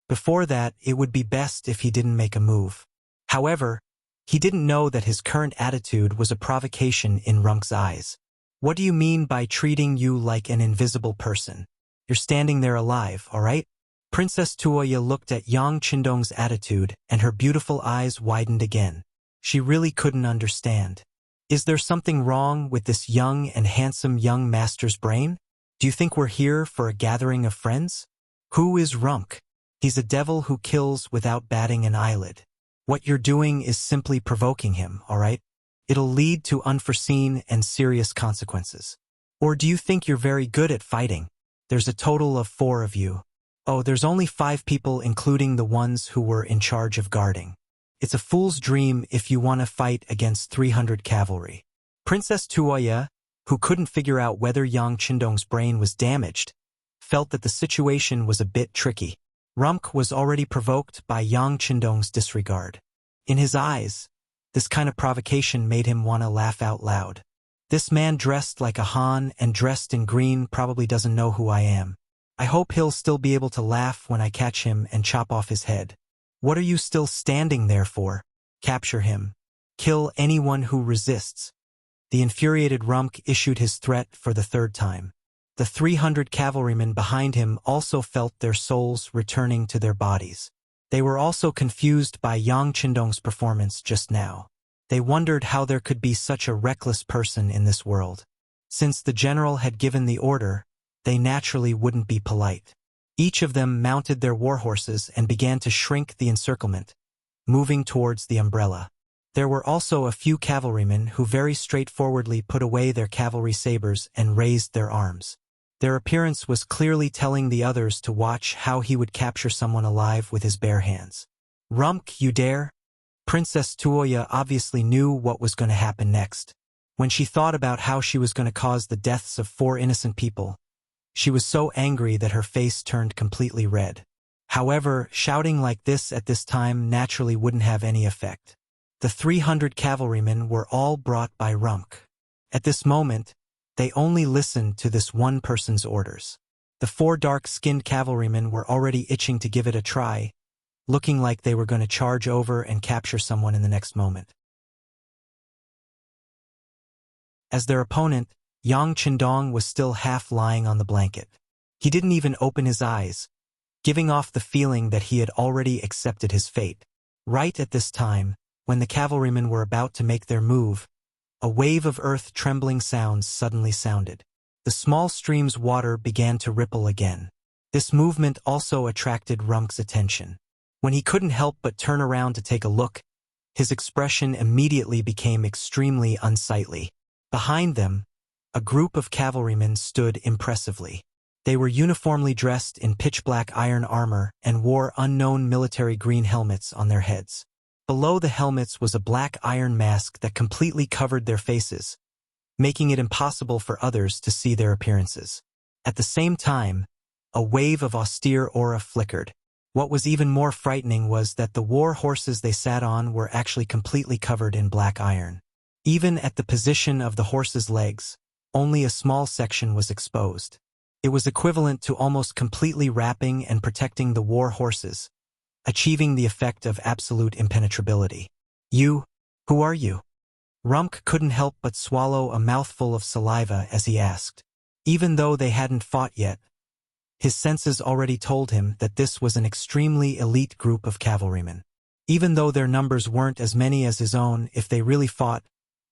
Before that, it would be best if he didn't make a move. However, he didn't know that his current attitude was a provocation in Rumk's eyes. "What do you mean by treating you like an invisible person? You're standing there alive, all right?" Princess Tuoya looked at Yang Qindong's attitude and her beautiful eyes widened again. She really couldn't understand. Is there something wrong with this young and handsome young master's brain? Do you think we're here for a gathering of friends? Who is Rumk? He's a devil who kills without batting an eyelid. What you're doing is simply provoking him, all right? It'll lead to unforeseen and serious consequences. Or do you think you're very good at fighting? There's a total of 4 of you. Oh, there's only 5 people including the ones who were in charge of guarding. It's a fool's dream if you want to fight against 300 cavalry. Princess Tuoya, who couldn't figure out whether Yang Qindong's brain was damaged, felt that the situation was a bit tricky. Rumk was already provoked by Yang Qindong's disregard. In his eyes, this kind of provocation made him want to laugh out loud. This man dressed like a Han and dressed in green probably doesn't know who I am. I hope he'll still be able to laugh when I catch him and chop off his head. What are you still standing there for? Capture him. Kill anyone who resists. The infuriated Rumk issued his threat for the 3rd time. The 300 cavalrymen behind him also felt their souls returning to their bodies. They were also confused by Yang Qindong's performance just now. They wondered how there could be such a reckless person in this world. Since the general had given the order, they naturally wouldn't be polite. Each of them mounted their war horses and began to shrink the encirclement, moving towards the umbrella. There were also a few cavalrymen who very straightforwardly put away their cavalry sabers and raised their arms. Their appearance was clearly telling the others to watch how he would capture someone alive with his bare hands. Rumk, you dare? Princess Tuoya obviously knew what was going to happen next. When she thought about how she was going to cause the deaths of 4 innocent people, she was so angry that her face turned completely red. However, shouting like this at this time naturally wouldn't have any effect. The 300 cavalrymen were all brought by Rumk. At this moment, they only listened to this one person's orders. The 4 dark-skinned cavalrymen were already itching to give it a try, looking like they were going to charge over and capture someone in the next moment. As their opponent, Yang Qindong was still half lying on the blanket. He didn't even open his eyes, giving off the feeling that he had already accepted his fate. Right at this time, when the cavalrymen were about to make their move, a wave of earth-trembling sounds suddenly sounded. The small stream's water began to ripple again. This movement also attracted Rumk's attention. When he couldn't help but turn around to take a look, his expression immediately became extremely unsightly. Behind them, a group of cavalrymen stood impressively. They were uniformly dressed in pitch-black iron armor and wore unknown military green helmets on their heads. Below the helmets was a black iron mask that completely covered their faces, making it impossible for others to see their appearances. At the same time, a wave of austere aura flickered. What was even more frightening was that the war horses they sat on were actually completely covered in black iron. Even at the position of the horses' legs, only a small section was exposed. It was equivalent to almost completely wrapping and protecting the war horses, achieving the effect of absolute impenetrability. You? Who are you? Rumk couldn't help but swallow a mouthful of saliva as he asked. Even though they hadn't fought yet, his senses already told him that this was an extremely elite group of cavalrymen. Even though their numbers weren't as many as his own, if they really fought,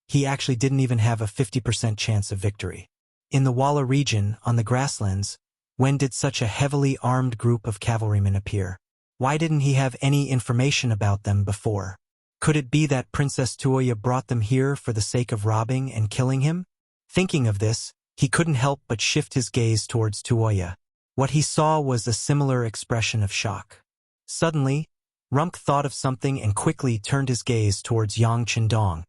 he actually didn't even have a 50% chance of victory. In the Walla region, on the grasslands, when did such a heavily armed group of cavalrymen appear? Why didn't he have any information about them before? Could it be that Princess Tuoya brought them here for the sake of robbing and killing him? Thinking of this, he couldn't help but shift his gaze towards Tuoya. What he saw was a similar expression of shock. Suddenly, Rumk thought of something and quickly turned his gaze towards Yang Qindong,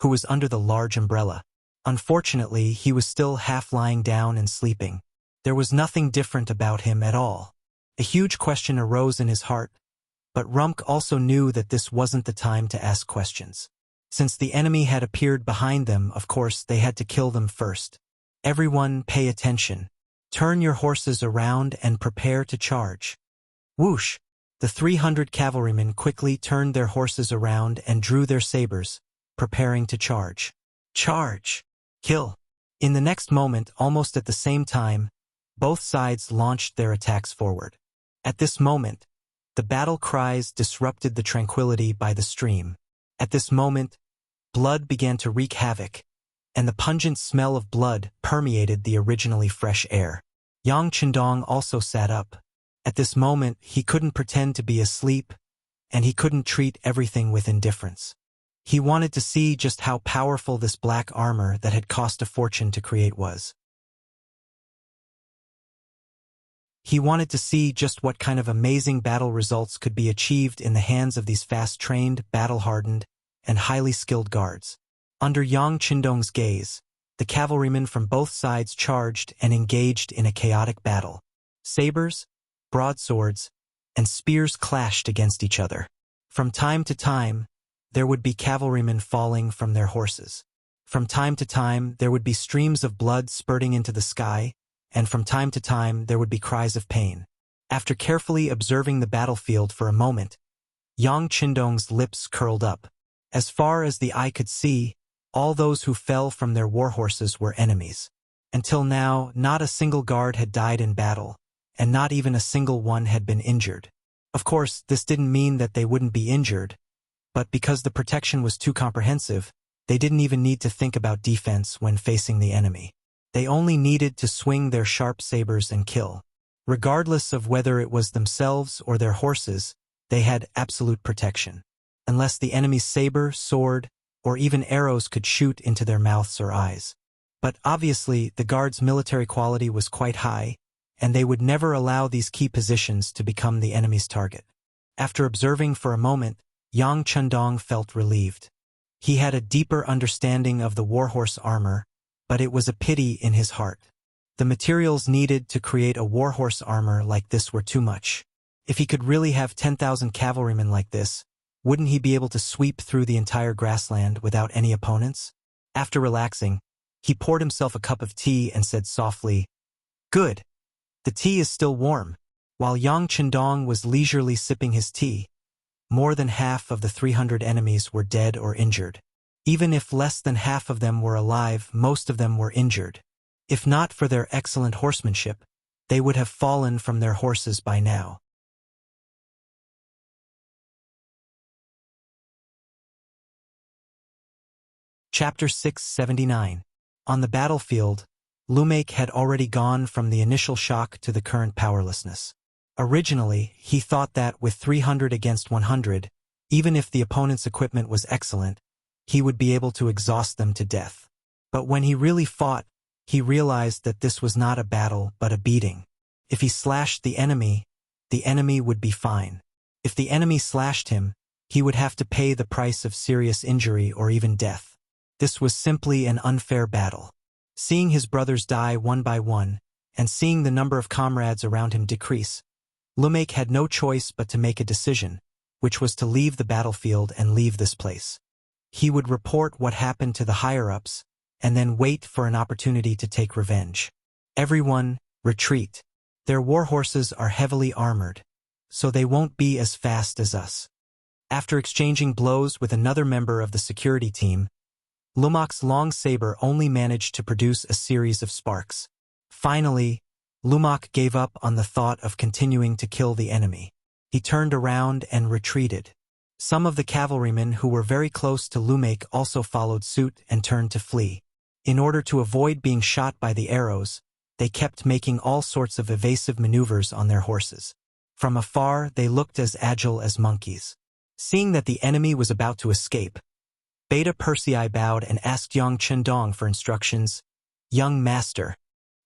who was under the large umbrella. Unfortunately, he was still half lying down and sleeping. There was nothing different about him at all. A huge question arose in his heart, but Rumk also knew that this wasn't the time to ask questions. Since the enemy had appeared behind them, of course, they had to kill them first. Everyone, pay attention. Turn your horses around and prepare to charge. Whoosh! The 300 cavalrymen quickly turned their horses around and drew their sabers, preparing to charge. Charge! Kill! In the next moment, almost at the same time, both sides launched their attacks forward. At this moment, the battle cries disrupted the tranquility by the stream. At this moment, blood began to wreak havoc, and the pungent smell of blood permeated the originally fresh air. Yang Chendong also sat up. At this moment, he couldn't pretend to be asleep, and he couldn't treat everything with indifference. He wanted to see just how powerful this black armor that had cost a fortune to create was. He wanted to see just what kind of amazing battle results could be achieved in the hands of these fast-trained, battle-hardened, and highly skilled guards. Under Yang Chendong's gaze, the cavalrymen from both sides charged and engaged in a chaotic battle. Sabers, broadswords, and spears clashed against each other. From time to time, there would be cavalrymen falling from their horses. From time to time, there would be streams of blood spurting into the sky, and from time to time there would be cries of pain. After carefully observing the battlefield for a moment, Yang Chendong's lips curled up. As far as the eye could see, all those who fell from their war horses were enemies. Until now, not a single guard had died in battle, and not even a single one had been injured. Of course, this didn't mean that they wouldn't be injured, but because the protection was too comprehensive, they didn't even need to think about defense when facing the enemy. They only needed to swing their sharp sabers and kill. Regardless of whether it was themselves or their horses, they had absolute protection. Unless the enemy's saber, sword, or even arrows could shoot into their mouths or eyes. But obviously, the guards' military quality was quite high, and they would never allow these key positions to become the enemy's target. After observing for a moment, Yang Chendong felt relieved. He had a deeper understanding of the warhorse armor, but it was a pity in his heart. The materials needed to create a warhorse armor like this were too much. If he could really have 10,000 cavalrymen like this, wouldn't he be able to sweep through the entire grassland without any opponents? After relaxing, he poured himself a cup of tea and said softly, "Good. The tea is still warm." While Yang Chendong was leisurely sipping his tea, more than half of the 300 enemies were dead or injured. Even if less than half of them were alive, most of them were injured. If not for their excellent horsemanship, they would have fallen from their horses by now. Chapter 679. On the battlefield, Lumake had already gone from the initial shock to the current powerlessness. Originally, he thought that with 300 against 100, even if the opponent's equipment was excellent, he would be able to exhaust them to death. But when he really fought, he realized that this was not a battle but a beating. If he slashed the enemy would be fine. If the enemy slashed him, he would have to pay the price of serious injury or even death. This was simply an unfair battle. Seeing his brothers die one by one, and seeing the number of comrades around him decrease, Lumake had no choice but to make a decision, which was to leave the battlefield and leave this place. He would report what happened to the higher-ups, and then wait for an opportunity to take revenge. Everyone, retreat. Their warhorses are heavily armored, so they won't be as fast as us. After exchanging blows with another member of the security team, Lumake's long saber only managed to produce a series of sparks. Finally, Lumake gave up on the thought of continuing to kill the enemy. He turned around and retreated. Some of the cavalrymen who were very close to Lumake also followed suit and turned to flee. In order to avoid being shot by the arrows, they kept making all sorts of evasive maneuvers on their horses. From afar, they looked as agile as monkeys. Seeing that the enemy was about to escape, Beta Persei bowed and asked Yang Chendong for instructions. "Young master,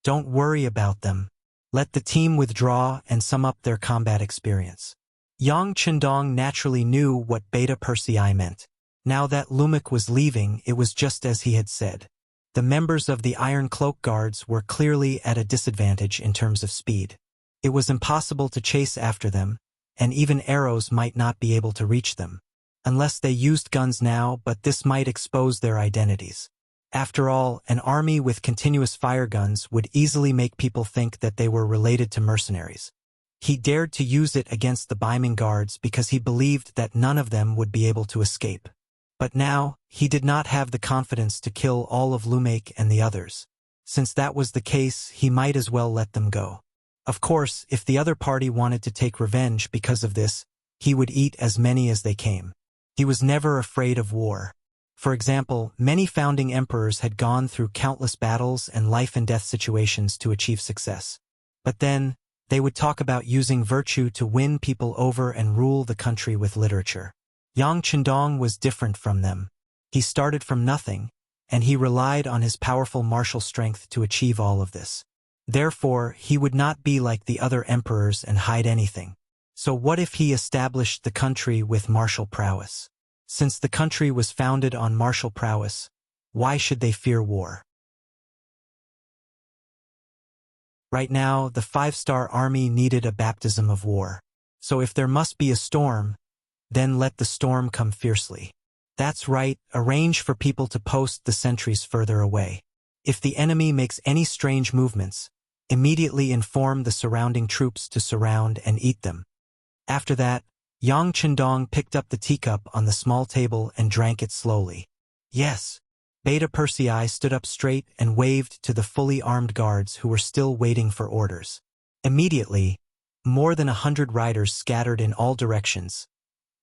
don't worry about them. Let the team withdraw and sum up their combat experience." Yang Chendong naturally knew what Beta Persei meant. Now that Lumake was leaving, it was just as he had said. The members of the Iron Cloak Guards were clearly at a disadvantage in terms of speed. It was impossible to chase after them, and even arrows might not be able to reach them. Unless they used guns now, but this might expose their identities. After all, an army with continuous fire guns would easily make people think that they were related to mercenaries. He dared to use it against the Baiming guards because he believed that none of them would be able to escape. But now, he did not have the confidence to kill all of Lumake and the others. Since that was the case, he might as well let them go. Of course, if the other party wanted to take revenge because of this, he would eat as many as they came. He was never afraid of war. For example, many founding emperors had gone through countless battles and life-and-death situations to achieve success. But then, they would talk about using virtue to win people over and rule the country with literature. Yang Chendong was different from them. He started from nothing, and he relied on his powerful martial strength to achieve all of this. Therefore, he would not be like the other emperors and hide anything. So what if he established the country with martial prowess? Since the country was founded on martial prowess, why should they fear war? Right now, the 5-star army needed a baptism of war. So if there must be a storm, then let the storm come fiercely. That's right, arrange for people to post the sentries further away. If the enemy makes any strange movements, immediately inform the surrounding troops to surround and eat them. After that, Yang Chendong picked up the teacup on the small table and drank it slowly. Yes. Beta Persei stood up straight and waved to the fully armed guards who were still waiting for orders. Immediately, more than 100 riders scattered in all directions,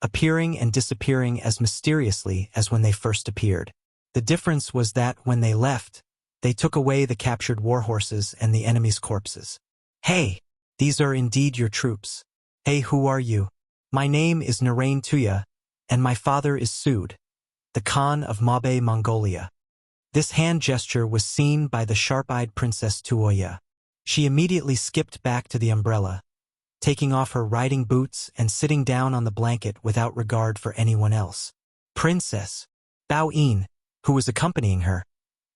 appearing and disappearing as mysteriously as when they first appeared. The difference was that when they left, they took away the captured warhorses and the enemy's corpses. Hey, these are indeed your troops. Hey, who are you? My name is Narain Tuya, and my father is Sud, the Khan of Mabe, Mongolia. This hand gesture was seen by the sharp-eyed Princess Tuoya. She immediately skipped back to the umbrella, taking off her riding boots and sitting down on the blanket without regard for anyone else. Princess Bao Yin, who was accompanying her,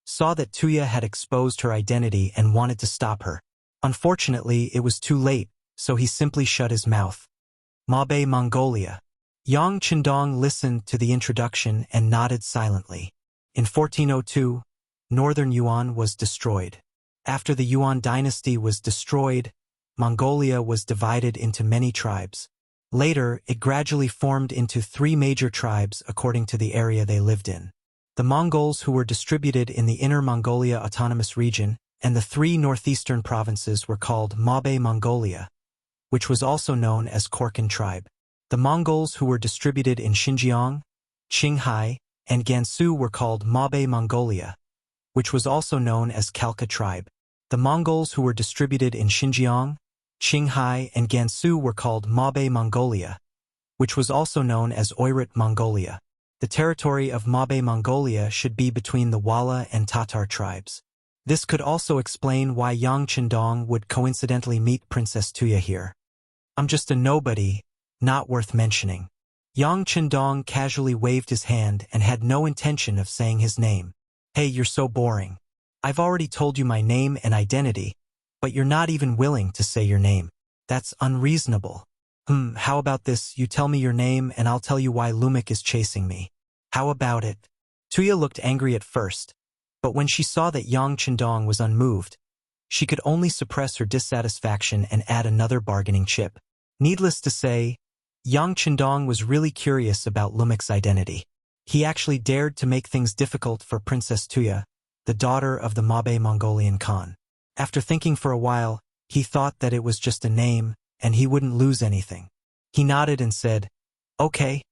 saw that Tuya had exposed her identity and wanted to stop her. Unfortunately, it was too late, so he simply shut his mouth. Mabe, Mongolia. Yang Chendong listened to the introduction and nodded silently. In 1402, northern Yuan was destroyed. After the Yuan dynasty was destroyed, Mongolia was divided into many tribes. Later, it gradually formed into 3 major tribes according to the area they lived in. The Mongols who were distributed in the Inner Mongolia Autonomous Region and the 3 northeastern provinces were called Mabe Mongolia, which was also known as Korkan tribe. The Mongols who were distributed in Xinjiang, Qinghai, and Gansu were called Mabe Mongolia, which was also known as Khalkha tribe. The Mongols who were distributed in Xinjiang, Qinghai, and Gansu were called Mabe Mongolia, which was also known as Oirat Mongolia. The territory of Mabe Mongolia should be between the Wala and Tatar tribes. This could also explain why Yang Chendong would coincidentally meet Princess Tuya here. I'm just a nobody, not worth mentioning. Yang Chendong casually waved his hand and had no intention of saying his name. Hey, you're so boring. I've already told you my name and identity, but you're not even willing to say your name. That's unreasonable. How about this? You tell me your name and I'll tell you why Lumik is chasing me. How about it? Tuya looked angry at first, but when she saw that Yang Chendong was unmoved, she could only suppress her dissatisfaction and add another bargaining chip. Needless to say, Yang Chendong was really curious about Lumik's identity. He actually dared to make things difficult for Princess Tuya, the daughter of the Mabe Mongolian Khan. After thinking for a while, he thought that it was just a name and he wouldn't lose anything. He nodded and said, "Okay,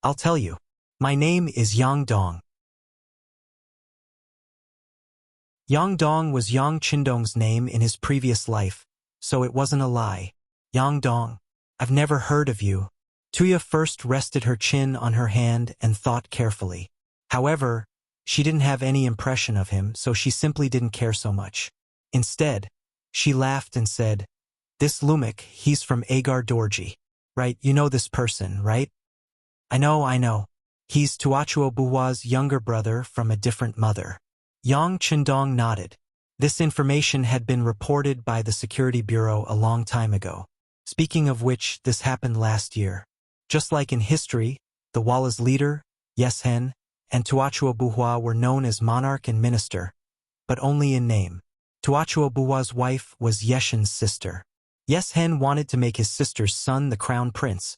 I'll tell you. My name is Yang Dong." Yang Dong was Yang Chendong's name in his previous life, so it wasn't a lie. Yang Dong, I've never heard of you. Tuya first rested her chin on her hand and thought carefully. However, she didn't have any impression of him, so she simply didn't care so much. Instead, she laughed and said, "This Lumik, he's from Agar Dorji. Right, you know this person, right?" I know. He's Tuachuo Buhua's younger brother from a different mother." Yang Chendong nodded. This information had been reported by the Security Bureau a long time ago. Speaking of which, this happened last year. Just like in history, the Wala's leader, Yeshen, and Tuachuo Buhua were known as monarch and minister, but only in name. Tuachuo Buhua's wife was Yeshen's sister. Yeshen wanted to make his sister's son the crown prince,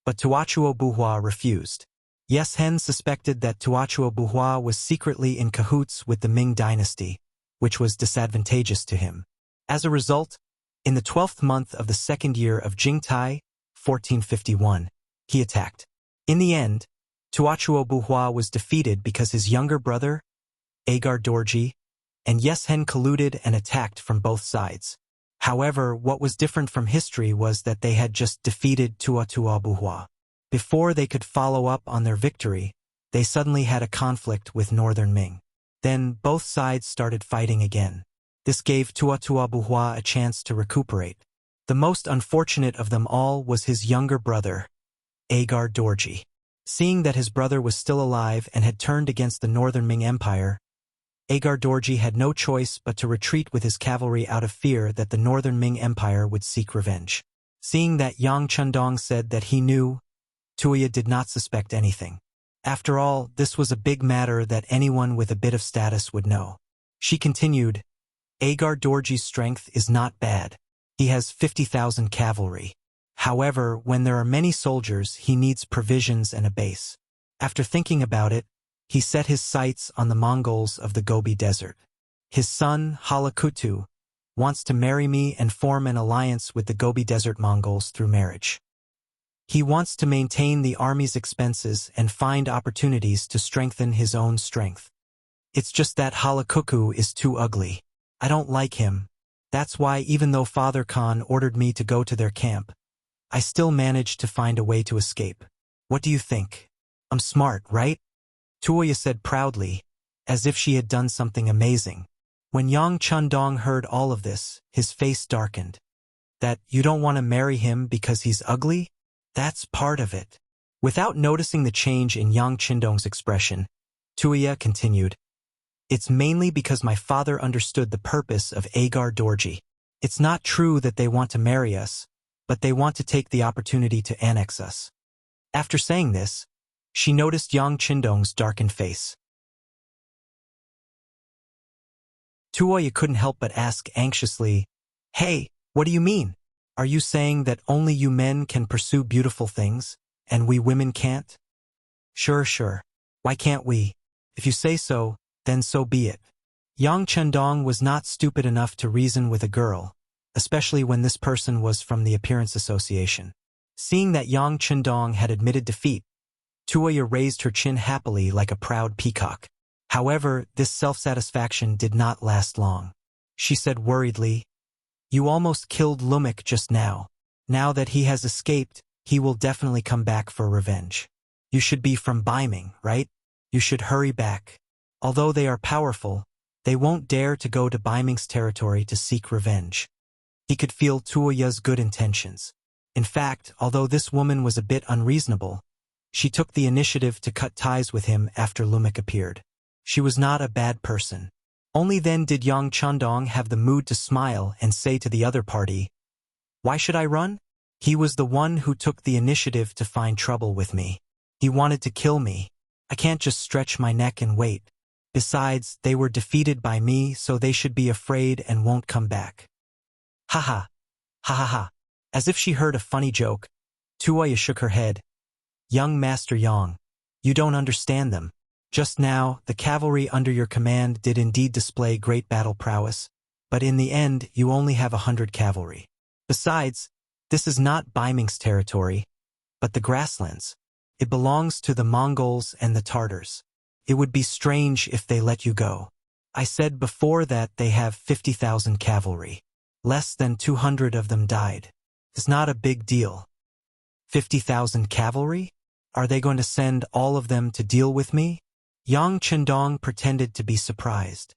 but Tuachuo Buhua refused. Yeshen suspected that Tuachuo Buhua was secretly in cahoots with the Ming dynasty, which was disadvantageous to him. As a result, In the 12th month of the second year of Jingtai, 1451, he attacked. In the end, Tuochuobuhua was defeated because his younger brother, Agar Dorji, and Yeshen colluded and attacked from both sides. However, what was different from history was that they had just defeated Tuochuobuhua. Before they could follow up on their victory, they suddenly had a conflict with Northern Ming. Then both sides started fighting again. This gave Tuochuobuhua a chance to recuperate. The most unfortunate of them all was his younger brother, Agar Dorji. Seeing that his brother was still alive and had turned against the Northern Ming Empire, Agar Dorji had no choice but to retreat with his cavalry out of fear that the Northern Ming Empire would seek revenge. Seeing that Yang Chundong said that he knew, Tuoya did not suspect anything. After all, this was a big matter that anyone with a bit of status would know. She continued, Agar Dorji's strength is not bad. He has 50,000 cavalry. However, when there are many soldiers, he needs provisions and a base. After thinking about it, he set his sights on the Mongols of the Gobi Desert. His son, Halakutu, wants to marry me and form an alliance with the Gobi Desert Mongols through marriage. He wants to maintain the army's expenses and find opportunities to strengthen his own strength. It's just that Halakutu is too ugly. I don't like him. That's why even though Father Khan ordered me to go to their camp, I still managed to find a way to escape. What do you think? I'm smart, right? Tuoya said proudly, as if she had done something amazing. When Yang Chundong heard all of this, his face darkened. That you don't want to marry him because he's ugly? That's part of it. Without noticing the change in Yang Chundong's expression, Tuoya continued, It's mainly because my father understood the purpose of Agar Dorji. It's not true that they want to marry us, but they want to take the opportunity to annex us. After saying this, she noticed Yang Chundong's darkened face. Tuoya couldn't help but ask anxiously, Hey, what do you mean? Are you saying that only you men can pursue beautiful things, and we women can't? Sure. Why can't we? If you say so, then so be it. Yang Chundong was not stupid enough to reason with a girl, especially when this person was from the Appearance Association. Seeing that Yang Chundong had admitted defeat, Tuoya raised her chin happily like a proud peacock. However, this self-satisfaction did not last long. She said worriedly, You almost killed Lumik just now. Now that he has escaped, he will definitely come back for revenge. You should be from Baiming, right? You should hurry back. Although they are powerful, they won't dare to go to Baiming's territory to seek revenge. He could feel Tuoya's good intentions. In fact, although this woman was a bit unreasonable, she took the initiative to cut ties with him after Lumik appeared. She was not a bad person. Only then did Yang Chundong have the mood to smile and say to the other party, Why should I run? He was the one who took the initiative to find trouble with me. He wanted to kill me. I can't just stretch my neck and wait. Besides, they were defeated by me, so they should be afraid and won't come back. Ha ha. Ha ha ha. As if she heard a funny joke, Tuoya shook her head. Young Master Yang, you don't understand them. Just now, the cavalry under your command did indeed display great battle prowess, but in the end, you only have 100 cavalry. Besides, this is not Baiming's territory, but the grasslands. It belongs to the Mongols and the Tartars. It would be strange if they let you go. I said before that they have 50,000 cavalry. Less than 200 of them died. It's not a big deal. 50,000 cavalry? Are they going to send all of them to deal with me? Yang Chundong pretended to be surprised.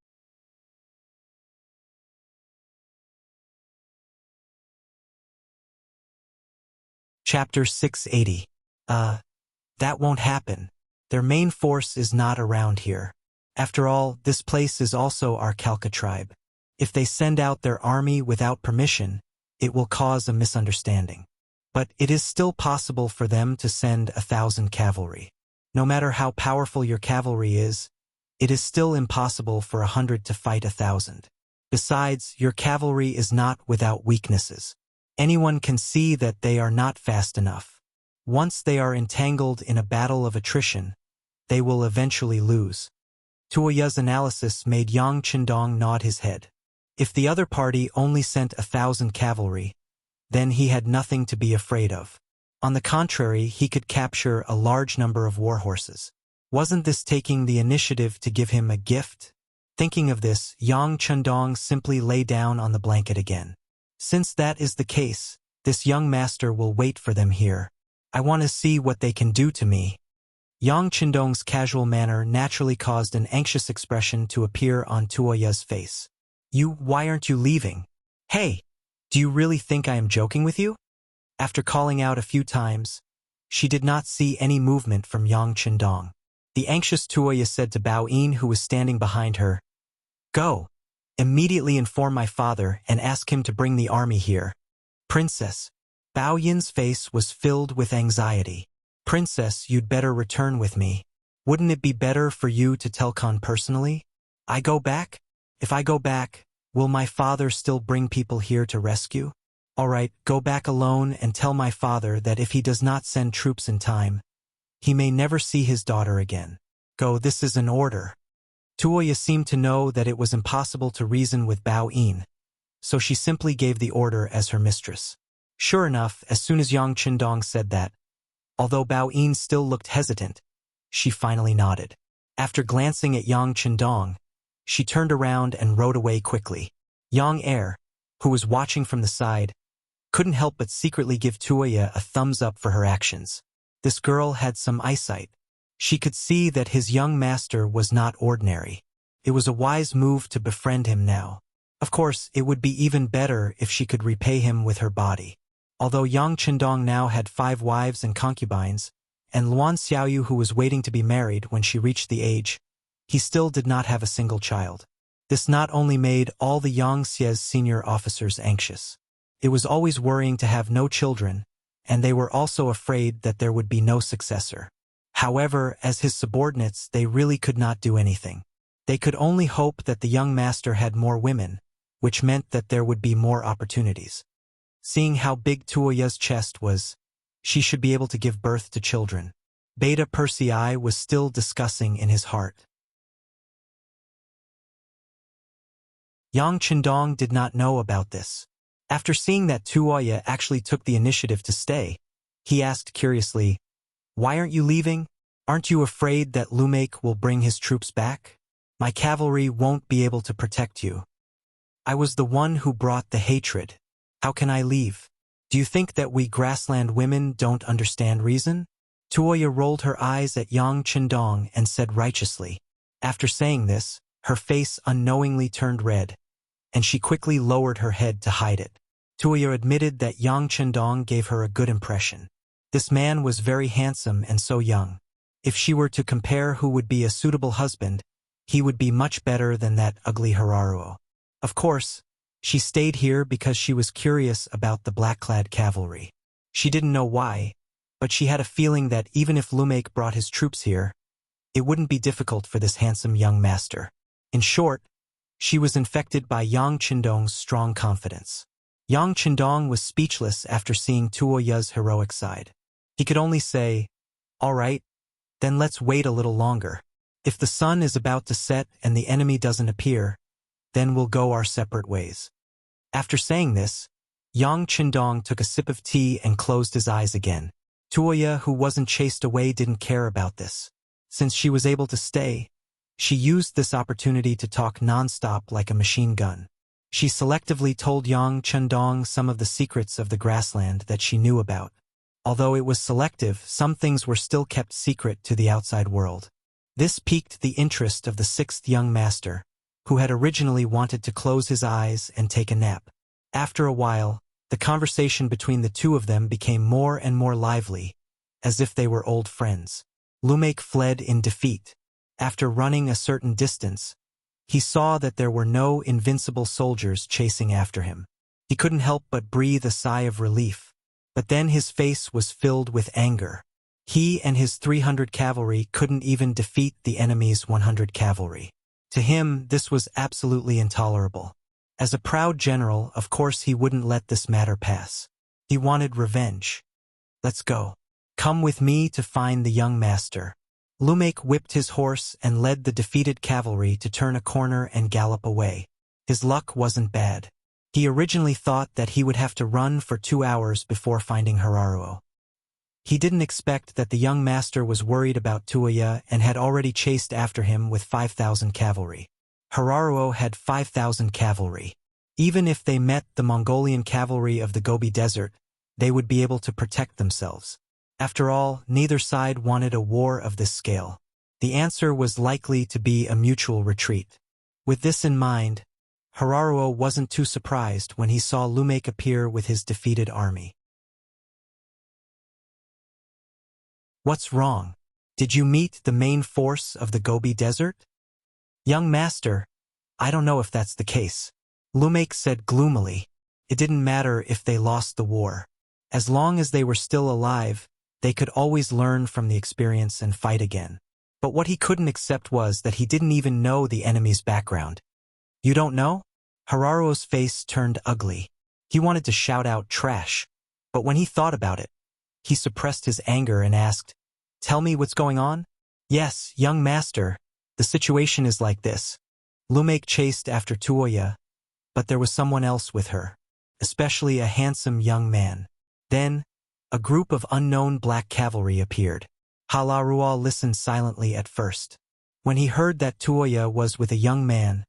Chapter 680. That won't happen. Their main force is not around here. After all, this place is also our Khalkha tribe. If they send out their army without permission, it will cause a misunderstanding. But it is still possible for them to send 1,000 cavalry. No matter how powerful your cavalry is, it is still impossible for 100 to fight 1,000. Besides, your cavalry is not without weaknesses. Anyone can see that they are not fast enough. Once they are entangled in a battle of attrition, they will eventually lose. Tuoya's analysis made Yang Chundong nod his head. If the other party only sent 1,000 cavalry, then he had nothing to be afraid of. On the contrary, he could capture a large number of war horses. Wasn't this taking the initiative to give him a gift? Thinking of this, Yang Chundong simply lay down on the blanket again. Since that is the case, this young master will wait for them here. I want to see what they can do to me. Yang Chundong's casual manner naturally caused an anxious expression to appear on Tuoya's face. Why aren't you leaving? Hey, do you really think I am joking with you? After calling out a few times, she did not see any movement from Yang Chundong. The anxious Tuoya said to Bao Yin, who was standing behind her, "Go. Immediately inform my father and ask him to bring the army here." "Princess." Bao Yin's face was filled with anxiety. "Princess, you'd better return with me. Wouldn't it be better for you to tell Khan personally? I go back? If I go back, will my father still bring people here to rescue? All right, go back alone and tell my father that if he does not send troops in time, he may never see his daughter again. Go, this is an order." Tuoya seemed to know that it was impossible to reason with Bao Yin, so she simply gave the order as her mistress. Sure enough, as soon as Yang Chundong said that, although Bao Yin still looked hesitant, she finally nodded. After glancing at Yang Chundong, she turned around and rode away quickly. Yang Er, who was watching from the side, couldn't help but secretly give Tuoya a thumbs up for her actions. This girl had some eyesight. She could see that his young master was not ordinary. It was a wise move to befriend him now. Of course, it would be even better if she could repay him with her body. Although Yang Chundong now had 5 wives and concubines, and Luan Xiaoyu, who was waiting to be married when she reached the age, he still did not have a single child. This not only made all the Yangtze's senior officers anxious. It was always worrying to have no children, and they were also afraid that there would be no successor. However, as his subordinates, they really could not do anything. They could only hope that the young master had more women, which meant that there would be more opportunities. Seeing how big Tuoya's chest was, she should be able to give birth to children. Beta Persei was still discussing in his heart. Yang Chundong did not know about this. After seeing that Tuoya actually took the initiative to stay, he asked curiously, "Why aren't you leaving? Aren't you afraid that Lumaik will bring his troops back? My cavalry won't be able to protect you. I was the one who brought the hatred. How can I leave? Do you think that we grassland women don't understand reason?" Tuoya rolled her eyes at Yang Chundong and said righteously. After saying this, her face unknowingly turned red, and she quickly lowered her head to hide it. Tuoya admitted that Yang Chundong gave her a good impression. This man was very handsome and so young. If she were to compare who would be a suitable husband, he would be much better than that ugly Hararuo. Of course, she stayed here because she was curious about the black-clad cavalry. She didn't know why, but she had a feeling that even if Lumaik brought his troops here, it wouldn't be difficult for this handsome young master. In short, she was infected by Yang Chundong's strong confidence. Yang Chundong was speechless after seeing Tuoya's heroic side. He could only say, "All right, then let's wait a little longer. If the sun is about to set and the enemy doesn't appear, then we'll go our separate ways." After saying this, Yang Chundong took a sip of tea and closed his eyes again. Tuoya, who wasn't chased away, didn't care about this. Since she was able to stay, she used this opportunity to talk non-stop like a machine gun. She selectively told Yang Chundong some of the secrets of the grassland that she knew about. Although it was selective, some things were still kept secret to the outside world. This piqued the interest of the 6th young master, who had originally wanted to close his eyes and take a nap. After a while, the conversation between the two of them became more and more lively, as if they were old friends. Lumaik fled in defeat. After running a certain distance, he saw that there were no invincible soldiers chasing after him. He couldn't help but breathe a sigh of relief, but then his face was filled with anger. He and his 300 cavalry couldn't even defeat the enemy's 100 cavalry. To him, this was absolutely intolerable. As a proud general, of course he wouldn't let this matter pass. He wanted revenge. "Let's go. Come with me to find the young master." Lumaik whipped his horse and led the defeated cavalry to turn a corner and gallop away. His luck wasn't bad. He originally thought that he would have to run for 2 hours before finding Haruo. He didn't expect that the young master was worried about Tuoya and had already chased after him with 5,000 cavalry. Haruo had 5,000 cavalry. Even if they met the Mongolian cavalry of the Gobi Desert, they would be able to protect themselves. After all, neither side wanted a war of this scale. The answer was likely to be a mutual retreat. With this in mind, Haruo wasn't too surprised when he saw Lumake appear with his defeated army. "What's wrong? Did you meet the main force of the Gobi Desert?" "Young master, I don't know if that's the case," Lumake said gloomily. It didn't matter if they lost the war. As long as they were still alive, they could always learn from the experience and fight again. But what he couldn't accept was that he didn't even know the enemy's background. "You don't know?" Haruo's face turned ugly. He wanted to shout out trash, but when he thought about it, he suppressed his anger and asked, "Tell me what's going on?" "Yes, young master, the situation is like this. Lumake chased after Tuoya, but there was someone else with her, especially a handsome young man. Then, a group of unknown black cavalry appeared. Haruo listened silently at first. When he heard that Tuoya was with a young man,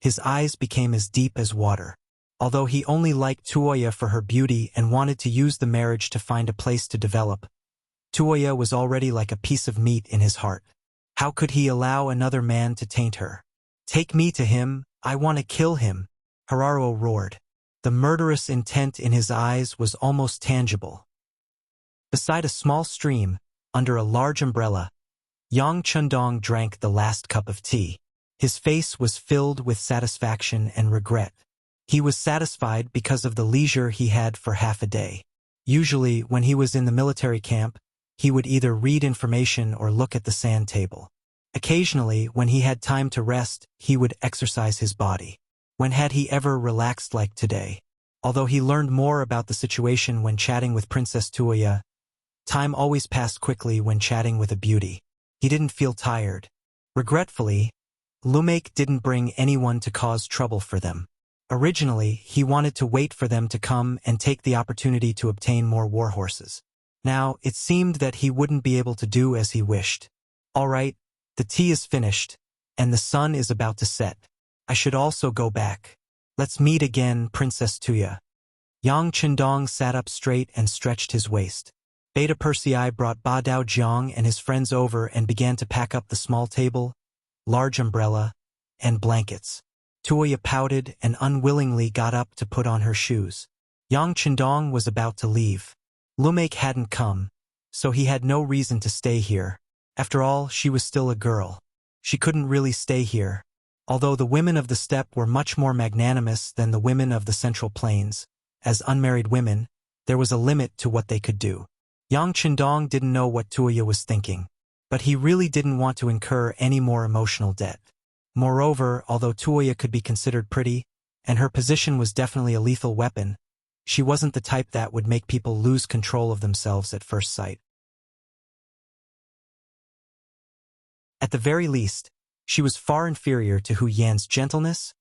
his eyes became as deep as water. Although he only liked Tuoya for her beauty and wanted to use the marriage to find a place to develop, Tuoya was already like a piece of meat in his heart. How could he allow another man to taint her? "Take me to him, I want to kill him," Haruo roared. The murderous intent in his eyes was almost tangible. Beside a small stream, under a large umbrella, Yang Chundong drank the last cup of tea. His face was filled with satisfaction and regret. He was satisfied because of the leisure he had for half a day. Usually, when he was in the military camp, he would either read information or look at the sand table. Occasionally, when he had time to rest, he would exercise his body. When had he ever relaxed like today? Although he learned more about the situation when chatting with Princess Tuoya, time always passed quickly when chatting with a beauty. He didn't feel tired. Regretfully, Lumake didn't bring anyone to cause trouble for them. Originally, he wanted to wait for them to come and take the opportunity to obtain more war horses. Now, it seemed that he wouldn't be able to do as he wished. "All right, the tea is finished, and the sun is about to set. I should also go back. Let's meet again, Princess Tuya." Yang Chundong sat up straight and stretched his waist. Beta Persei brought Ba Dao Jiang and his friends over and began to pack up the small table, large umbrella, and blankets. Tuoya pouted and unwillingly got up to put on her shoes. Yang Chundong was about to leave. Lumake hadn't come, so he had no reason to stay here. After all, she was still a girl. She couldn't really stay here. Although the women of the steppe were much more magnanimous than the women of the Central Plains, as unmarried women, there was a limit to what they could do. Yang Chundong didn't know what Tuoya was thinking, but he really didn't want to incur any more emotional debt. Moreover, although Tuoya could be considered pretty, and her position was definitely a lethal weapon, she wasn't the type that would make people lose control of themselves at first sight. At the very least, she was far inferior to Hu Yan's gentleness,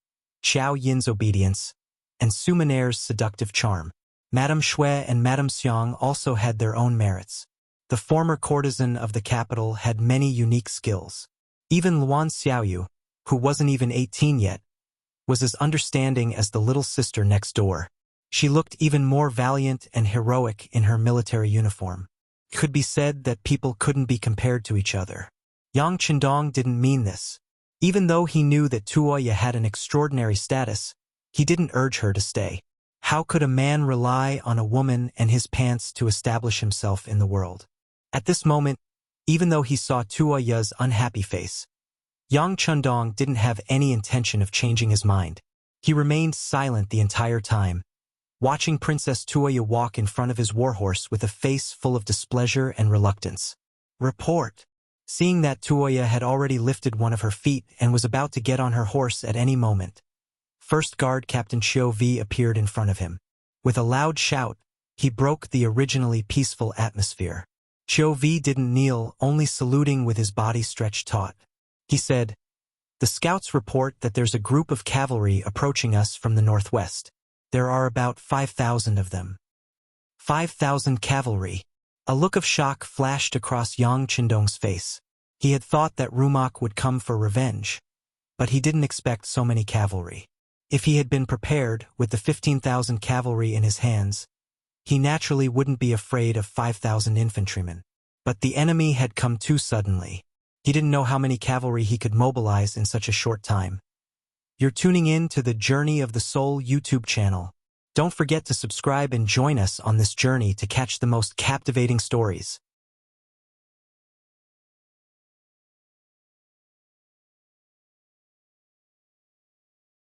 Qiao Yin's obedience, and Su Maner's seductive charm. Madame Shui and Madame Xiang also had their own merits. The former courtesan of the capital had many unique skills. Even Luan Xiaoyu, who wasn't even 18 yet, was as understanding as the little sister next door. She looked even more valiant and heroic in her military uniform. It could be said that people couldn't be compared to each other. Yang Chundong didn't mean this. Even though he knew that Tuoya had an extraordinary status, he didn't urge her to stay. How could a man rely on a woman and his pants to establish himself in the world? At this moment, even though he saw Tuoya's unhappy face, Yang Chundong didn't have any intention of changing his mind. He remained silent the entire time, watching Princess Tuoya walk in front of his warhorse with a face full of displeasure and reluctance. Report. Seeing that Tuoya had already lifted one of her feet and was about to get on her horse at any moment, First Guard Captain Qiu Vi appeared in front of him. With a loud shout, he broke the originally peaceful atmosphere. Qiu Vi didn't kneel, only saluting with his body stretched taut. He said, The scouts report that there's a group of cavalry approaching us from the northwest. There are about 5,000 of them. 5,000 cavalry. A look of shock flashed across Yang Qindong's face. He had thought that Rumak would come for revenge, but he didn't expect so many cavalry. If he had been prepared with the 15,000 cavalry in his hands, he naturally wouldn't be afraid of 5,000 infantrymen. But the enemy had come too suddenly. He didn't know how many cavalry he could mobilize in such a short time. You're tuning in to the Journey of the Soul YouTube channel. Don't forget to subscribe and join us on this journey to catch the most captivating stories.